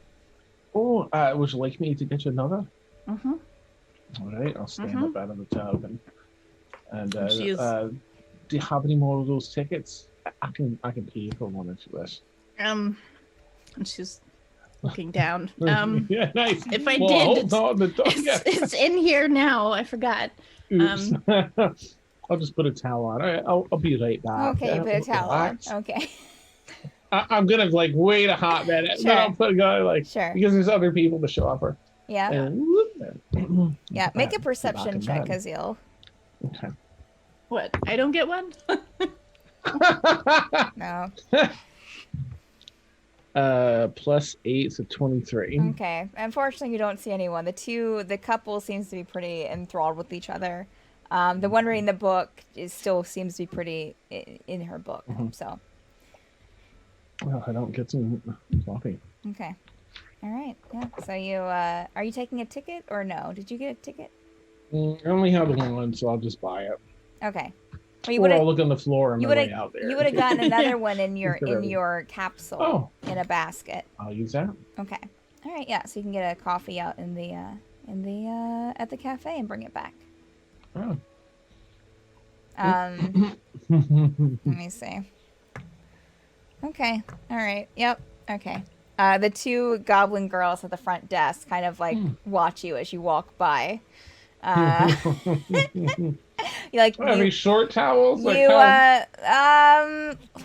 Oh, would you like me to get you another? Mm-hmm. All right, I'll stand up out of the tub and She is... do you have any more of those tickets? I can pay for one if you wish. And she's looking down. Yeah, nice. If I did, it's in here now. I forgot. Oops. I'll just put a towel on. I'll be right back. Okay, you put a towel on. Okay. I'm gonna wait a hot minute. Sure. Then I'll put a guy sure. because there's other people to show up for. Yeah. And, yeah. Make a perception check, Caszeel. Okay. What? I don't get one. No. +8, so 23. Okay. Unfortunately, you don't see anyone. The couple seems to be pretty enthralled with each other. The one reading the book still seems to be pretty in her book. So. Well, I don't get some coffee. Okay. All right. Yeah. So you are you taking a ticket or no? Did you get a ticket? I only have one, so I'll just buy it. Okay. Well, Or I'll look on the floor on my way out there. You would have gotten another one in your capsule in a basket. I'll use that. Okay. All right. Yeah. So you can get a coffee out at the cafe and bring it back. Oh. Let me see. Okay. All right. Yep. Okay. The two goblin girls at the front desk kind of watch you as you walk by. Any short towels? Let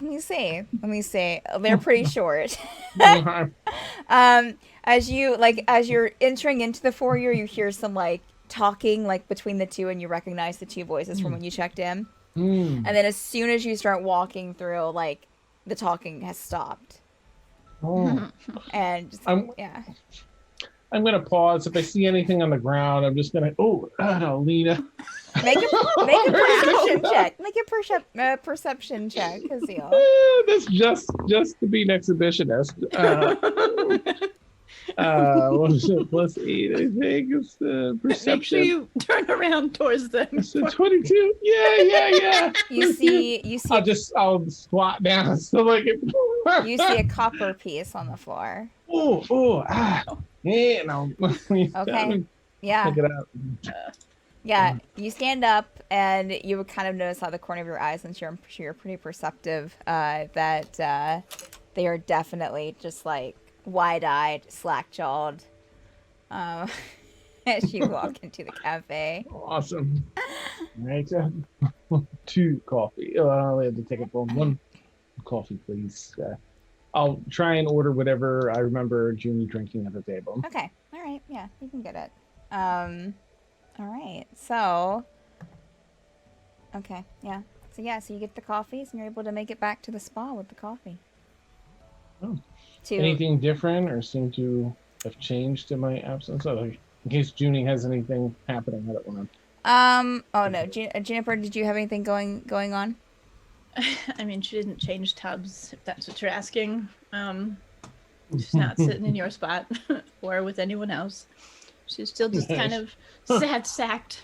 me see. They're pretty short. As you're entering into the foyer, you hear some talking between the two, and you recognize the two voices from when you checked in. And then as soon as you start walking through, the talking has stopped. Oh. And yeah. I'm gonna pause. If I see anything on the ground, I'm just gonna Lena. Make a perception check. Make a perception check, Caszeel. That's just to be an exhibitionist. +8, I think. It's perception. Make sure you turn around towards them. It's 22. Yeah. You see. I'll squat down so You see a copper piece on the floor. Yeah, no. Okay. Yeah. Pick it up. Yeah, you stand up and you would kind of notice out of the corner of your eyes, since you're pretty perceptive, that they are definitely just wide-eyed, slack-jawed as you walk into the cafe. Awesome. Right. 2 coffee. Oh, I only have to take it for 1 coffee, please. I'll try and order whatever I remember Junie drinking at the table. Okay. All right. Yeah, you can get it. All right. So. Okay. Yeah. So you get the coffees and you're able to make it back to the spa with the coffee. Oh. Anything different or seem to have changed in my absence? In case Junie has anything happening, I don't want to. Oh no, Juniper, did you have anything going on? I mean, she didn't change tubs, if that's what you're asking. She's not sitting in your spot or with anyone else. She's still just kind of sad sacked.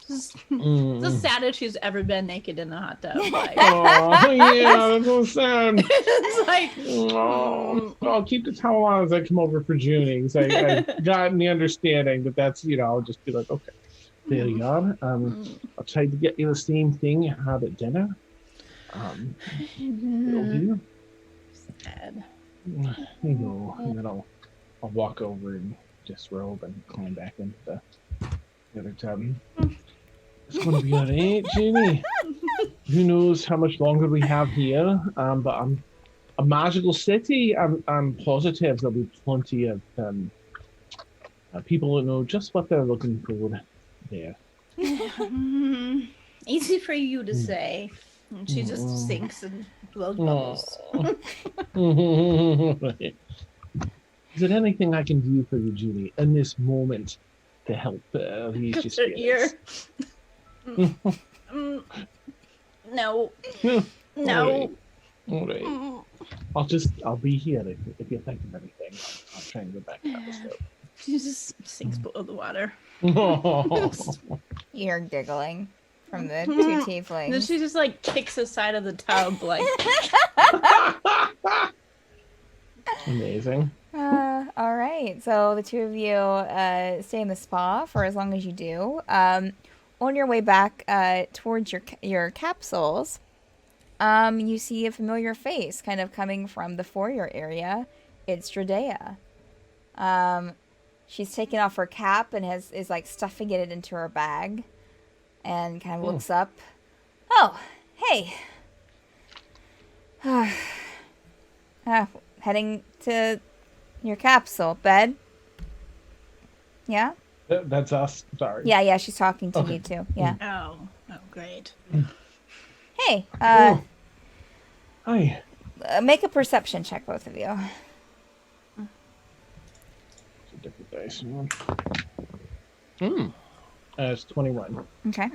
Just the saddest she's ever been naked in a hot tub. Like, Oh, yeah, that's so sad. it's like, Oh, I'll keep the towel on as I come over for Junie. 'Cause I got the understanding that that's, I'll just be like, okay, there you are. I'll try to get you the same thing you had at dinner. It'll do. sad. There you go. And then I'll walk over and disrobe and climb back into the other tub. It's going to be alright, Junie. Who knows how much longer we have here? But I'm a magical city. I'm positive there'll be plenty of people that know just what they're looking for there. Easy for you to say. And she just sinks and blows bubbles. Is there anything I can do for you, Julie, in this moment to help ease your spirits? No. No. All right. I'll be here if you think of anything. I'll try and go back to the stove. She just sinks below the water. You're giggling from the two tieflings. Then she just like kicks the side of the tub, like. Amazing. All right. So the two of you stay in the spa for as long as you do. On your way back towards your capsules, you see a familiar face kind of coming from the foyer area. It's Dradea. She's taken off her cap and is like stuffing it into her bag, and kind of looks up. Oh, hey. Heading to your capsule bed. Yeah. That's us. Sorry. Yeah. She's talking to you too. Yeah. Oh, great. Hey. Hi. Make a perception check, both of you. It's a different dice. It's 21. Okay.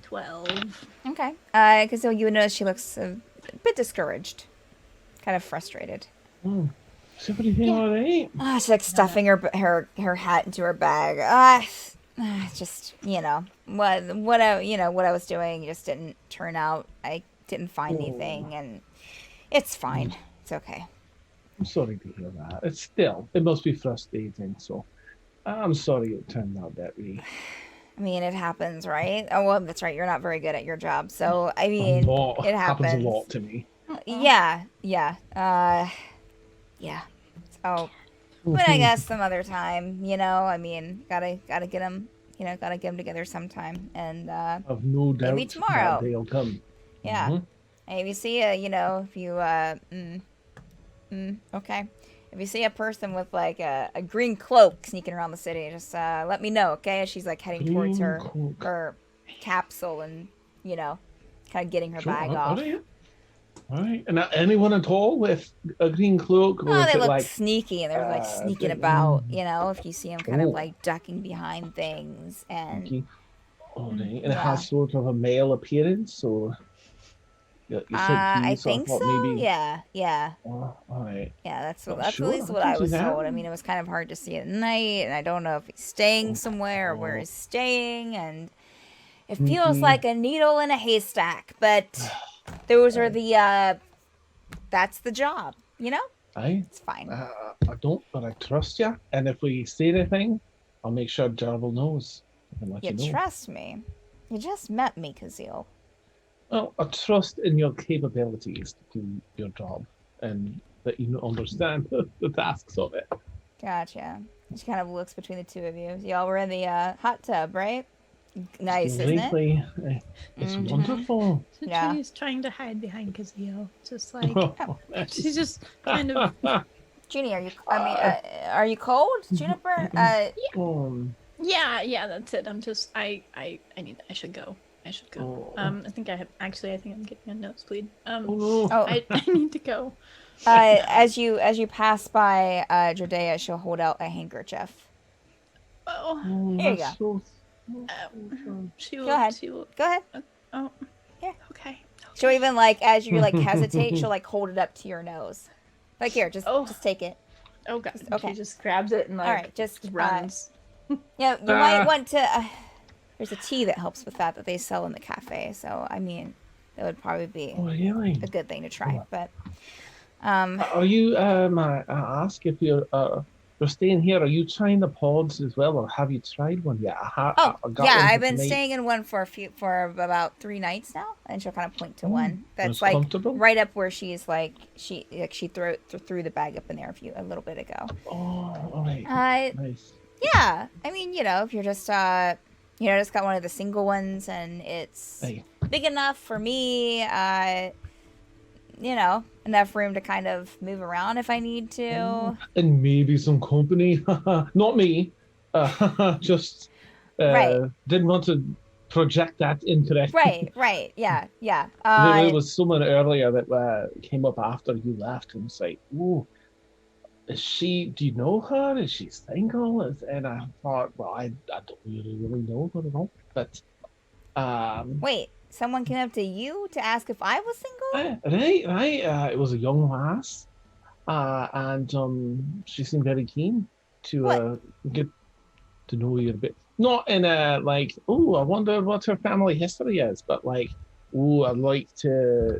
12. Okay. Because you would notice she looks a bit discouraged, kind of frustrated. Is everything all right? She's like stuffing her hat into her bag. Just what I was doing just didn't turn out. I didn't find anything, and it's fine. It's okay. I'm sorry to hear that. It must be frustrating. So, I'm sorry it turned out that way. I mean, it happens, right? Oh well, that's right. You're not very good at your job, so I mean, it happens. Happens a lot to me. Yeah. So, but I guess some other time, I mean, gotta get them, gotta get them together sometime, and I've no doubt maybe tomorrow. that they'll come. Yeah. If you see if you okay. If you see a person with like a green cloak sneaking around the city, just let me know, okay? She's like heading towards her capsule and kind of getting her bag off. All right. And anyone at all with a green cloak? Oh, they look sneaky, and they're like sneaking about. If you see them kind of like ducking behind things, and all right. And it has sort of a male appearance, or you said I think so. Maybe... Yeah. All right. Yeah, that's at least what I was told. I mean, it was kind of hard to see at night, and I don't know if he's staying somewhere or where he's staying, and it feels like a needle in a haystack. But those are that's the job, It's fine. I don't, but I trust you. And if we see anything, I'll make sure Jarvel knows. You trust me? You just met me, Caszeel. Well, I trust in your capabilities to do your job and that you understand the tasks of it. Gotcha. She kind of looks between the two of you. Y'all were in the hot tub, right? Nice, isn't it? It's wonderful. So she's trying to hide behind Caszeel. Just like she's just kind of. Junie, are you cold? Juniper? Yeah, that's it. I'm just I should go. I think I'm getting a nosebleed. I need to go. As you pass by Dradea, she'll hold out a handkerchief. Here you go. Go ahead. Go ahead. Oh. Here. Okay. She'll even as you hesitate, she'll hold it up to your nose. Like here, just take it. Oh god. Okay. She just grabs it and like All right, just runs. Yeah, you might want to. There's a tea that helps with that they sell in the cafe. So I mean, that would probably be Oh, really? a good thing to try. But Are you, I ask if you're staying here, are you trying the pods as well, or have you tried one yet? oh I got yeah, one I've been tonight. staying in one for about 3 nights now, and she'll kind of point to one it's that's like comfortable? right up where she's like she threw the bag up in there a little bit ago. Oh, all right. Nice. Yeah, I mean, if you're just just got one of the single ones and it's Hey. big enough for me, enough room to kind of move around if I need to. And maybe some company. Not me. Just Right. didn't want to project that incorrectly. Right, yeah. There was someone earlier that came up after you left and was like, "Ooh, do you know her? Is she single?" And I thought, well, I don't really know her at all. But Wait, someone came up to you to ask if I was single? right. It was a young lass, and she seemed very keen to get to know you a bit. Not in a like, oh, I wonder what her family history is, but like, oh, I'd like to,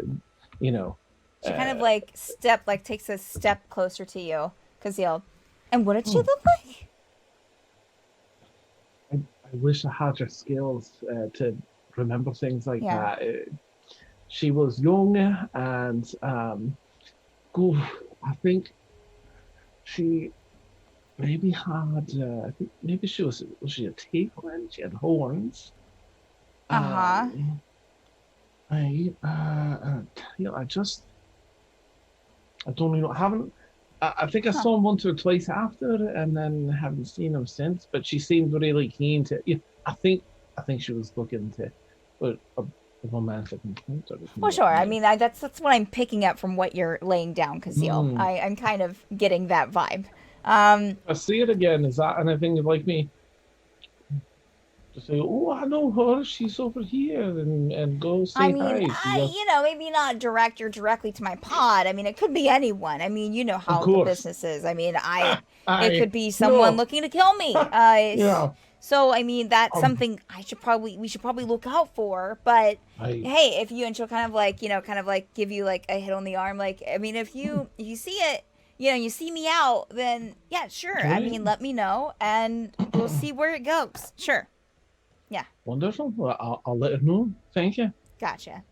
She kind of takes a step closer to you, Caszeel. And what did she look like? I wish I had your skills to remember things like that. She was young and I think she maybe had. I think maybe she was she a tiefling? She had horns. Uh-huh. I don't know. I think I saw him once or twice after, and then haven't seen him since. But she seemed really keen to. Yeah, I think she was looking to a romantic encounter. Well, sure. I mean, that's what I'm picking up from what you're laying down, Caszeel. I'm kind of getting that vibe. I see it again. Is that anything you'd like me to say? Oh, I know her. She's over here, and go say hi. Maybe not direct her directly to my pod. I mean, it could be anyone. I mean, you know how the business is. I mean, it could be someone looking to kill me. Yeah. So I mean, that's something we should probably look out for. But hey, if you and she'll kind of give you like a hit on the arm. Like, I mean, if you see it, you see me out, then yeah, sure. I mean, let me know, and we'll see where it goes. Sure. Yeah. Wonderful. Well, I'll let her know. Thank you. Gotcha.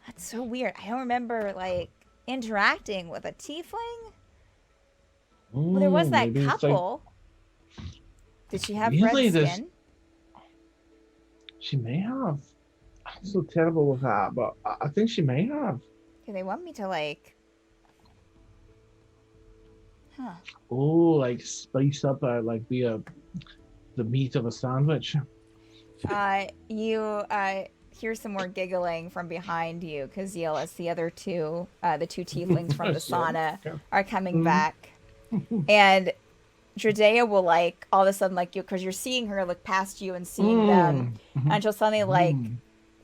That's so weird. I don't remember like interacting with a tiefling. Well, there was that couple. Did she have red skin? She may have. I'm so terrible with that, but I think she may have. Okay, they want me to like. Huh. Oh, like spice up, be the meat of a sandwich. You hear some more giggling from behind you, Caszeel, as the other two, the two tieflings from the sauna are coming back, and Dradea will like all of a sudden because you're seeing her look past you and seeing them, and she'll suddenly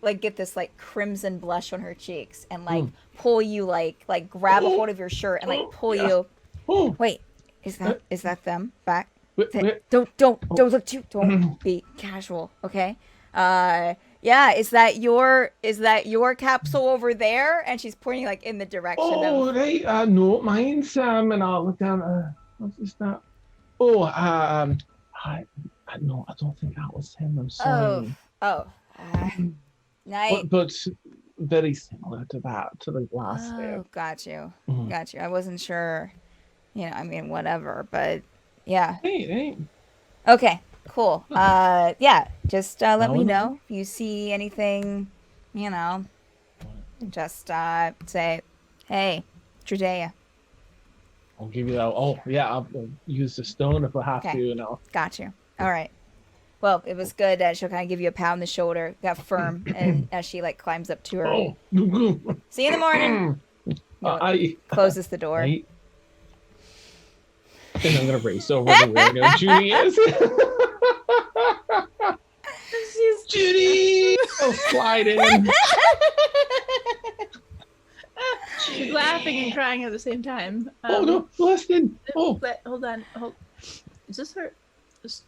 like get this like crimson blush on her cheeks and like pull you like grab a hold of your shirt and like pull you. Wait, is that them back? Don't look too. Don't be casual, okay? Is that your capsule over there? And she's pointing like in the direction of. Oh, right. No, mine's Sam, and I'll look down. What's that? Oh, no, I don't think that was him. I'm sorry. Night. But very similar to that, to the last there. Oh, got you. I wasn't sure. I mean, whatever, but yeah. Hey. Okay, cool. Just let me know if you see anything, just say, hey, Dradea. I'll give you that. Oh, yeah, I'll use the stone if I have to, Got you. All right. Well, it was good. She'll kind of give you a pat on the shoulder, got firm, and as she like climbs up to her. Oh. See you in the morning. Closes the door. And I'm gonna race over to where Judy is. Judy! I'll slide in. She's laughing and crying at the same time. Oh no, listen. Oh, Hold on. Is this her?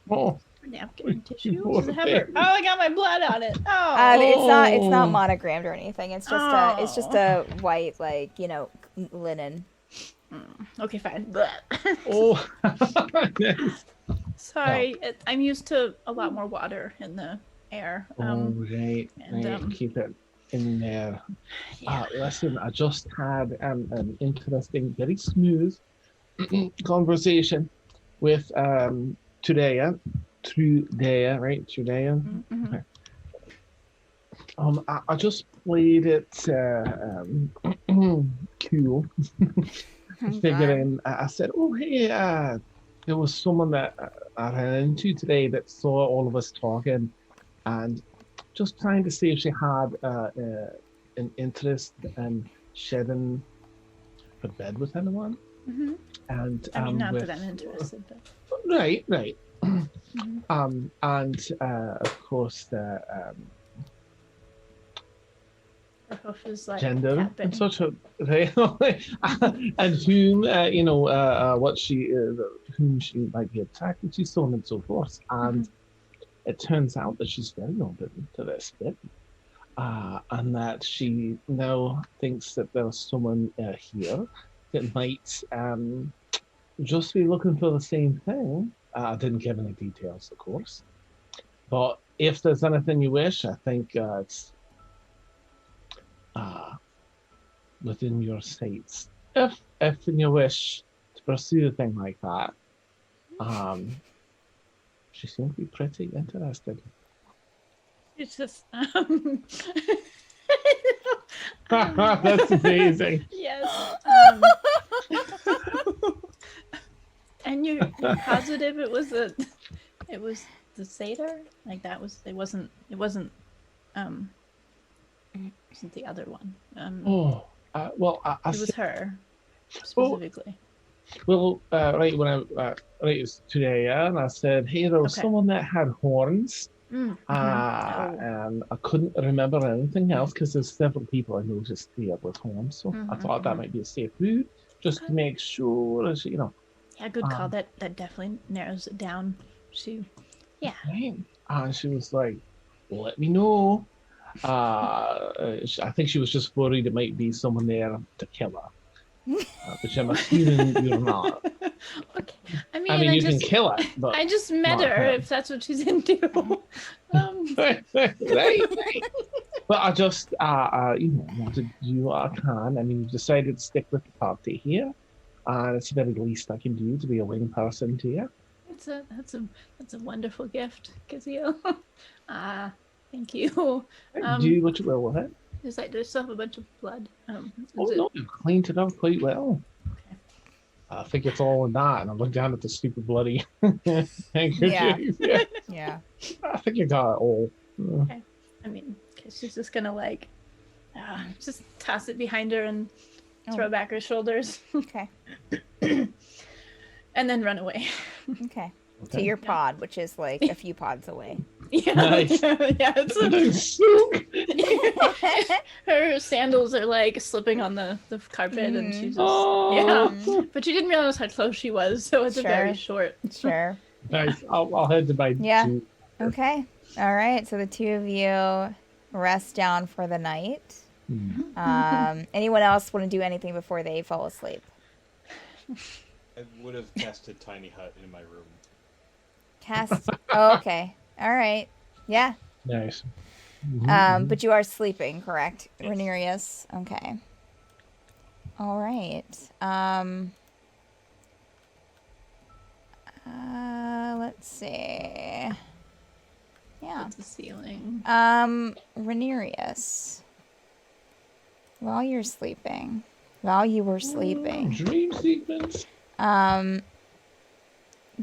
oh. Her napkin and tissue? Poor Does it have her? thing. Oh, I got my blood on it. Oh. It's not Oh. monogrammed or anything. It's just a white, like, linen. Okay, fine. Oh. Nice. Sorry, I'm used to a lot more water in the air. Right. and, Keep it in there. Yeah. Listen, I just had an interesting, very smooth conversation with Dradea, right? Dradea. Mhm. I just played it cool, figuring. I said, "Oh, hey, there was someone that I ran into today that saw all of us talking, and just trying to see if she had an interest in shedding a bed with anyone." Mhm. And I mean, not with, that I'm interested, but. right. Mhm. And of course the Her hoof is like gender tapping. and such a right, and whom what she whom she might be attracted to, so on and so forth. And it turns out that she's very open to this bit, and that she now thinks that there's someone here that might just be looking for the same thing. I didn't give any details, of course, but if there's anything you wish, I think it's within your sights. If you wish to pursue a thing like that, she seems to be pretty interested. It's just. That's amazing. Yes. And you're positive it was the satyr? Like that was it wasn't wasn't the other one. Well, I it was said, her specifically. Right when it was today, and I said, hey, there was Okay. someone that had horns. Oh. And I couldn't remember anything else because there's several people I noticed here with horns, so I thought that might be a safe route, just to make sure, as you know. Yeah, good call. That definitely narrows it down to, yeah. Right. And she was like, "Let me know." I think she was just worried it might be someone there to kill her, which I'm assuming you're not. Okay. I mean, you can kill her, but I just met not her him. if that's what she's into. right. But I just, wanted to do what I can. I mean, you decided to stick with the party here, and it's the very least I can do to be a wing person to you. That's a wonderful gift, Caszeel. Thank you. Do what you will with it. There's still a bunch of blood. No, you've cleaned it up quite well. Okay. I think it's all in that, and I look down at the stupid bloody handkerchief. Yeah. I think you got it all. Okay. I mean, she's just gonna just toss it behind her and throw back her shoulders. Okay. And then run away. Okay. To your pod, which is like a few pods away. Yeah. Nice. Yeah. It's her sandals are like slipping on the carpet, and she's just But she didn't realize how close she was, so it's a very short. Sure. Nice. I'll head to my Yeah. Okay. All right. So the two of you rest down for the night. Anyone else want to do anything before they fall asleep? I would have casted Tiny Hut in my room. Cast. Oh, okay. All right. Yeah. Nice. But you are sleeping, correct, Renerius? Okay. All right. Let's see. Yeah. The ceiling. Renerius. While you were sleeping, Dream sequence.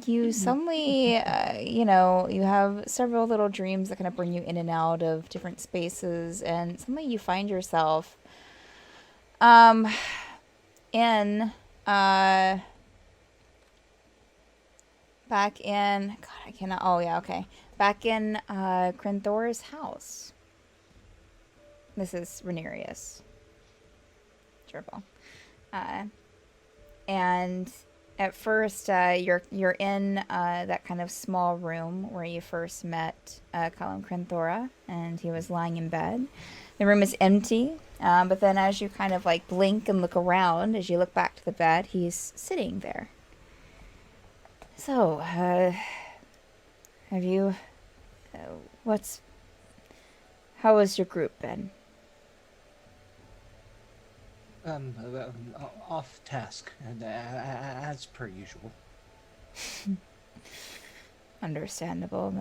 you suddenly, you have several little dreams that kind of bring you in and out of different spaces, and suddenly you find yourself in back in Crenthor's house. This is Renerius. Gerbil. And at first, you're in that kind of small room where you first met Colin Crinthora, and he was lying in bed. The room is empty, but then as you kind of like blink and look around, as you look back to the bed, he's sitting there. So, have you... how has your group been? Off task, and as per usual. Understandable.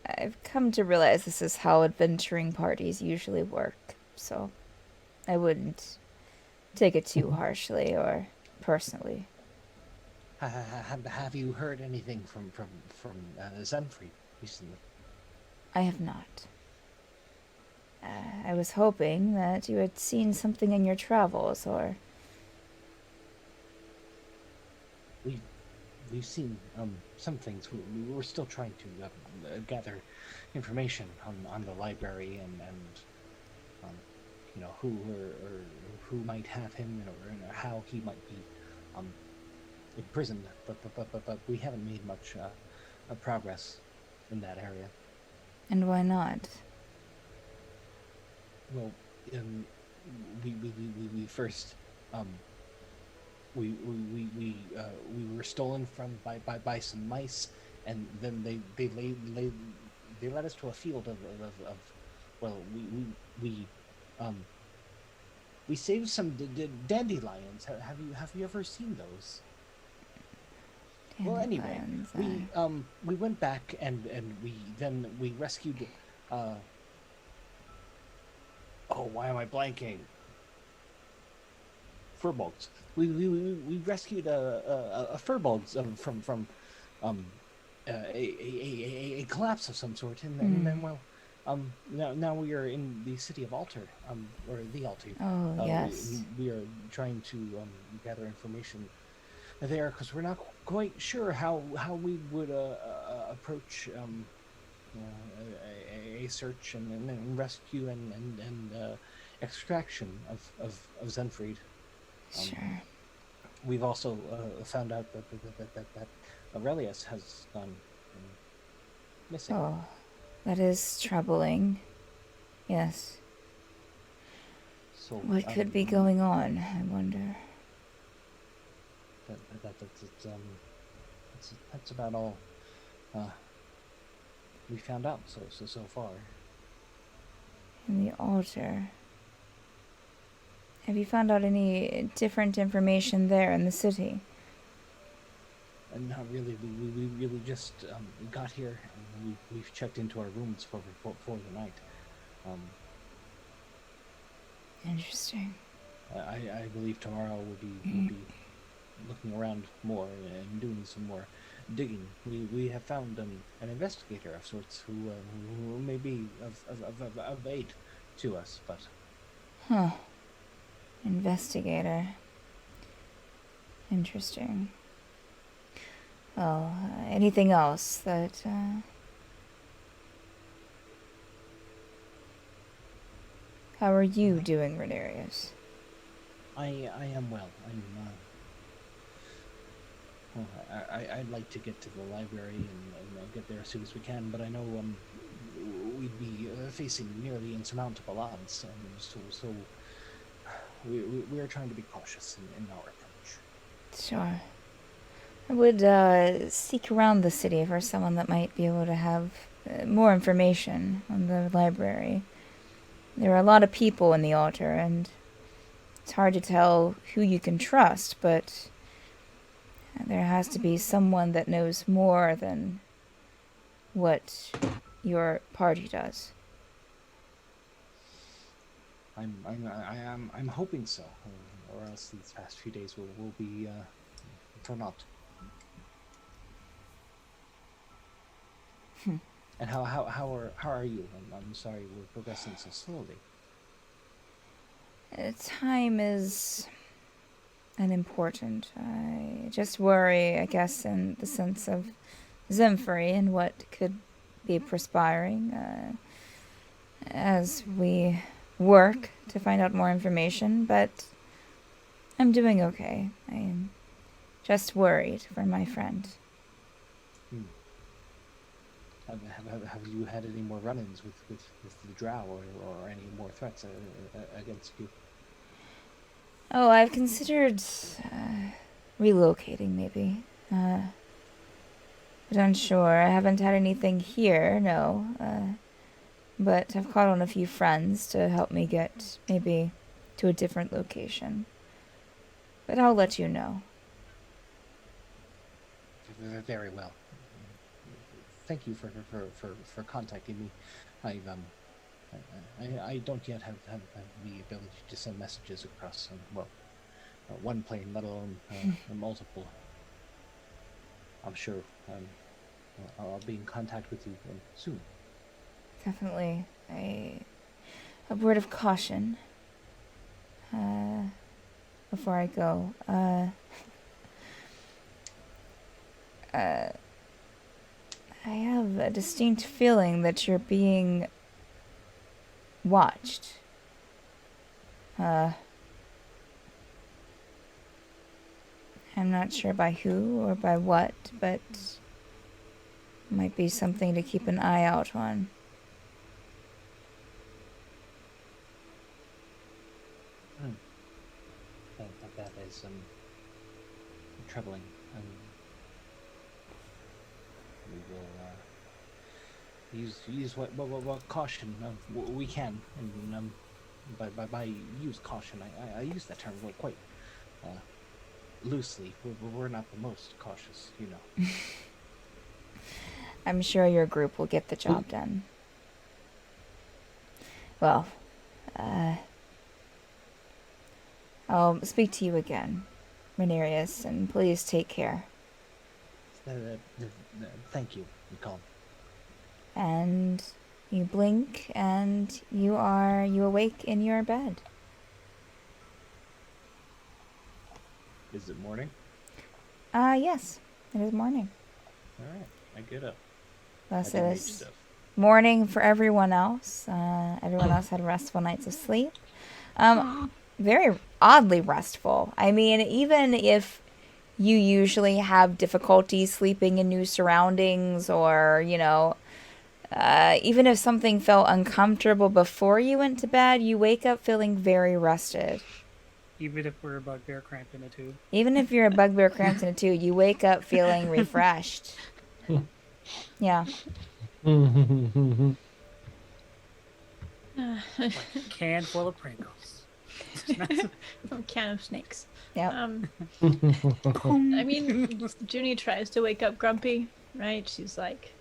I've come to realize this is how adventuring parties usually work, so I wouldn't take it too harshly or personally. Have you heard anything from Zenfried recently? I have not. I was hoping that you had seen something in your travels, or... We've seen some things. We were still trying to gather information on the library and you know, who might have him, or how he might be imprisoned. But we haven't made much progress in that area. And why not? Well, we first we were stolen from by some mice, and then they led us to a field of well, we saved some dandelions. Have you ever seen those? Well, anyway, we went back and we rescued. Oh, why am I blanking? Furbolgs. We rescued a furbolgs from a collapse of some sort, and then well, now we are in the city of Alter, or the Alter. Oh, yes. We are trying to gather information there, because we're not quite sure how we would approach a search and rescue and extraction of Zenfried. Sure. We've also found out that Aurelius has gone missing. Oh, that is troubling. Yes. So What could be going on, I wonder? That's about all we found out so far. In the altar. Have you found out any different information there in the city? Not really. We really just got here, and we've checked into our rooms for the night. Interesting. I believe tomorrow we'll be looking around more and doing some more digging. We have found an investigator of sorts who may be of aid to us, but... Huh. Investigator. Interesting. Well, anything else that... How are you doing, Renarius? I am well. I'd like to get to the library and get there as soon as we can, but I know we'd be facing nearly insurmountable odds, so we are trying to be cautious in our approach. Sure. I would seek around the city for someone that might be able to have more information on the library. There are a lot of people in the altar, and it's hard to tell who you can trust, but there has to be someone that knows more than what your party does. I'm hoping so, or else these past few days will be for naught. And how are you? I'm sorry we're progressing so slowly. Time is unimportant. I just worry, I guess, in the sense of Zenfried and what could be perspiring as we work to find out more information, but I'm doing okay. I am just worried for my friend. Have you had any more run-ins with the drow or any more threats against you? Oh, I've considered relocating, maybe. But unsure. I haven't had anything here, no. But I've called on a few friends to help me get maybe to a different location. But I'll let you know. Very well. Thank you for contacting me. I don't yet have the ability to send messages across one plane, let alone multiple. I'm sure I'll be in contact with you soon. Definitely a word of caution before I go. I have a distinct feeling that you're being watched. I'm not sure by who or by what, but might be something to keep an eye out on. That is troubling. We will use what caution we can, and by use caution, I use that term quite loosely. We're not the most cautious, you know. I'm sure your group will get the job done. Well, I'll speak to you again, Renarius, and please take care. Thank you, Nicole. And you blink, and you awake in your bed. Is it morning? Yes, it is morning. All right, I get up. Thus I it do mage is stuff. morning for everyone else. Everyone else had restful nights of sleep. Very oddly restful. I mean, even if you usually have difficulty sleeping in new surroundings, or, you know, even if something felt uncomfortable before you went to bed, you wake up feeling very rested. Even if we're a bugbear cramped in a tube. Even if you're a bugbear cramped in a tube, you wake up feeling refreshed. Yeah. Can full of Pringles. From can of snakes. Yeah. I mean, Junie tries to wake up grumpy, right? She's like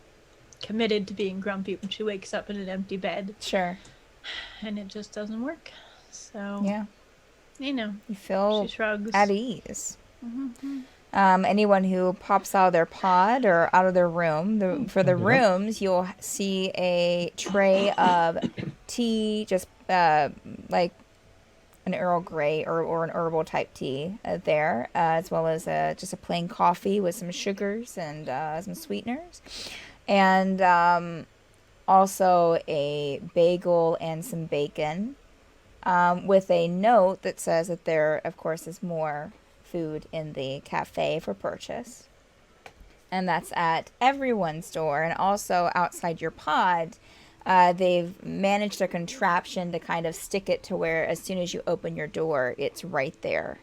committed to being grumpy when she wakes up in an empty bed. Sure. And it just doesn't work. So Yeah. You know, you feel she shrugs. at ease. Mm-hmm. Anyone who pops out of their pod or out of their room, for the rooms, you'll see a tray of tea, just like an Earl Grey or an herbal type tea there, as well as just a plain coffee with some sugars and some sweeteners. And also a bagel and some bacon, with a note that says that there, of course, is more food in the cafe for purchase. And that's at everyone's door. And also outside your pod, they've managed a contraption to kind of stick it to where as soon as you open your door, it's right there.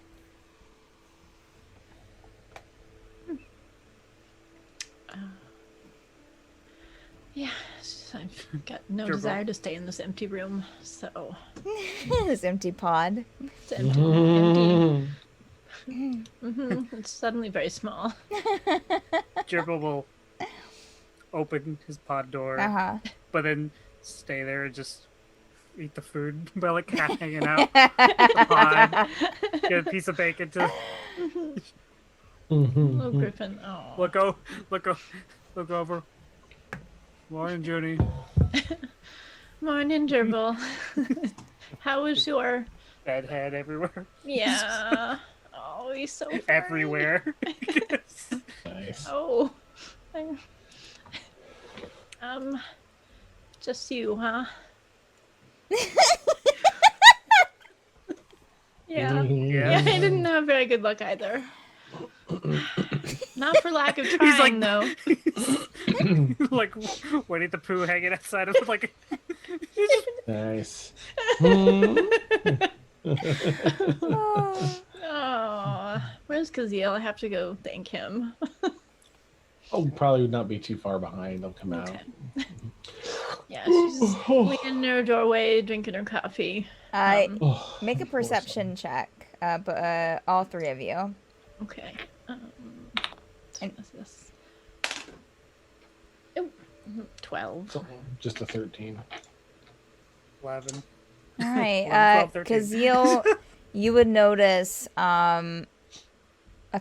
Yeah, I've got no desire to stay in this empty room, so... This empty pod. It's empty. It's suddenly very small. Gerbil will open his pod door, but then stay there and just eat the food by like cat hanging out the pod. Get a piece of bacon to Little Griffin. Oh. look over. Morning, Junie. Morning, Gerbil. How was your Bedhead everywhere. Yeah. Oh, he's so furry. Everywhere. Nice. Oh. Just you, huh? Yeah. Yeah. Yeah, I didn't have very good luck either. Not for lack of trying, though. Like Winnie the Pooh hanging outside of like. Nice. Oh, where's Caszeel? I have to go thank him. Oh, probably would not be too far behind. They'll come out. Okay. Yeah, she's waiting in her doorway, drinking her coffee. Make a perception check, but all three of you. Okay. And- What's this? Oh, 12. So, just a 13. 11. All right, 11, 12, 13. Caszeel, you would notice a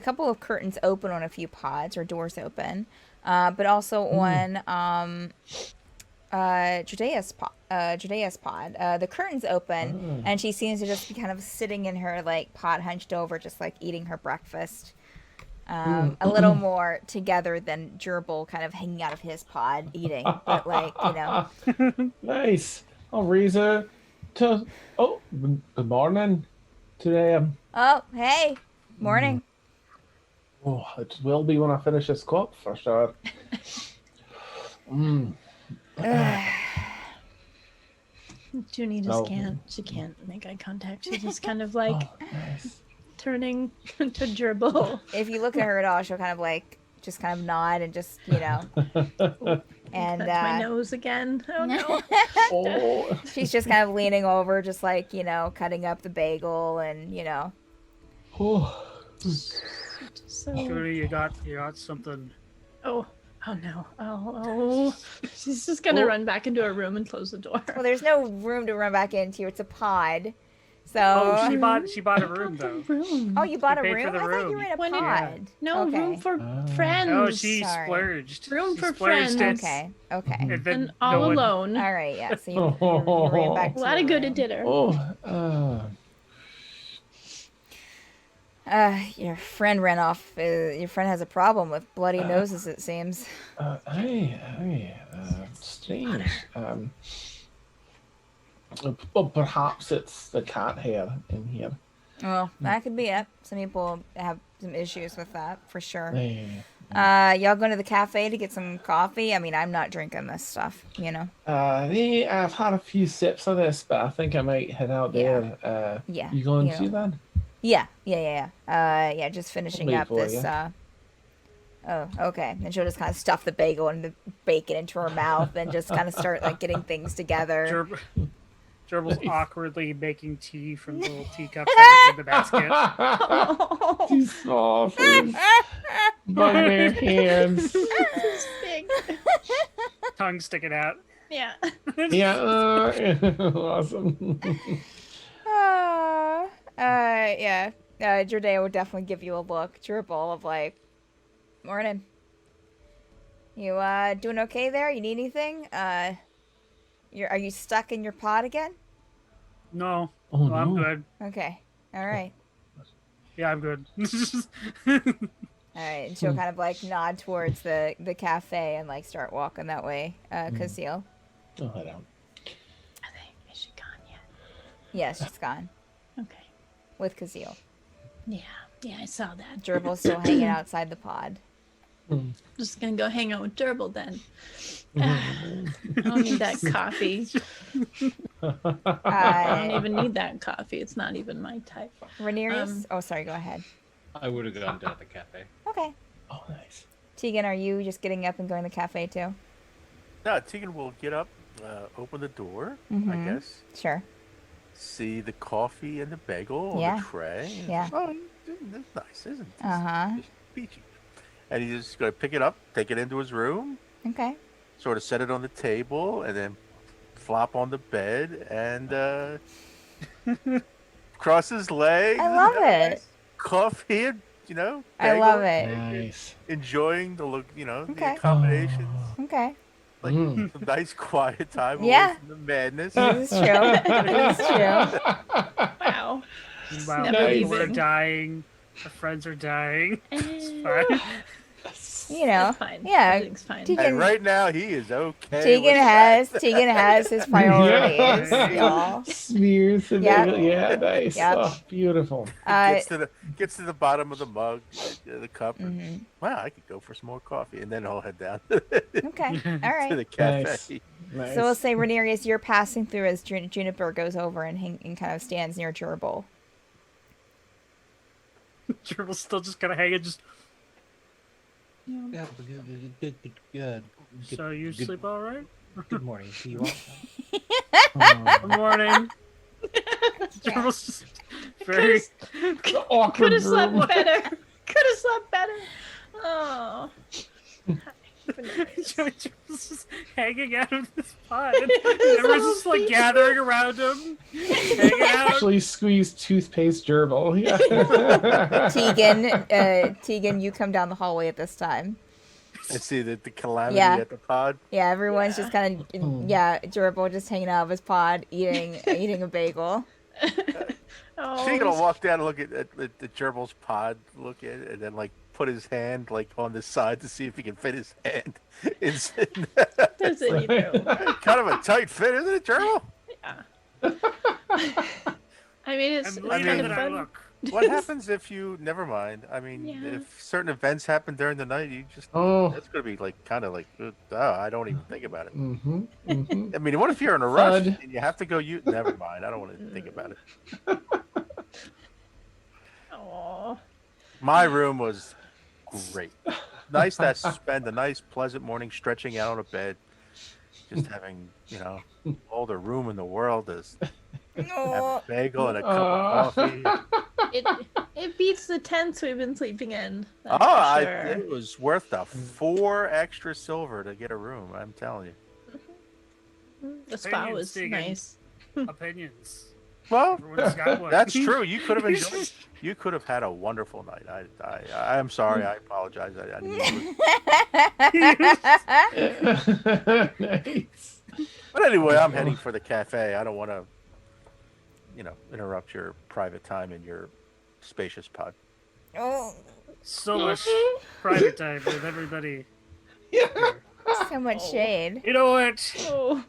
couple of curtains open on a few pods or doors open, but also on Dradea's pod. The curtains open, and she seems to just be kind of sitting in her like pod, hunched over, just like eating her breakfast. A little more together than Gerbil kind of hanging out of his pod eating, but like, you know. Nice. I'll raise her to. Oh, good morning. Today, Oh, hey, morning. oh, it will be when I finish this cup for sure. Junie just Oh. can't. She can't make eye contact. She's just kind of like Oh, nice. turning to Gerbil. If you look at her at all, she'll kind of like just kind of nod and just, you know. And That's my nose again. Oh no. Oh, she's just kind of leaning over, just like, you know, cutting up the bagel and, you know. oh. So, Judy, you got something. oh no. Oh. She's just gonna run back into her room and close the door. Well, there's no room to run back into. It's a pod. So. Oh, she bought a room though. Oh, you bought a paid room? for the I thought you room. were in a When did- pod. No, Okay. room for friends. Oh, she Sorry. splurged. Room She for splurged friends. it, Okay. And then And all no one- alone. All right, yeah. So you ran back A to lot your of good room. it did her. Oh, Your friend ran off. Your friend has a problem with bloody noses, it seems. strange. Well, perhaps it's the cat hair in here. Well, that could be it. Some people have some issues with that, for sure. Eh, Y'all going to the cafe to get some coffee? I mean, I'm not drinking this stuff, you know? I've had a few sips of this, but I think I might head out Yeah. there. Yeah, You going you to know. then? Yeah, just finishing wait up for this, ya. Oh, okay. And she'll just kind of stuff the bagel and the bacon into her mouth and just kind of start, like, getting things together. Gerbil's awkwardly making tea from the little teacups that are in the basket. Too soft. By their hands. Big. Tongue sticking out. Yeah. Yeah. Awesome. Yeah. Dradea would definitely give you a look, Gerbil, of like, morning. You doing okay there? You need anything? Are you stuck in your pod again? No, Oh, no, I'm no. good. Okay. All right. Yeah, I'm good. All right. And she'll kind of like nod towards the cafe and like start walking that way. Caszeel. I'll head out. Is she gone yet? Yes, she's gone Okay. with Caszeel. Yeah, I saw that. Gerbil's still hanging outside the pod. Just gonna go hang out with Gerbil then. I don't need that coffee. I don't even need that coffee. It's not even my type. Rhaenyra's? Oh, sorry. Go ahead. I would have gone down to the cafe. Okay. Oh, nice. Tegan, are you just getting up and going to the cafe too? No, Tegan will get up, open the door, I Mhm. guess. Sure. See the coffee and the bagel on Yeah. the tray. and, Yeah. Oh, that's nice, isn't it? Uh-huh. It's peachy. And he's just going to pick it up, take it into his room, Okay. sort of set it on the table, and then flop on the bed and cross his legs. I love and have a it. nice Coffee, and, I bagel, love it. Nice. enjoying the look, the Okay. accommodations. Okay. Like some nice quiet time Yeah. away from the madness. This is true. This is true. Wow. Meanwhile, Never people are leaving. dying. Our friends are dying. It's Eh. fine. You know, It's fine. yeah. Everything's fine. Tegan- And right now, he is okay. Tegan with has that. Tegan has his priorities, Yeah. y'all. Smears the Yep. bagel. Yeah, nice. Yep. Oh, beautiful. Gets to the bottom of the mug, the cup. And, Mhm. wow, I could go for some more coffee, and then I'll head down Okay, all right. to the cafe. Nice. Nice. So we'll say, Rhaenyra, you're passing through as Juniper goes over and kind of stands near Gerbil. Gerbil's still just kind of hanging. Just Yeah, good. so you sleep all right? Good morning to you all. Good morning. Gerbil's just very. The awkward Could have slept room. better. Could have slept better. Oh. Gerbil's just hanging out of this pod. Everyone's just like gathering around him, hanging out. Actually squeezed toothpaste gerbil. Yeah. Tegan, you come down the hallway at this time. And see the calamity Yeah. at the pod. Yeah, everyone's just kind of Gerbil just hanging out of his pod, eating a bagel. Oh, Tegan will walk down and look at the gerbil's pod, look at it, and then like put his hand like on the side to see if he can fit his hand. It's does it, you know? kind of a tight fit, isn't it, gerbil? I mean, it's I'm kind leaving of that I fun. look. What happens if you never mind? I mean, Yeah. if certain events happen during the night, you just Oh. that's gonna be like kind of like I don't even think about it. Mm-hmm. Mm-hmm. I mean, what if you're in a rush Thud. and you have to go? You never mind. I don't want to think about it. Aw. My room was great. Nice to spend a nice, pleasant morning stretching out on a bed, just having all the room in the world is have a bagel and a cup of coffee. It beats the tents we've been sleeping in. That's Oh, for sure. it was worth the 4 extra silver to get a room. I'm telling you. The spa Opinions, was Tegan. nice. Opinions. Well, Everyone's got one. that's true. You could have enjoyed. You could have had a wonderful night. I'm sorry. I apologize. I knew Nice. But anyway, I'm heading for the cafe. I don't want to, interrupt your private time in your spacious pod. Oh, So much private time with everybody. so much shade. You know what? Oh,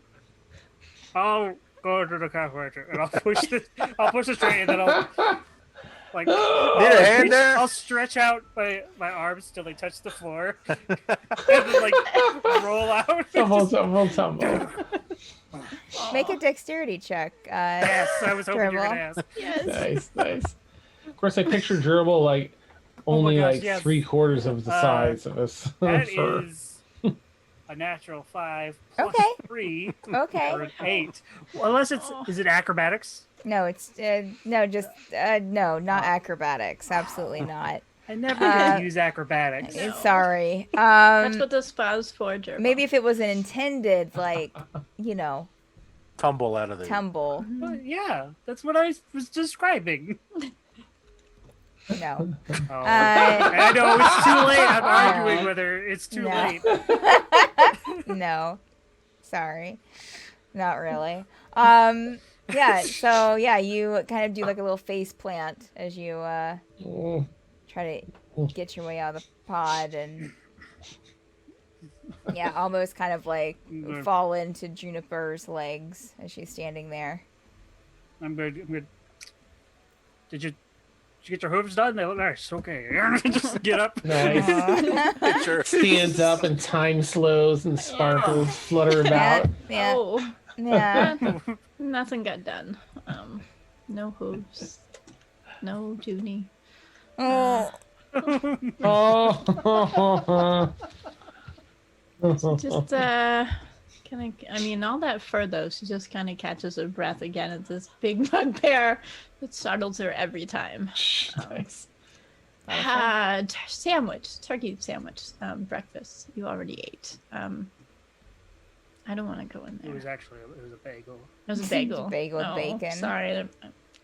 I'll go to the cafe and I'll push the tray and then I'll like Need a hand there? I'll stretch out my arms till they touch the floor and then like roll out. Tumble. Make a dexterity check. Yes, I was hoping you were Gerbil. gonna ask. yes. Nice. Of course, I picture gerbil like only gosh, like yes. 3/4 of the size of us. That fur. is a natural 5 plus Okay. 3 Okay. or an 8. Well, unless is it acrobatics? No, it's no, not acrobatics. Absolutely not. I never get to use acrobatics. Sorry. That's what the spa's for, Gerbil. Maybe if it was an intended, Tumble out of the. tumble. Well, yeah, that's what I was describing. No. Oh. I know it's too late. I'm arguing whether it's too No. late. No. Sorry. Not really. Yeah, so you kind of do like a little face plant as you Oh. try to get your way out of the pod and almost kind of like fall into Juniper's legs as she's standing there. I'm good. Did you get your hooves done? They look nice. Okay. Just get up. Nice. Picture. Stands up and time slows and sparkles flutter about. Yeah. Oh, Yeah. nothing got done. No hooves. No Junie. Oh. Oh. Just kind of. I mean, all that fur though. She just kind of catches her breath again at this big bugbear that startles her every time. Nice. Turkey sandwich, breakfast. You already ate. I don't want to go in there. It was a bagel. It was a bagel. Bagel with Oh, bacon. Sorry, I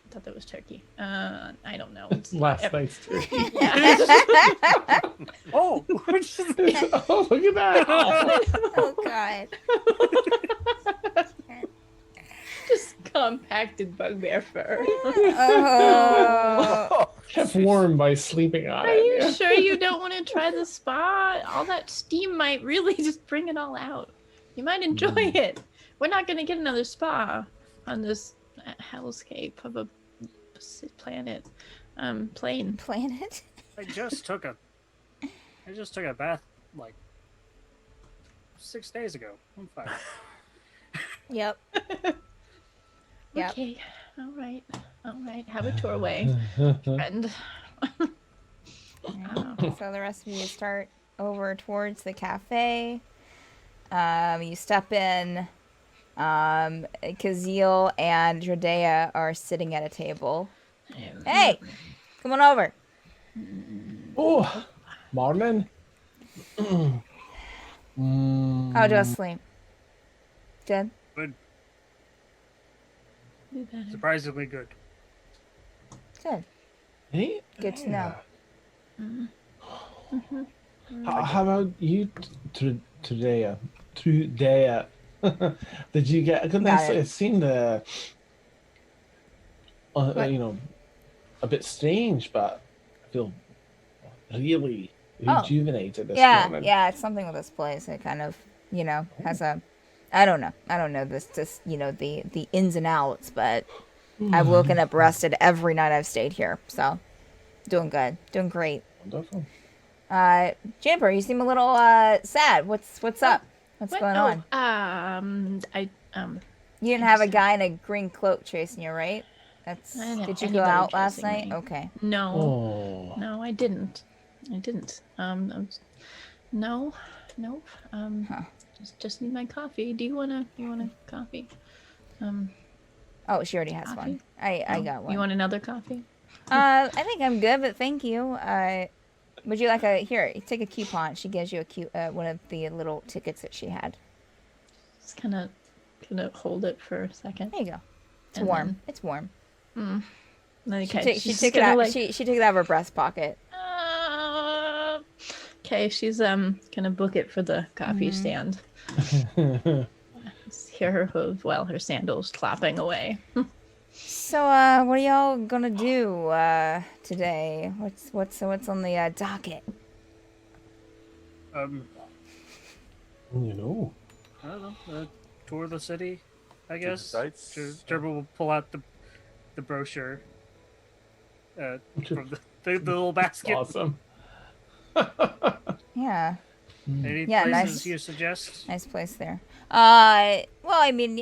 thought that was turkey. I don't know. Last night's turkey. Oh, Oh, look at that. Oh god. Just compacted bugbear fur. Oh. Kept warm by sleeping on Are it. you sure you don't want to try the spa? All that steam might really just bring it all out. You might enjoy it. We're not going to get another spa on this hellscape of a planet. Plane. Planet? I just took a bath like 6 days ago. I'm fine. Yep. Yep. Okay. All right. Have a tour away, friend. So the rest of you start over towards the cafe. You step in. Caszeel and Dradea are sitting at a table. Hey, come on over. Oh, morning. How'd you sleep? Good. Good. Be better. Surprisingly good. Good. Hey, Good to know. How about you, Dradea? Did you get? Got it. It seemed, a bit strange, but I feel really rejuvenated this morning. Yeah, it's something with this place. It kind of, has a, I don't know this, the ins and outs, but I've woken up rested every night I've stayed here, so doing good, doing great. Wonderful. Juniper, you seem a little sad. What's up? What's going on? You didn't have a guy in a green cloak chasing you, right? Did you go out last night? Me. Okay. Oh. No, I didn't. No. Just need my coffee. Do you want a coffee? Oh, she already has one. I got one. You want another coffee? I think I'm good, but thank you. Would you like here? Take a coupon. She gives you one of the little tickets that she had. Just kind of hold it for a second. There you go. It's And warm. then- It's warm. Okay, She took it out. She took it out of her breast pocket. Okay, she's gonna book it for the coffee stand. Hear her sandals clapping away. So, what are y'all gonna do today? What's on the docket? I don't know. Tour the city, I guess. Sites. Gerbil will pull out the brochure from the little basket. Awesome. Yeah. Any Yeah, places nice. you suggest? Nice place there. Well, in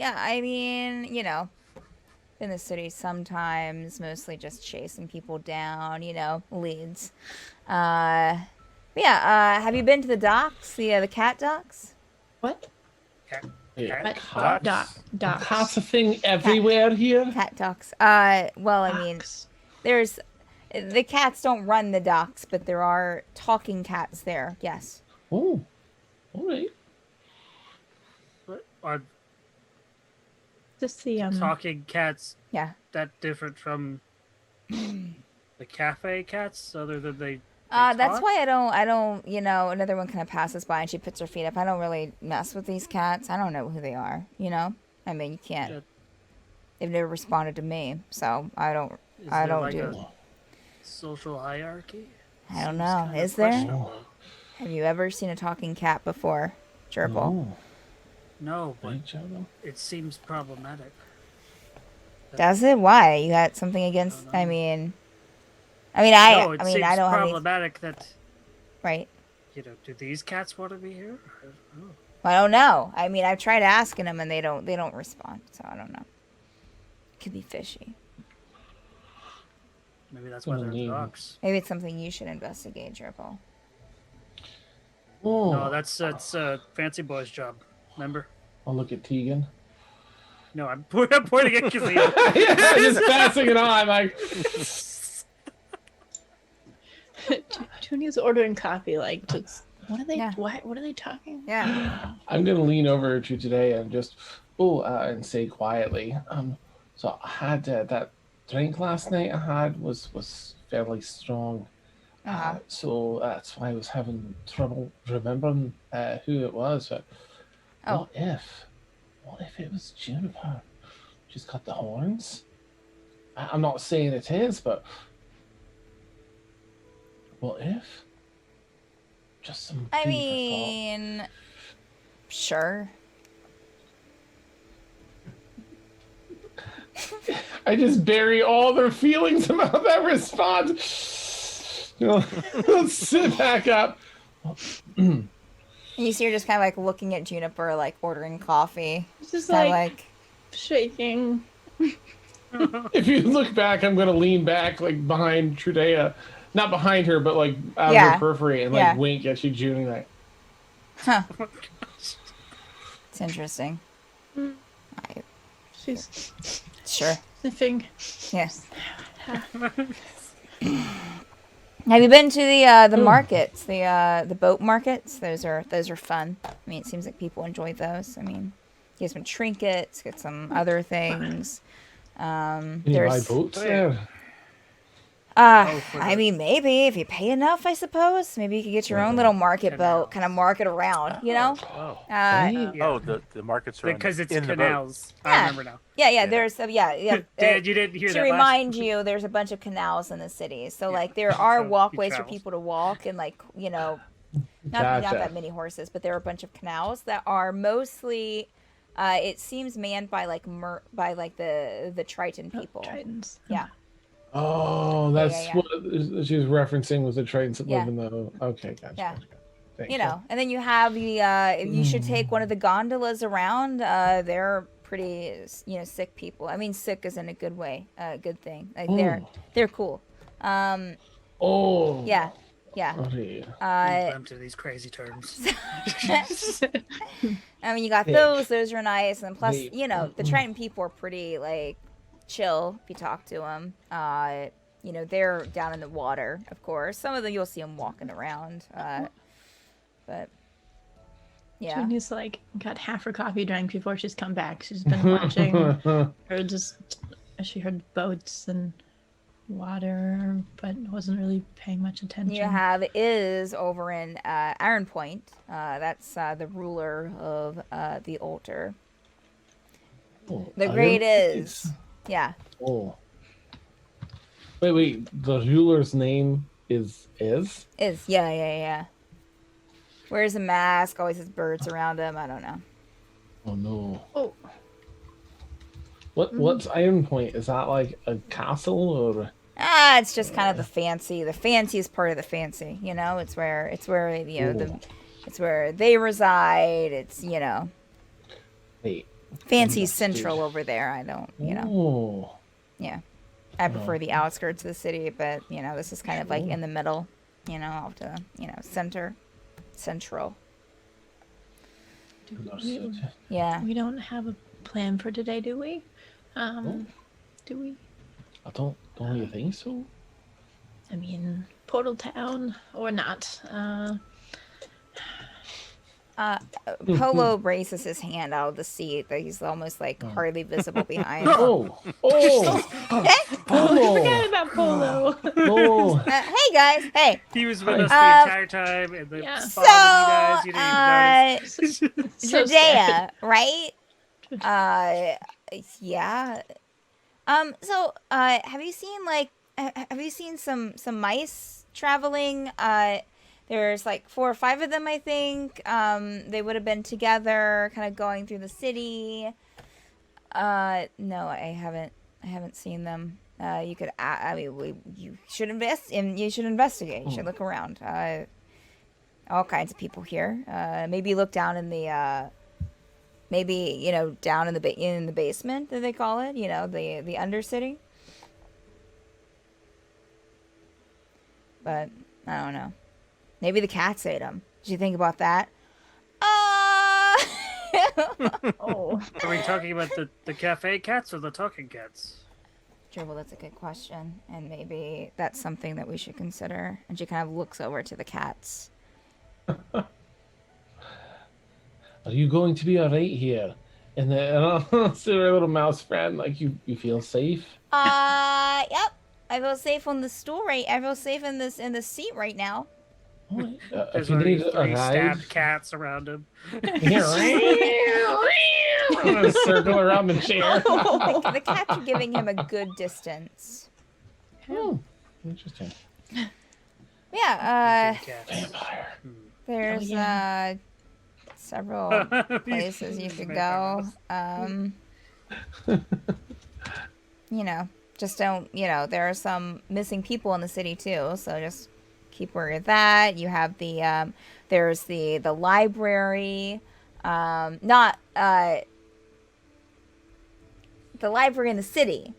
the city sometimes, mostly just chasing people down, leads. Have you been to the docks, the cat docks? What? Yeah. Docks. Cats a thing everywhere here. Cat docks. There's the cats don't run the docks, but there are talking cats there. Yes. Oh, all right. Are Just the talking cats Yeah. that different from the cafe cats, other than they That's talk? why I don't, another one kind of passes by and she puts her feet up. I don't really mess with these cats. I don't know who they are, you can't. Yeah. They've never responded to me, so I don't Is there like do. a social hierarchy? I don't Seems know. kind of Is there? questionable. Have you ever seen a talking cat before, Gerbil? Oh, No, but right, Gerbil. it seems problematic. Does it? Why? You got something against? No, I it mean, seems I don't have any. problematic that Right. do these cats want to be here? I don't know. Well, I don't know. I mean, I've tried asking them and they don't respond. So I don't know. Could be fishy. Maybe that's why they're Name. dogs. Maybe it's something you should investigate, Gerbil. Oh, No, that's Fancy Boy's job. Remember? I'll look at Tegan. No, I'm pointing at Caszeel. Yeah, just passing it on. Like, Tunia's ordering coffee. Like, just what are they? Yeah. What are they talking? Yeah. I'm gonna lean over to today and just and say quietly. So I had that drink last night. I had was fairly strong. Uh-huh. So that's why I was having trouble remembering who it was. But Oh. what if it was Juniper? She's got the horns. I'm not saying it is, but What if? Just some. I food for mean, sure. thought. I just bury all their feelings about that response. Let's sit back up. You see her just kind of like looking at Juniper, like ordering coffee. It's just Kind of like shaking. If you look back, I'm gonna lean back like behind Dradea, not behind her, but like out of Yeah. her periphery, and like wink at you, Junie, like. Huh. It's interesting. She's Sure. sniffing. Yes. Have you been to the markets, the boat markets? Those are fun. I mean, it seems like people enjoy those. I mean, get some trinkets, get some other things. Can you buy boats there? I mean, maybe if you pay enough, I suppose. Maybe you could get your own little market boat, kind of market around. You know? Oh, the markets are Because it's in the boat. canals. I Yeah. remember now. Yeah. There's Dad, you didn't hear to that remind you, there's a bunch of canals in the city, so like there are So he walkways for travels. people to walk, and like not that many horses, but there are a bunch of canals that are mostly, it seems manned by like the Triton people. Tritons. Yeah. Oh, that's yeah. what she was referencing with the trains that Yeah. live in the. Okay, gotcha. Yeah. Gotcha. Thank You know, and then you have the you should take one of the gondolas around. They're pretty sick people. I mean, sick is in a good way, good thing. Like they're cool. Oh. Yeah. I'm to these crazy terms. I mean, you got those are nice, and plus, the Triton people are pretty like chill if you talk to them. They're down in the water, of course. Some of them you'll see them walking around, but yeah. Junie's like got half her coffee drank before she's come back. She's been watching her she heard boats and water, but wasn't really paying much attention. You have Iz over in Iron Point. That's the ruler of the altar. Oh, The great Iz. Yeah. Oh. Wait. The ruler's name is Iz? Iz. Yeah. Wears a mask. Always has birds around him. I don't know. Oh no. Oh. What's Iron Point? Is that like a castle or? It's just kind of the fanciest part of the fancy. It's where it's where they reside. It's Wait. fancy central over there. I don't Oh. Yeah. I prefer the outskirts of the city, but this is kind of like in the middle. Off to central. Yeah. We don't have a plan for today, do we? Do we? I don't you think so? I mean, Portal Town or not? Polo raises his hand out of the seat that he's almost like hardly visible behind. Oh! I forgot about Polo. Oh! Hey guys, hey. He was with us the entire time, and then followed you guys. You didn't even notice. Dradea, right? Yeah. So, have you seen some mice traveling? There's like 4 or 5 of them, I think. They would have been together, kind of going through the city. No, I haven't seen them. You could, you should you should investigate. You should look around. All kinds of people here. Maybe look down in the, down in the basement that they call it. The undercity. But I don't know. Maybe the cats ate them. Did you think about that? Oh. Are we talking about the cafe cats or the talking cats? Sure, well, that's a good question. And maybe that's something that we should consider. And she kind of looks over to the cats. Are you going to be alright here? And then I'll see her little mouse friend, like you feel safe? Yep. I feel safe on the stool I feel safe in the seat right now. If There's you already need a 3 ride, stabbed cats around him. I'm gonna circle around the chair. The cats are giving him a good distance. Oh, interesting. Yeah, Cats. Vampire. there's yeah. several places you could go. You know, just don't, there are some missing people in the city too, so just keep wary of that. You have there's the library, not the library in the city.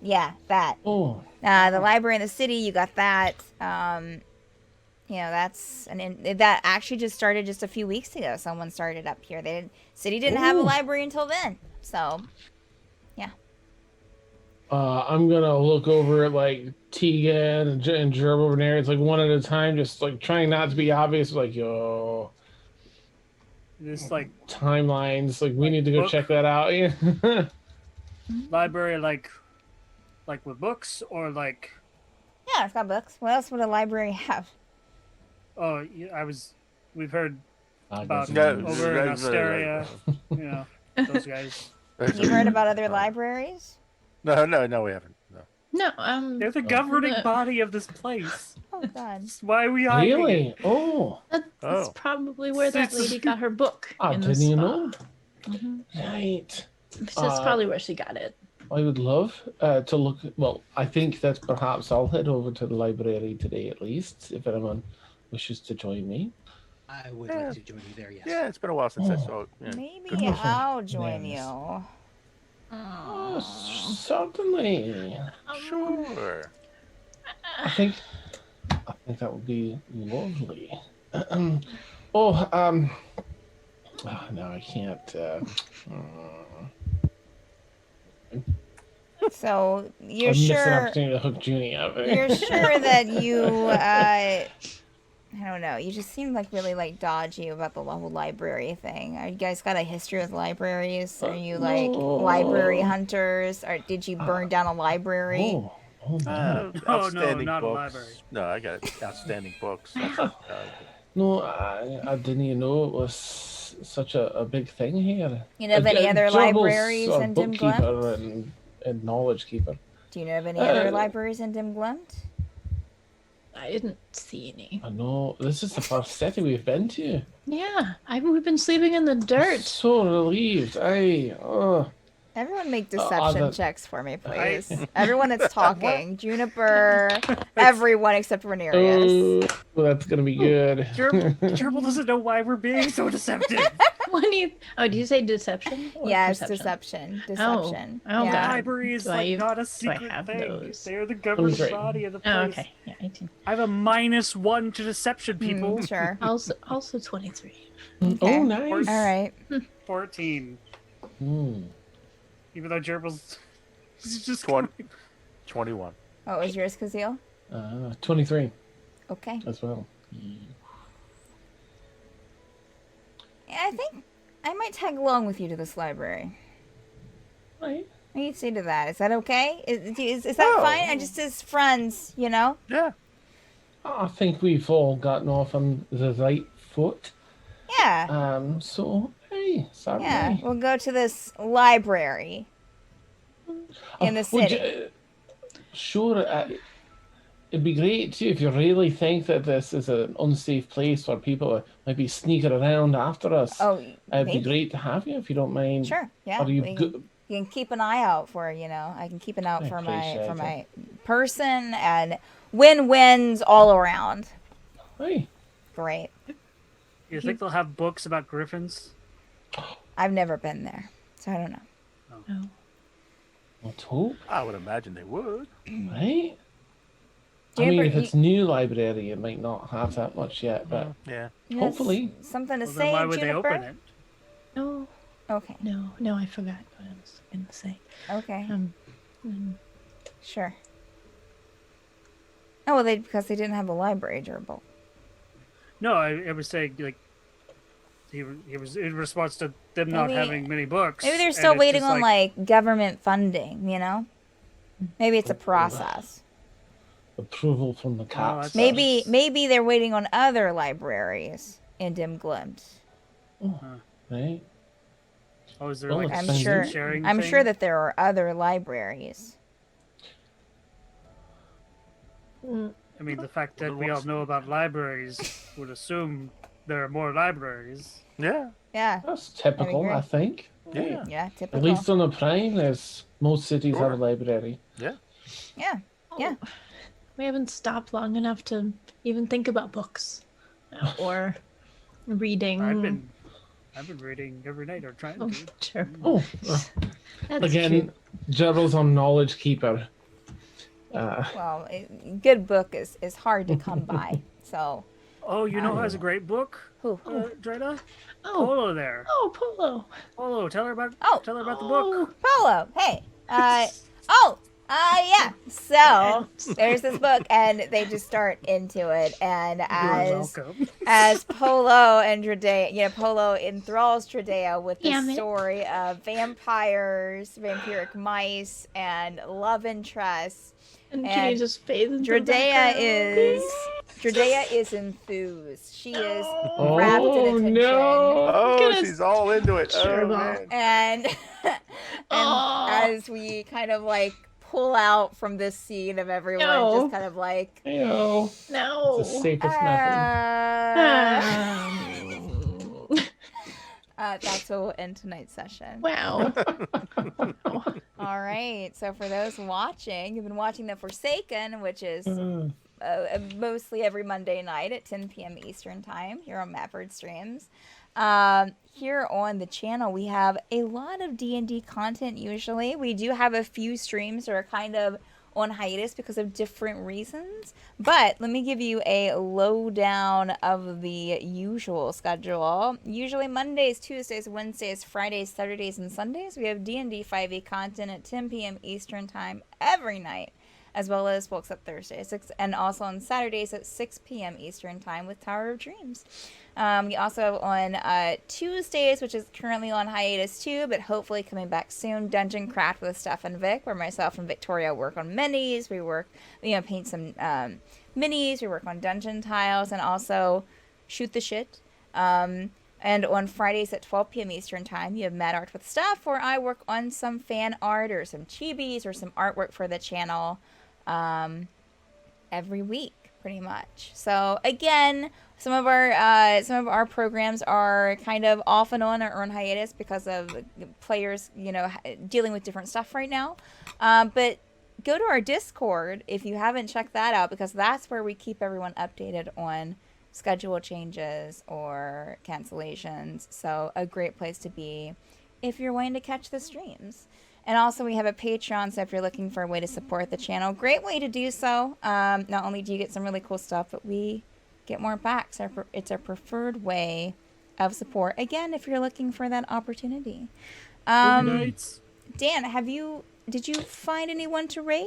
Yeah, that. Oh, The library in the city, you got that. That's that actually just started just a few weeks ago. Someone started up here. City didn't have a Ooh. library until then. So, yeah. I'm gonna look over at like Tegan and Gerb over there. It's like one at a time, just like trying not to be obvious. Like, yo, This like timelines. Like, we Like need to go book? check that out. Yeah. library, like with books or like. Yeah, it's got books. What else would a library have? Oh, yeah, we've heard about Yeah, over in right. Asteria. Those guys. You heard about other libraries? No, we haven't. No. No, They're the governing the- body of this place. Oh, God. That's why we hiding it. Really? Oh, that's Oh. probably where that lady got her book. I in the didn't even spa. know. Mhm. Right. That's probably where she got it. I would love to look. Well, I think that perhaps I'll head over to the library today at least, if anyone wishes to join me. I would Yeah. like to join you there, yes. Yeah, it's been a while since I Oh. saw it. Yeah. Maybe Good for I'll join Names. you. Oh, certainly. Sure. I think that would be lovely. No, I can't. So you're I missed an sure opportunity to hook Junie up. you're sure that you I don't know, you just seem like really like dodgy about the whole library thing. Are you guys got a history with libraries? Are you like No. library hunters? Or did you burn down a library? Oh man. No, Outstanding not a books. library. No, I got it. Outstanding books. No, I didn't know it was such a big thing here. You know of any other Gerbils libraries are in Dim bookkeeper Glunt? and knowledge keeper. Do you know of any other Uh, libraries in Dim Glunt? I didn't see any. I know this is the first city we've been to. Yeah, we've been sleeping in the dirt. So relieved. Everyone make Oh, deception that- checks for me, please. Everyone that's talking. Juniper, everyone except Renarius. Oh, that's gonna be good. Gerbil doesn't know why we're being so deceptive. What do you? Oh, did you say deception? Or Yeah, it's perception? deception. Oh, yeah. God. Library is Do like I- not a do I secret have thing. those? They're the governing try. body of the place. Oh, okay. Yeah, 18. I have a -1 to deception, people. Sure. Also 23. Okay. Oh, nice. All right. 14. Hmm. Even though Gerbil's he's just 21. What was yours, Caszeel? 23 Okay. as well. Yeah, I think I might tag along with you to this library. Right. What do you say to that? Is that okay? Is that Oh. fine? I just as friends, you know? Yeah. I think we've all gotten off on the right foot. Yeah. So, hey, certainly. Yeah. We'll go to this library in the would city. you- sure, it'd be great too if you really think that this is an unsafe place where people might be sneaking around after us. Oh, It'd maybe. be great to have you if you don't mind. Sure. Yeah. Are you we good? can, you can keep an eye out for, I can keep an eye out I for appreciate my person and win-wins all around. Hey, Great. You think they'll have books about griffins? I've never been there, so I don't know. Oh. let's hope, I would imagine they would. right? I Juniper, mean, if it's new library, it might not have that much yet, but Yeah. you have hopefully. something to Well, say, then why would they Juniper? open it? No, Okay. no, I forgot what I was going to say. Okay. Mm. Sure. Oh, well, because they didn't have a library, Gerbil. No, I was saying like he was in response to them not Maybe- having many books. Maybe they're and still it's waiting just on like government funding, Maybe it's a process. Approval from the that's- cats. Maybe they're waiting on other libraries in Dim Glunt. Right? Oh, is there Well, like it's a I'm Thank sure. sharing I'm thing? sure that there are other libraries. I mean, the fact that we all know about libraries would assume there are more libraries. Yeah. Yeah. That's typical, agree. I think. Yeah. Yeah, At typical. least on the plane, there's most cities Sure. have a library. Yeah. Yeah. Yeah. We haven't stopped long enough to even think about books or reading. I've been reading every night or trying Oh, to. sure. Oh, That's again, cute. Gerald's on Knowledge Keeper. Well, good book is hard to come by. So. Oh, you know who has a great book? Who? Dradea? Oh, Polo there. oh, Polo. Polo, tell her about the book. Polo. Hey. Yeah. So there's this book, and they just start into it, and You're as welcome. as Polo and Dradea, Polo enthralls Dradea with the Damn it. story of vampires, vampiric mice, and love interest. And can And you just fade into the Dradea background? is enthused. She is Oh, wrapped in attention. no. Oh, Goodness. she's all into it. Sure, Oh, Bob. man. And Aw. as we kind of like pull out from this scene of everyone No. just kind of like Ew. No. It's the safest method. that's what will end tonight's session. Wow. All right. So for those watching, you've been watching The Forsaken, which is mostly every Monday night at 10 p.m. Eastern Time here on Mapbird Streams. Here on the channel, we have a lot of D&D content usually. We do have a few streams that are kind of on hiatus because of different reasons. But let me give you a lowdown of the usual schedule. Usually Mondays, Tuesdays, Wednesdays, Fridays, Saturdays, and Sundays, we have D&D 5e content at 10 p.m. Eastern Time every night, as well as Books Up Thursdays, and also on Saturdays at 6 p.m. Eastern Time with Tower of Dreams. We also have on Tuesdays, which is currently on hiatus too, but hopefully coming back soon, Dungeon Craft with Steph and Vic, where myself and Victoria work on minis. We work, paint some minis. We work on dungeon tiles, and also shoot the shit. And on Fridays at 12 p.m. Eastern Time, you have Mad Art with Steph, where I work on some fan art or some chibis or some artwork for the channel every week, pretty much. So again, some of our programs are kind of off and on or on hiatus because of players, dealing with different stuff right now. But go to our Discord if you haven't checked that out, because that's where we keep everyone updated on schedule changes or cancellations. So a great place to be if you're wanting to catch the streams. And also we have a Patreon, so if you're looking for a way to support the channel, great way to do so. Not only do you get some really cool stuff, but we get more back. So it's our preferred way of support. Again, if you're looking for that opportunity. Dan, did you find anyone to raid?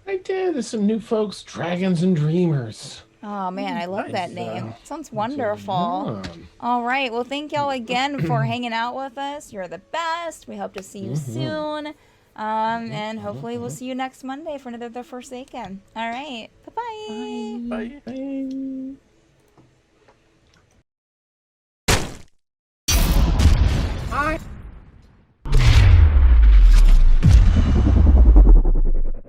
I did. There's some new folks, Dragons and Dreamers. Oh man, I love that name. Sounds So, wonderful. yeah. All right. Well, thank y'all again for hanging out with us. You're the best. We hope to see you soon. And hopefully we'll see you next Monday for another The Forsaken. All right. Bye-bye. Bye. Bye.